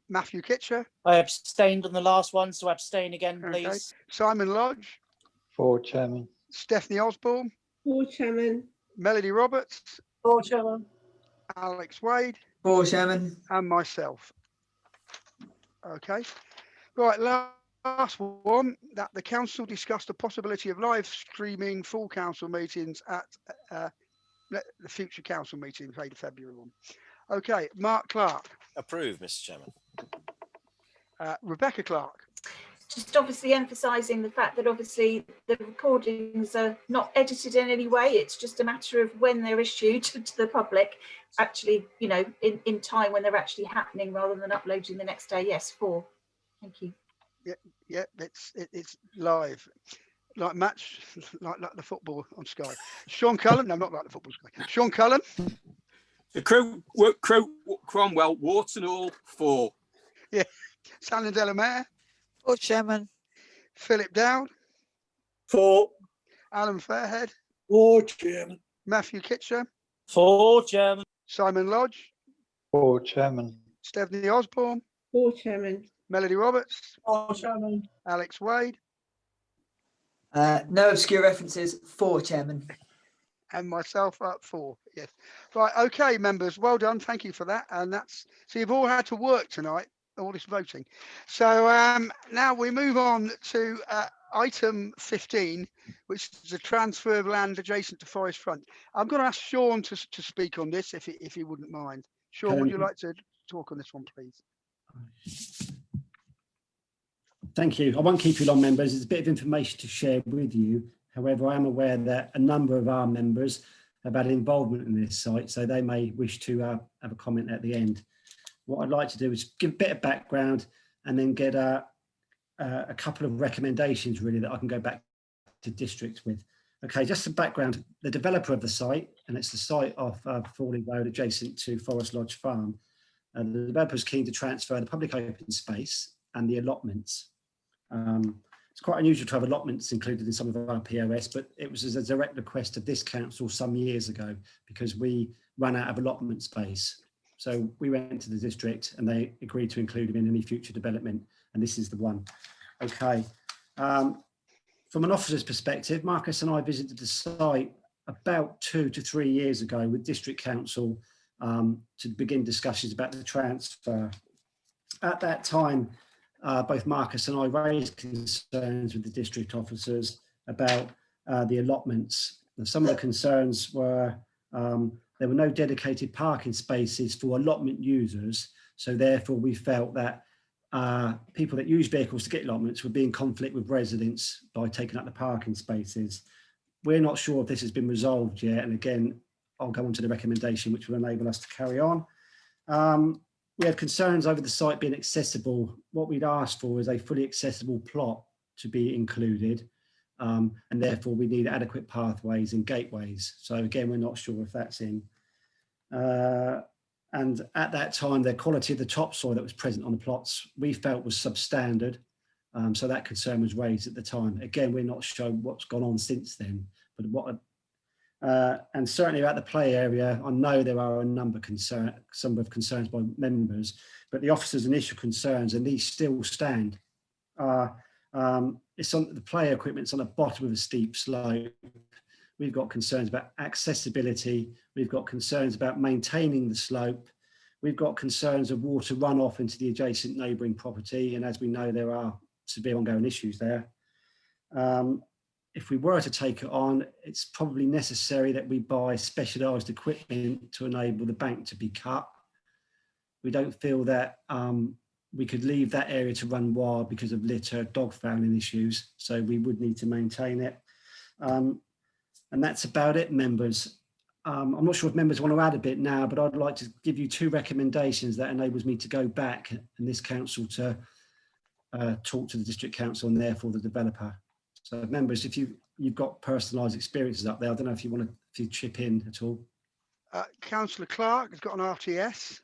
Matthew Kitcher. I abstained on the last one, so abstain again, please. Okay. Simon Lodge. 4, Chairman. Stephanie Osborne. 4, Chairman. Melody Roberts. 4, Chairman. Alex Wade. 4, Chairman. And myself. Okay. Right, last one, that the council discussed the possibility of live streaming full council meetings at the future council meeting, say the February one. Okay, Mark Clark. Approve, Mr. Chairman. Rebecca Clark. Just obviously emphasising the fact that obviously the recordings are not edited in any way. It's just a matter of when they're issued to the public, actually, you know, in time when they're actually happening rather than uploading the next day. Yes, 4. Thank you. Yeah, it's live, like match, like the football on Sky. Sean Cullen. No, not like the football Sky. Sean Cullen. The Cromwell, warts and all, 4. Yeah. Sandra Delamere. 4, Chairman. Philip Dowd. 4. Alan Fairhead. 4, Chairman. Matthew Kitcher. 4, Chairman. Simon Lodge. 4, Chairman. Stephanie Osborne. 4, Chairman. Melody Roberts. 4, Chairman. Alex Wade. No obscure references. 4, Chairman. And myself up 4. Yes. Right. Okay, members. Well done. Thank you for that. And that's so you've all had to work tonight, all this voting. So now we move on to item 15, which is the transfer of land adjacent to Forest Front. I'm going to ask Sean to speak on this, if he wouldn't mind. Sean, would you like to talk on this one, please? Thank you. I won't keep you long, members. There's a bit of information to share with you. However, I am aware that a number of our members have had involvement in this site, so they may wish to have a comment at the end. What I'd like to do is give a bit of background and then get a couple of recommendations, really, that I can go back to districts with. Okay, just some background. The developer of the site, and it's the site off Fawley Road adjacent to Forest Lodge Farm, the developer is keen to transfer the public open space and the allotments. It's quite unusual to have allotments included in some of our POS, but it was as a direct request of this council some years ago because we ran out of allotment space. So we went to the district and they agreed to include them in any future development, and this is the one. Okay. From an officer's perspective, Marcus and I visited the site about 2 to 3 years ago with District Council to begin discussions about the transfer. At that time, both Marcus and I raised concerns with the district officers about the allotments. And some of the concerns were there were no dedicated parking spaces for allotment users. So therefore we felt that people that use vehicles to get allotments would be in conflict with residents by taking up the parking spaces. We're not sure if this has been resolved yet. And again, I'll go on to the recommendation which will enable us to carry on. We had concerns over the site being accessible. What we'd asked for is a fully accessible plot to be included. And therefore we need adequate pathways and gateways. So again, we're not sure if that's in. And at that time, the quality of the topsoil that was present on the plots, we felt was substandard. So that concern was raised at the time. Again, we're not sure what's gone on since then, but and certainly about the play area, I know there are a number of concerns by members, but the officers' initial concerns, and these still stand, it's on the play equipment's on the bottom of a steep slope. We've got concerns about accessibility. We've got concerns about maintaining the slope. We've got concerns of water runoff into the adjacent neighbouring property. And as we know, there are severe ongoing issues there. If we were to take it on, it's probably necessary that we buy specialised equipment to enable the bank to be cut. We don't feel that we could leave that area to run wild because of litter, dog fouling issues. So we would need to maintain it. And that's about it, members. I'm not sure if members want to add a bit now, but I'd like to give you 2 recommendations that enables me to go back and this council to talk to the district council and therefore the developer. So members, if you've got personalised experiences up there, I don't know if you want to chip in at all. Councillor Clark has got an RTS.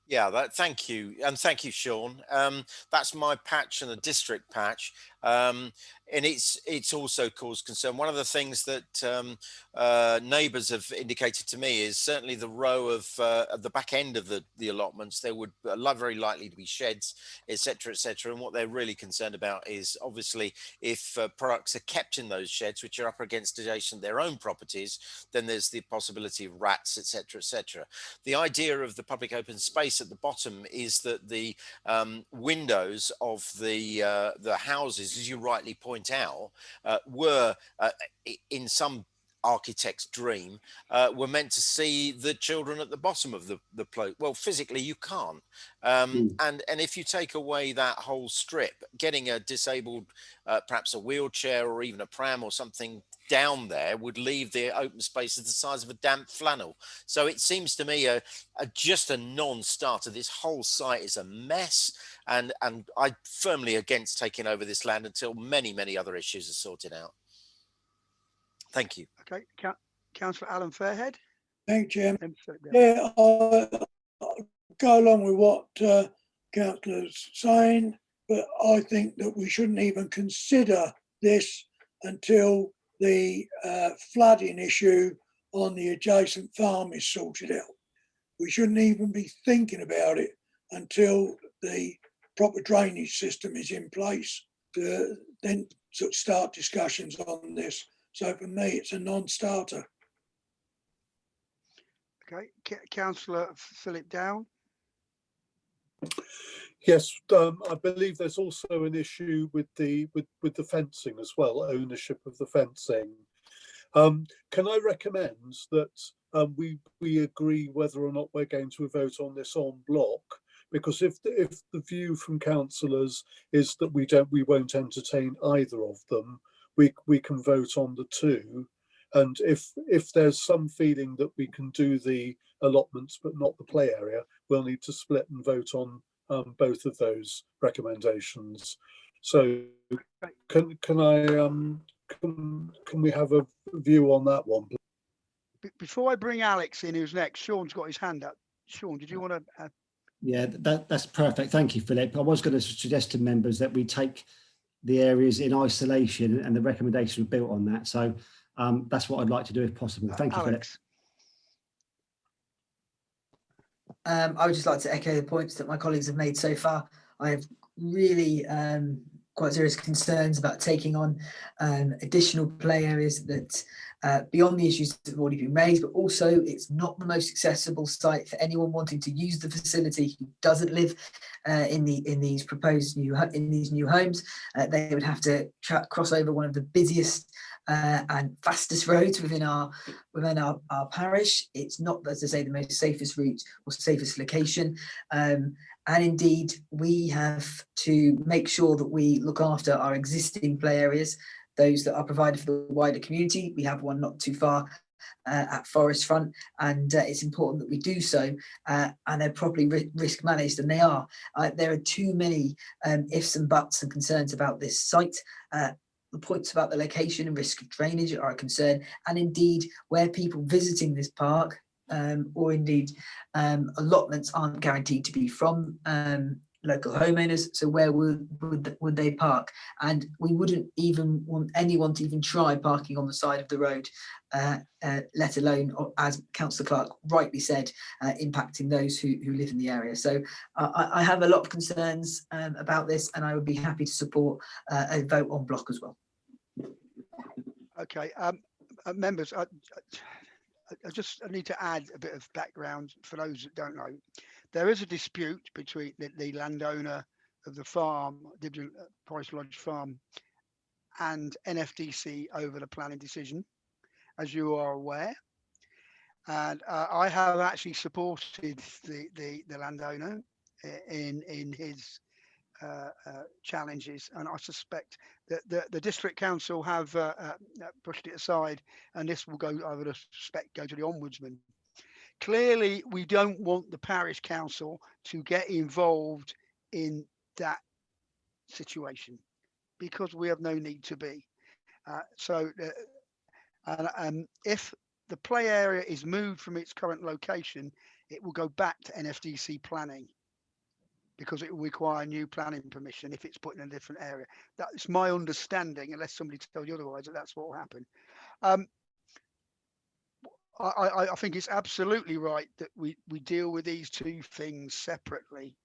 Yeah, thank you. And thank you, Sean. That's my patch and the district patch. And it's also caused concern. One of the things that neighbours have indicated to me is certainly the row of at the back end of the allotments, there would very likely to be sheds, etc., etc. And what they're really concerned about is obviously if products are kept in those sheds, which are up against adjacent their own properties, then there's the possibility of rats, etc., etc. The idea of the public open space at the bottom is that the windows of the houses, as you rightly point out, were in some architect's dream were meant to see the children at the bottom of the plot. Well, physically you can't, and if you take away that whole strip, getting a disabled perhaps a wheelchair or even a pram or something down there would leave the open spaces the size of a damp flannel. So it seems to me just a non-starter. This whole site is a mess, and I'm firmly against taking over this land until many other issues are sorted out. Thank you. Okay, Councillor Alan Fairhead. Thank you, Chairman. Yeah, I'll go along with what Councillor's saying, but I think that we shouldn't even consider this until the flooding issue on the adjacent farm is sorted out. We shouldn't even be thinking about it until the proper drainage system is in place to then sort of start discussions on this. So for me, it's a non-starter. Okay, Councillor Philip Down. Yes, I believe there's also an issue with the fencing as well, ownership of the fencing. Can I recommend that we agree whether or not we're going to vote on this en bloc? Because if the view from councillors is that we won't entertain either of them, we can vote on the 2. And if there's some feeling that we can do the allotments but not the play area, we'll need to split and vote on both of those recommendations. So can we have a view on that one, please? Before I bring Alex in, who's next, Sean's got his hand up. Sean, did you want to? Yeah, that's perfect. Thank you, Philip. I was going to suggest to members that we take the areas in isolation, and the recommendation was built on that. So that's what I'd like to do if possible. Thank you, Philip. I would just like to echo the points that my colleagues have made so far. I have really quite serious concerns about taking on additional play areas that beyond the issues that have already been raised, but also it's not the most accessible site for anyone wanting to use the facility who doesn't live in these proposed new homes. They would have to cross over one of the busiest and fastest roads within our parish. It's not, as I say, the most safest route or safest location. And indeed, we have to make sure that we look after our existing play areas, those that are provided for the wider community. We have one not too far at Forest Front, and it's important that we do so, and they're properly risk managed, and they are. There are too many ifs and buts and concerns about this site. The points about the location and risk of drainage are a concern, and indeed where people visiting this park or indeed allotments aren't guaranteed to be from local homeowners. So where would they park? And we wouldn't even want anyone to even try parking on the side of the road, let alone, as Councillor Clark rightly said, impacting those who live in the area. So I have a lot of concerns about this, and I would be happy to support a vote on block as well. Okay, members, I need to add a bit of background for those that don't know. There is a dispute between the landowner of the farm, Dibden Parish Lodge Farm, and NFDC over the planning decision, as you are aware. And I have actually supported the landowner in his challenges, and I suspect that the district council have pushed it aside, and this will go, I would suspect, go to the ombudsman. Clearly, we don't want the parish council to get involved in that situation because we have no need to be. If the play area is moved from its current location, it will go back to NFDC planning because it will require new planning permission if it's put in a different area. That's my understanding, unless somebody tells you otherwise, that's what will happen. I think it's absolutely right that we deal with these two things separately.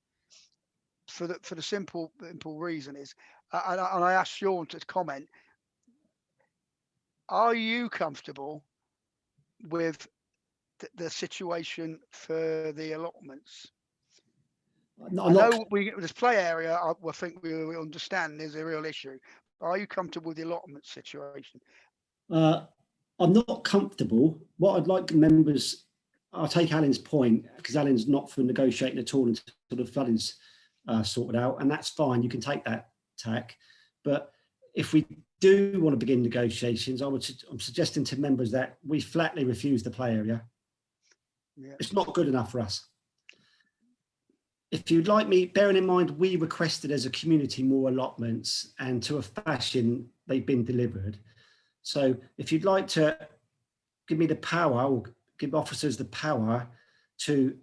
For the simple reason is, and I asked Sean to comment. Are you comfortable with the situation for the allotments? I know this play area, I think we understand there's a real issue. Are you comfortable with the allotment situation? I'm not comfortable. What I'd like members, I'll take Alan's point, because Alan's not for negotiating at all until the flooding's sorted out, and that's fine. You can take that tack. But if we do want to begin negotiations, I'm suggesting to members that we flatly refuse the play area. Yeah. It's not good enough for us. If you'd like me, bearing in mind we requested as a community more allotments, and to a fashion they've been delivered. So if you'd like to give me the power, or give officers the power to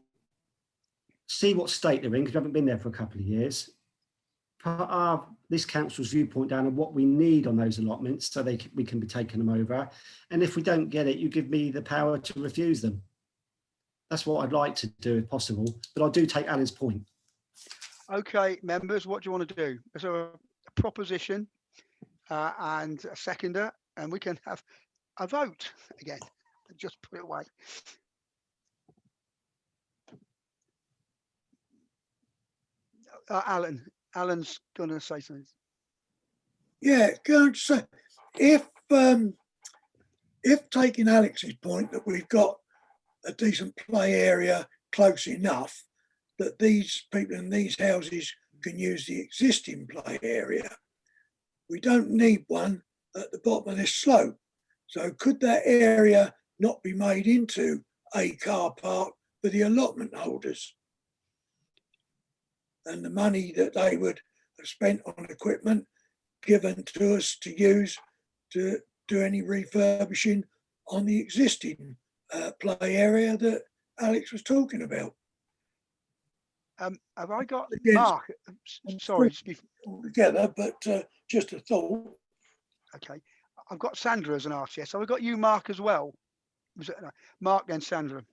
see what state they're in, because we haven't been there for a couple of years, put this council's viewpoint down on what we need on those allotments so we can be taking them over. And if we don't get it, you give me the power to refuse them. That's what I'd like to do if possible, but I do take Alan's point. Okay, members, what do you want to do? Is there a proposition and a seconder, and we can have a vote again? Just put it away. Alan's going to say something. Yeah, can I say, if taking Alex's point that we've got a decent play area close enough that these people in these houses can use the existing play area, we don't need one at the bottom of this slope. So could that area not be made into a car park for the allotment holders? And the money that they would have spent on equipment given to us to use to do any refurbishing on the existing play area that Alex was talking about. Have I got Mark? Sorry, together, but just a thought. Okay, I've got Sandra as an RTS. Have I got you, Mark, as well? Was it Mark then Sandra?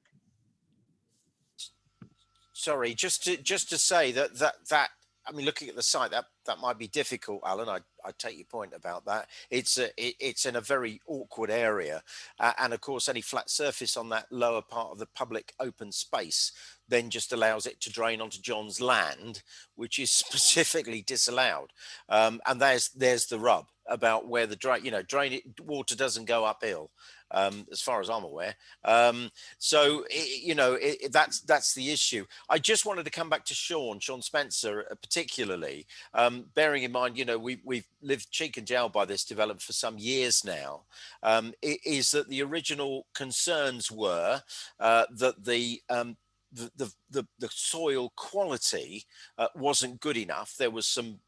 Sorry, just to say that I mean, looking at the site, that that might be difficult, Alan. I take your point about that. It's in a very awkward area, and of course, any flat surface on that lower part of the public open space then just allows it to drain onto John's land, which is specifically disallowed. And there's the rub about where the drain water doesn't go uphill, as far as I'm aware. So that's the issue. I just wanted to come back to Sean Spencer, particularly, bearing in mind, we've lived cheek and jowl by this development for some years now. Is that the original concerns were that the soil quality wasn't good enough. There was some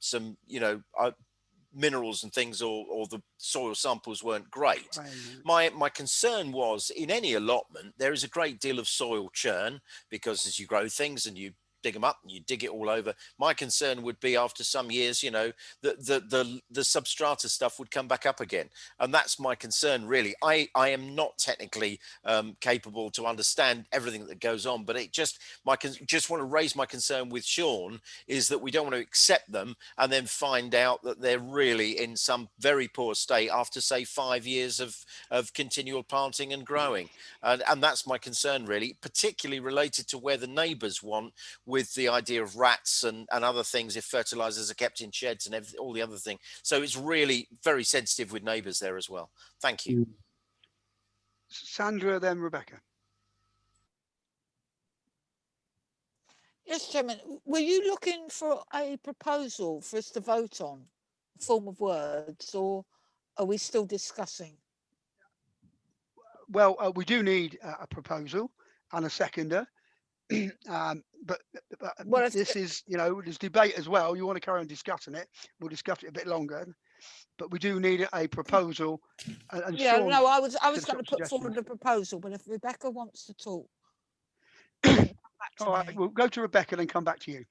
minerals and things, or the soil samples weren't great. My concern was, in any allotment there is a great deal of soil churn, because as you grow things and you dig them up and you dig it all over, my concern would be after some years, the substrata stuff would come back up again. And that's my concern, really. I am not technically capable to understand everything that goes on, but just want to raise my concern with Sean, is that we don't want to accept them and then find out that they're really in some very poor state after, say, 5 years of continual planting and growing. And that's my concern, really, particularly related to where the neighbours want, with the idea of rats and other things, if fertilizers are kept in sheds and all the other thing. So it's really very sensitive with neighbours there as well. Thank you. Sandra, then Rebecca. Yes, Chairman. Were you looking for a proposal for us to vote on, form of words, or are we still discussing? Well, we do need a proposal and a seconder. But this is, there's debate as well. You want to carry on discussing it, we'll discuss it a bit longer, but we do need a proposal. And yeah, Sean, no, I was going to put forward a proposal, but if Rebecca wants to talk, all right, we'll go to Rebecca, then come back to you.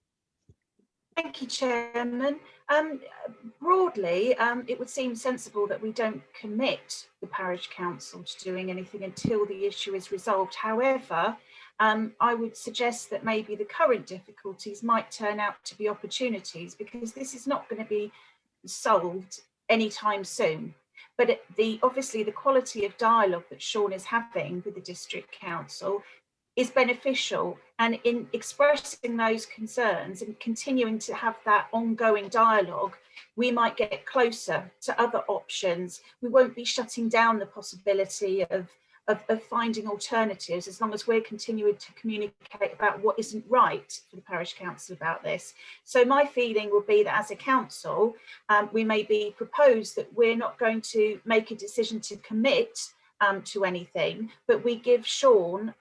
Thank you, Chairman. Broadly, it would seem sensible that we don't commit the parish council to doing anything until the issue is resolved. However, I would suggest that maybe the current difficulties might turn out to be opportunities, because this is not going to be solved anytime soon. But obviously the quality of dialogue that Sean is having with the district council is beneficial, and in expressing those concerns and continuing to have that ongoing dialogue, we might get closer to other options. We won't be shutting down the possibility of finding alternatives, as long as we're continuing to communicate about what isn't right for the parish council about this. So my feeling will be that as a council, we maybe propose that we're not going to make a decision to commit to anything, but we give Sean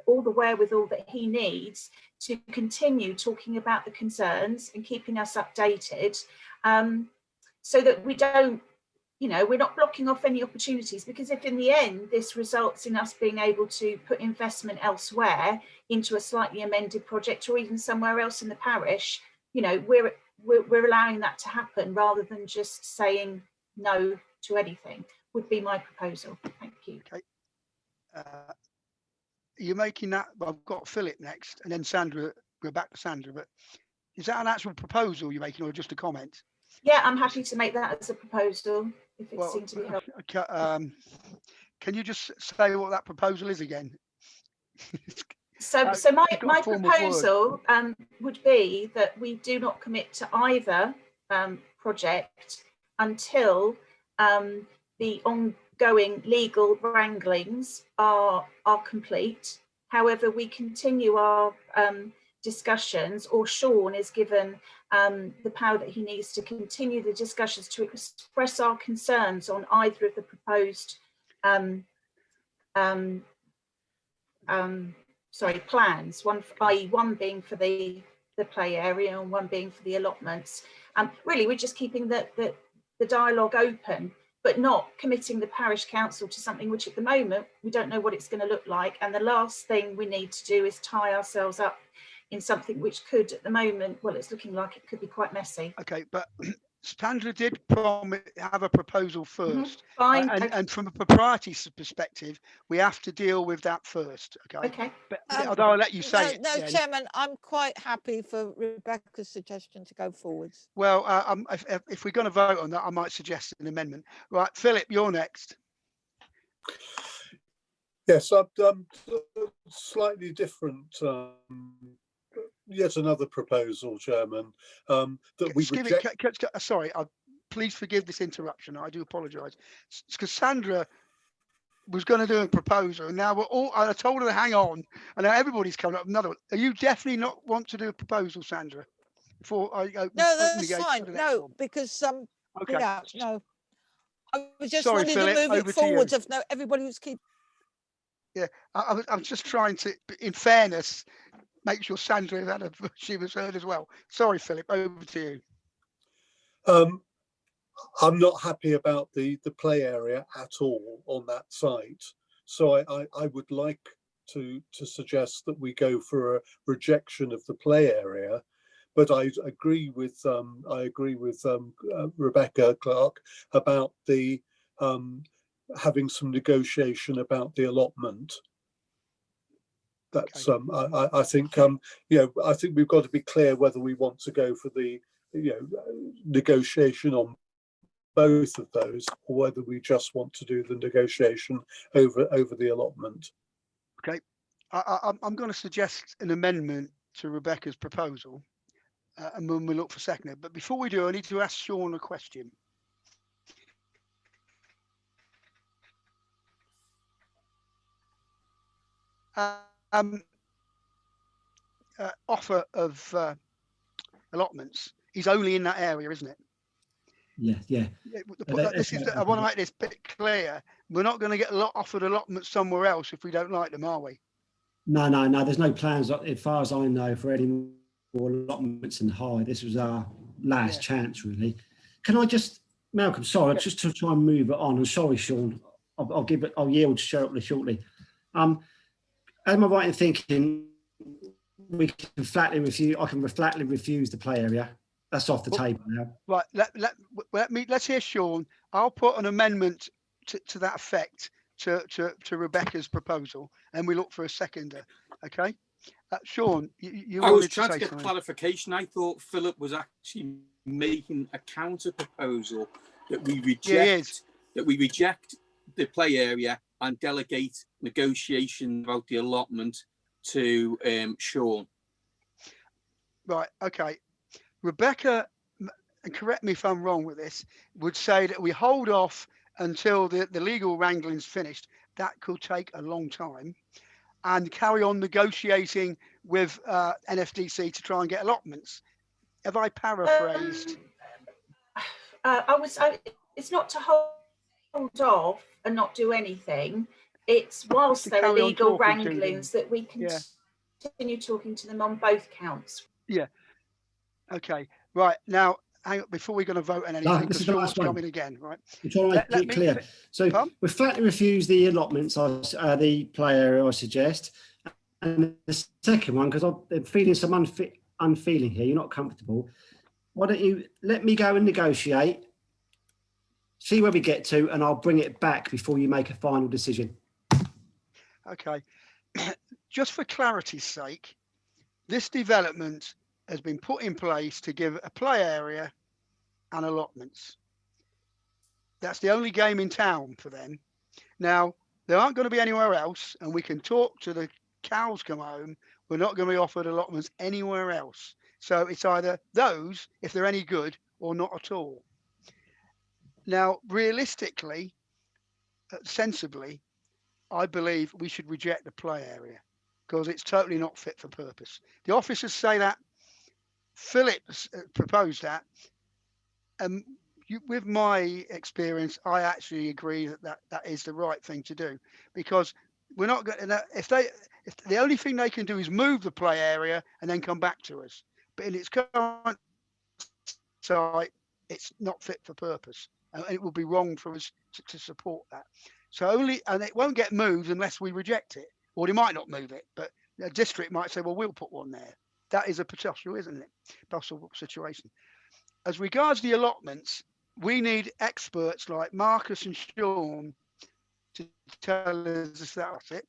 all the wherewithal that he needs to continue talking about the concerns and keeping us updated, so that we don't, we're not blocking off any opportunities. Because if in the end this results in us being able to put investment elsewhere into a slightly amended project, or even somewhere else in the parish, we're allowing that to happen, rather than just saying no to anything, would be my proposal. Thank you. Okay. You're making that, well, I've got Philip next, and then Sandra, go back to Sandra, but is that an actual proposal you're making, or just a comment? Yeah, I'm happy to make that as a proposal, if it seems to be helpful. Can you just say what that proposal is again? So my proposal would be that we do not commit to either project until the ongoing legal wranglings are complete. However, we continue our discussions, or Sean is given the power that he needs to continue the discussions to express our concerns on either of the proposed plans, i.e. one being for the play area and one being for the allotments. Really, we're just keeping the dialogue open, but not committing the parish council to something which at the moment we don't know what it's going to look like. And the last thing we need to do is tie ourselves up in something which could, at the moment, well, it's looking like it could be quite messy. Okay, but Sandra did have a proposal first, Fine. and from a propriety perspective, we have to deal with that first. Okay. Okay. But although I'll let you say no, it. Chairman, I'm quite happy for Rebecca's suggestion to go forwards. Well, if we're going to vote on that, I might suggest an amendment. Right, Philip, you're next. Yes, I've done slightly different. Yet another proposal, Chairman, that we reject. Sorry, please forgive this interruption. I do apologise. Because Sandra was going to do a proposal, and now I told her to hang on, and now everybody's coming up with another one. Are you definitely not want to do a proposal, Sandra? Before I open That's fine. No, because okay. Yeah, no. I was just Sorry, wanting Philip, to move over it to you. forwards. If no, everybody was keeping. Yeah, I'm just trying to, in fairness, make sure Sandra she was heard as well. Sorry, Philip, over to you. I'm not happy about the play area at all on that site, so I would like to suggest that we go for a rejection of the play area. But I agree with Rebecca Clark about the having some negotiation about the allotment. That's I think I think we've got to be clear whether we want to go for the negotiation on both of those, or whether we just want to do the negotiation over the allotment. Okay, I'm going to suggest an amendment to Rebecca's proposal, and then we'll look for seconder. But before we do, I need to ask Sean a question. Offer of allotments is only in that area, isn't it? Yeah. I want to make this bit clear. We're not going to get offered allotments somewhere else if we don't like them, are we? No. There's no plans, as far as I know, for any more allotments in Hythe. This was our last chance, really. Can I just, Malcolm? Sorry, just to try and move it on. I'm sorry, Sean. I'll yield shortly. Am I right in thinking we can flatly refuse? I can flatly refuse the play area. That's off the table now. Right. Let's hear Sean. I'll put an amendment to that effect to Rebecca's proposal, and we look for a seconder. Okay. Sean, I was trying to get clarification. I thought Philip was actually making a counter proposal that we reject. That we reject the play area and delegate negotiation about the allotment to Sean. Right. Okay. Rebecca, and correct me if I'm wrong with this, would say that we hold off until the legal wrangling's finished. That could take a long time, and carry on negotiating with NFDC to try and get allotments. Have I paraphrased? It's not to hold off and not do anything. It's whilst there are legal wranglings that we continue talking to them on both counts. Yeah. Okay. Right. Now, hang on, before we're going to vote on anything, This is the last one. coming again, right? I'm trying to make it clear. So we flatly refuse the allotments, the play area, I suggest. And the second one, because I'm feeling some unfeeling here, you're not comfortable. Why don't you let me go and negotiate, see where we get to, and I'll bring it back before you make a final decision. Okay. Just for clarity's sake, this development has been put in place to give a play area and allotments. That's the only game in town for them. Now, they aren't going to be anywhere else, and we can talk to the cows come home. We're not going to be offered allotments anywhere else. So it's either those, if they're any good, or not at all. Now, realistically, sensibly, I believe we should reject the play area because it's totally not fit for purpose. The officers say that. Philip proposed that. With my experience, I actually agree that is the right thing to do, because we're not going to, if the only thing they can do is move the play area and then come back to us, but in its current site, it's not fit for purpose, and it would be wrong for us to support that. So and it won't get moved unless we reject it, or they might not move it, but the district might say, well, we'll put one there. That is a potential, isn't it? Possible situation. as regards the allotments, we need experts like Marcus and Sean to tell us that's it,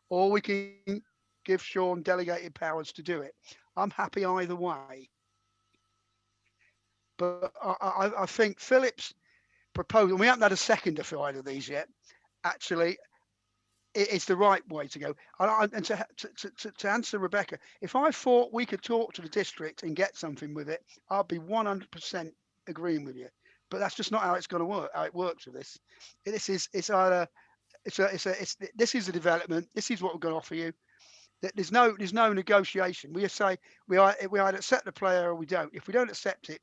or we can give Sean delegated powers to do it. I'm happy either way. But I think Philip's proposal, we haven't had a seconder for either of these yet, actually, it's the right way to go. And to answer Rebecca, if I thought we could talk to the district and get something with it, I'd be 100% agreeing with you. But that's just not how it's going to work. How it works with this. This is this is the development. This is what we're going to offer you. There's no negotiation. We say we either accept the player or we don't. If we don't accept it,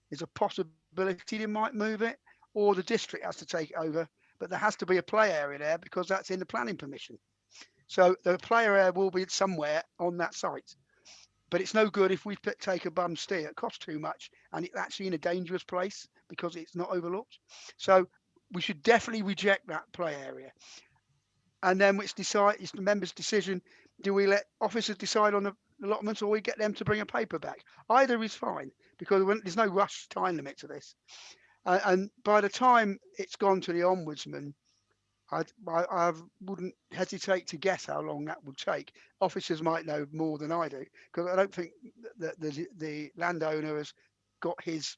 there's a possibility they might move it, or the district has to take it over. But there has to be a play area there because that's in the planning permission. So the play area will be somewhere on that site. But it's no good if we take a bum steer. It costs too much, and it's actually in a dangerous place because it's not overlooked. So we should definitely reject that play area. And then it's the members' decision. Do we let officers decide on the allotments, or we get them to bring a paper back? Either is fine because there's no rush time limit to this. And by the time it's gone to the ombudsman, I wouldn't hesitate to guess how long that would take. Officers might know more than I do because I don't think that the landowner has got his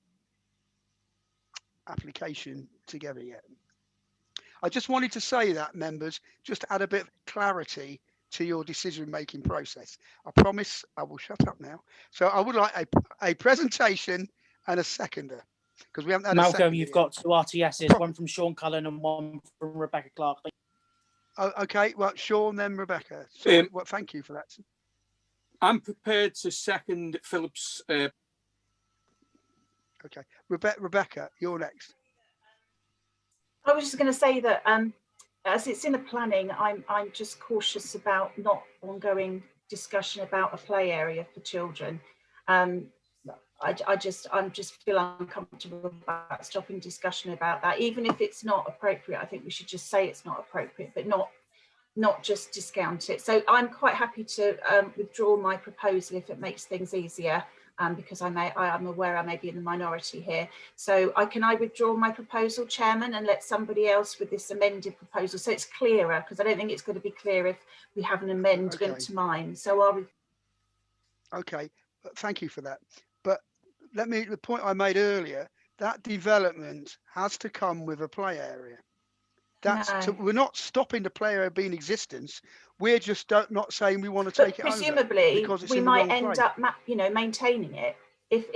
application together yet. I just wanted to say that, members, just to add a bit of clarity to your decision-making process. I promise I will shut up now. So I would like a presentation and a seconder, because we haven't had Malcolm, you've got two RTSs, one from Sean Cullen and one from Rebecca Clark. Oh, okay, well, Sean, then Rebecca. So, well, thank you for that. I'm prepared to second Philip's. Okay, Rebecca, you're next. I was just going to say that as it's in the planning, I'm just cautious about not ongoing discussion about a play area for children. I just feel uncomfortable about stopping discussion about that, even if it's not appropriate. I think we should just say it's not appropriate, but not just discount it. So I'm quite happy to withdraw my proposal if it makes things easier, because I am aware I may be in the minority here. So can I withdraw my proposal, Chairman, and let somebody else with this amended proposal, so it's clearer, because I don't think it's going to be clear if we have an amendment to mine. So are we? Okay, thank you for that. But the point I made earlier, that development has to come with a play area. We're not stopping the play area being in existence. We're just not saying we want to take it over. Presumably, we might end up, maintaining it. If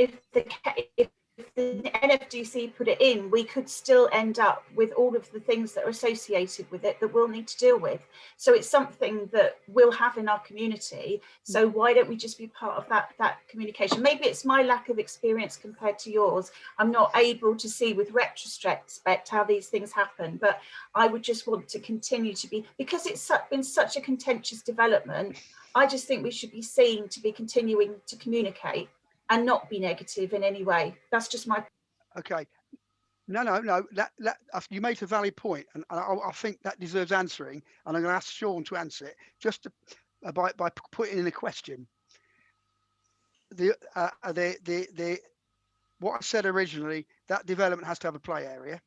the NFDC put it in, we could still end up with all of the things that are associated with it that we'll need to deal with. So it's something that we'll have in our community. So why don't we just be part of that communication? Maybe it's my lack of experience compared to yours. I'm not able to see with retrospect how these things happen, but I would just want to continue to be, because it's been such a contentious development, I just think we should be seen to be continuing to communicate and not be negative in any way. That's just my. Okay. No. You made a valid point, and I think that deserves answering. And I'm going to ask Sean to answer it, just by putting in a question. What I said originally, that development has to have a play area.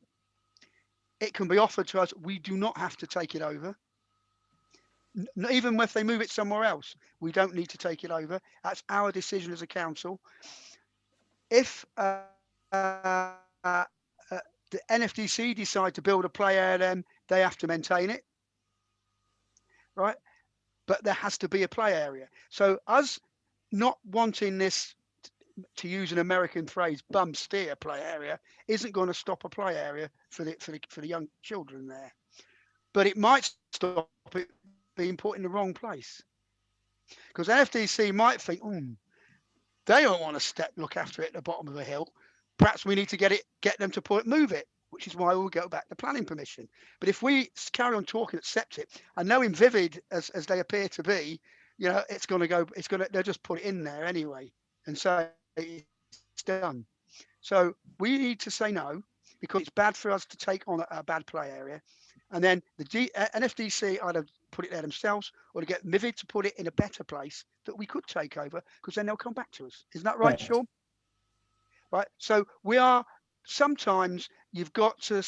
It can be offered to us. We do not have to take it over. Even if they move it somewhere else, we don't need to take it over. That's our decision as a council. If the NFDC decide to build a play area, then they have to maintain it, right? But there has to be a play area. So us not wanting this, to use an American phrase, bum steer play area, isn't going to stop a play area for the young children there. But it might stop it being put in the wrong place, because NFDC might think, they don't want to look after it at the bottom of a hill. Perhaps we need to get them to move it, which is why we'll go back to planning permission. But if we carry on talking, accept it, and knowing Vivid as they appear to be, they'll just put it in there anyway and say it's done. So we need to say no, because it's bad for us to take on a bad play area. And then the NFDC either put it there themselves, or to get Vivid to put it in a better place that we could take over, because then they'll come back to us. Isn't that right, Sean? right? So we are, sometimes you've got to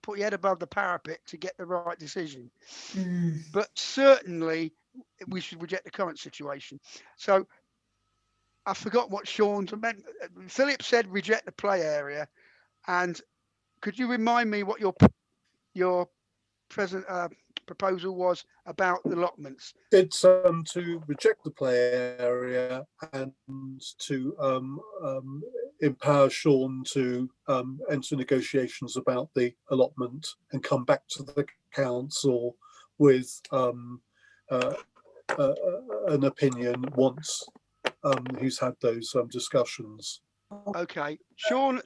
put your head above the parapet to get the right decision. But certainly we should reject the current situation. So I forgot what Sean's meant. Philip said reject the play area, and could you remind me what your present proposal was about the allotments? It's to reject the play area and to empower Sean to enter negotiations about the allotment and come back to the council with an opinion once he's had those discussions. Okay, Sean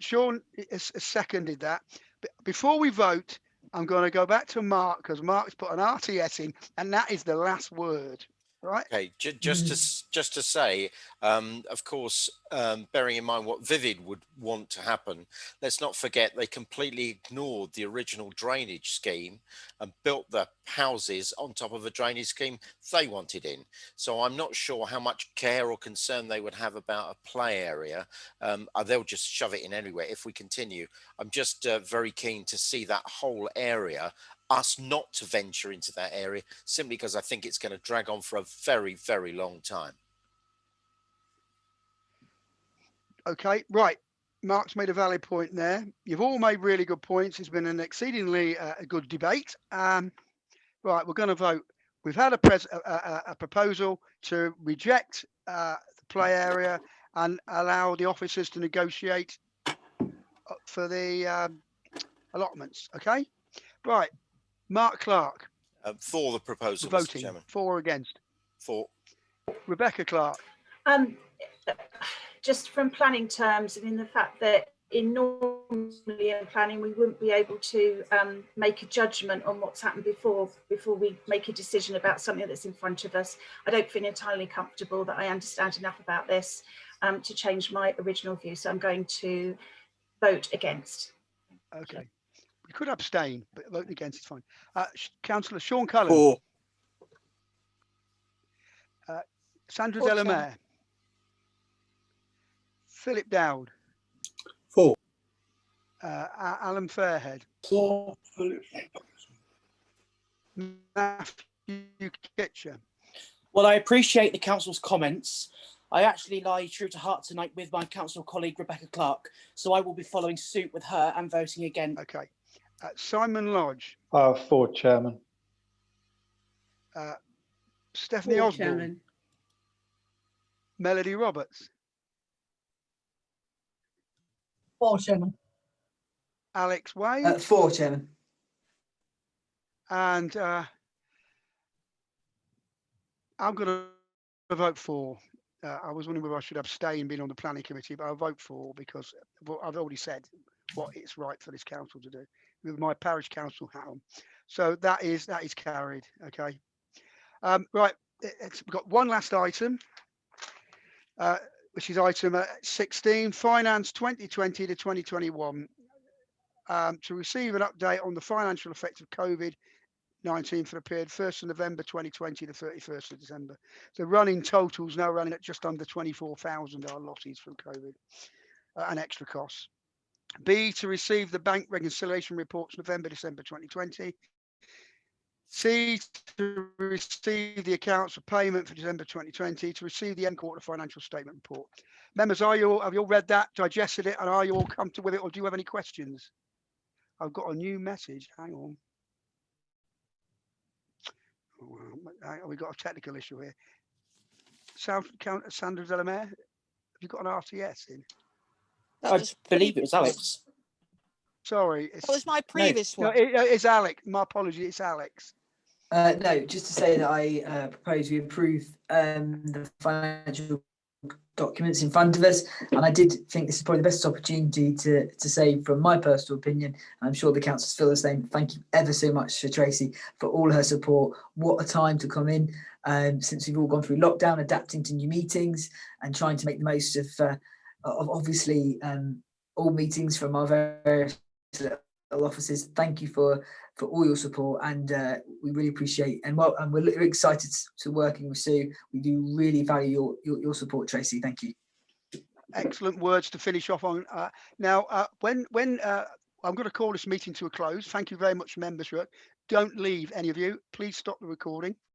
has seconded that. But before we vote, I'm going to go back to Mark, because Mark's put an RTS in, and that is the last word, right? Okay, just to say, of course, bearing in mind what Vivid would want to happen, let's not forget they completely ignored the original drainage scheme and built the houses on top of a drainage scheme they wanted in. So I'm not sure how much care or concern they would have about a play area. They'll just shove it in anyway if we continue. I'm just very keen to see that whole area, us not to venture into that area, simply because I think it's going to drag on for a very, very long time. Okay, right. Mark's made a valid point there. You've all made really good points. It's been an exceedingly a good debate. Right, we're going to vote. We've had a proposal to reject the play area and allow the officers to negotiate for the allotments. Okay, right. Mark Clark. For the proposal, voting. Mr. Chairman. For or against? For. Rebecca Clark. Just from planning terms, and in the fact that normally in planning we wouldn't be able to make a judgment on what's happened before we make a decision about something that's in front of us. I don't feel entirely comfortable that I understand enough about this to change my original view, so I'm going to vote against. Okay. You could abstain, but voting against is fine. Councillor Sean Cullen. For. Sandra For, Delamere. Philip Dowd. For. Alan Fairhead. For Philip. Matthew Kitcher. Well, I appreciate the council's comments. I actually lie true to heart tonight with my council colleague Rebecca Clark, so I will be following suit with her and voting again. Okay. Simon Lodge. For, Chairman. Stephanie For, Osborne. Chairman. Melody Roberts. For, Chairman. Alex Wade. For, Chairman. And I'm going to vote for. I was wondering whether I should abstain being on the planning committee, but I'll vote for because I've already said what it's right for this council to do with my parish council hat on. So that is carried. Okay. Right. We've got one last item, which is item 16, Finance 2020 to 2021. To receive an update on the financial effect of COVID-19 for the period 1st of November 2020 to 31st of December. The running totals now running at just under 24,000 are losses from COVID and extra costs. B, to receive the bank reconciliation reports November, December 2020. C, to receive the accounts for payment for December 2020, to receive the end quarter financial statement report. Members, have you all read that, digested it, and are you all comfortable with it, or do you have any questions? I've got a new message. Hang on. Oh, we've got a technical issue here. Sandra Delamere, have you got an RTS in? I believe it was Alex. Sorry. That was my previous one. No, it's Alex. My apologies, it's Alex. No, just to say that I propose we approve the financial documents in front of us, and I did think this is probably the best opportunity to say, from my personal opinion, and I'm sure the councillors feel the same, thank you ever so much for Tracy for all her support. What a time to come in, since we've all gone through lockdown, adapting to new meetings and trying to make the most of obviously all meetings from our various offices. Thank you for all your support, and we really appreciate and we're excited to working with Sue. We do really value your support, Tracy. Thank you. Excellent words to finish off on. Now, when I'm going to call this meeting to a close. Thank you very much, members. Don't leave, any of you. Please stop the recording.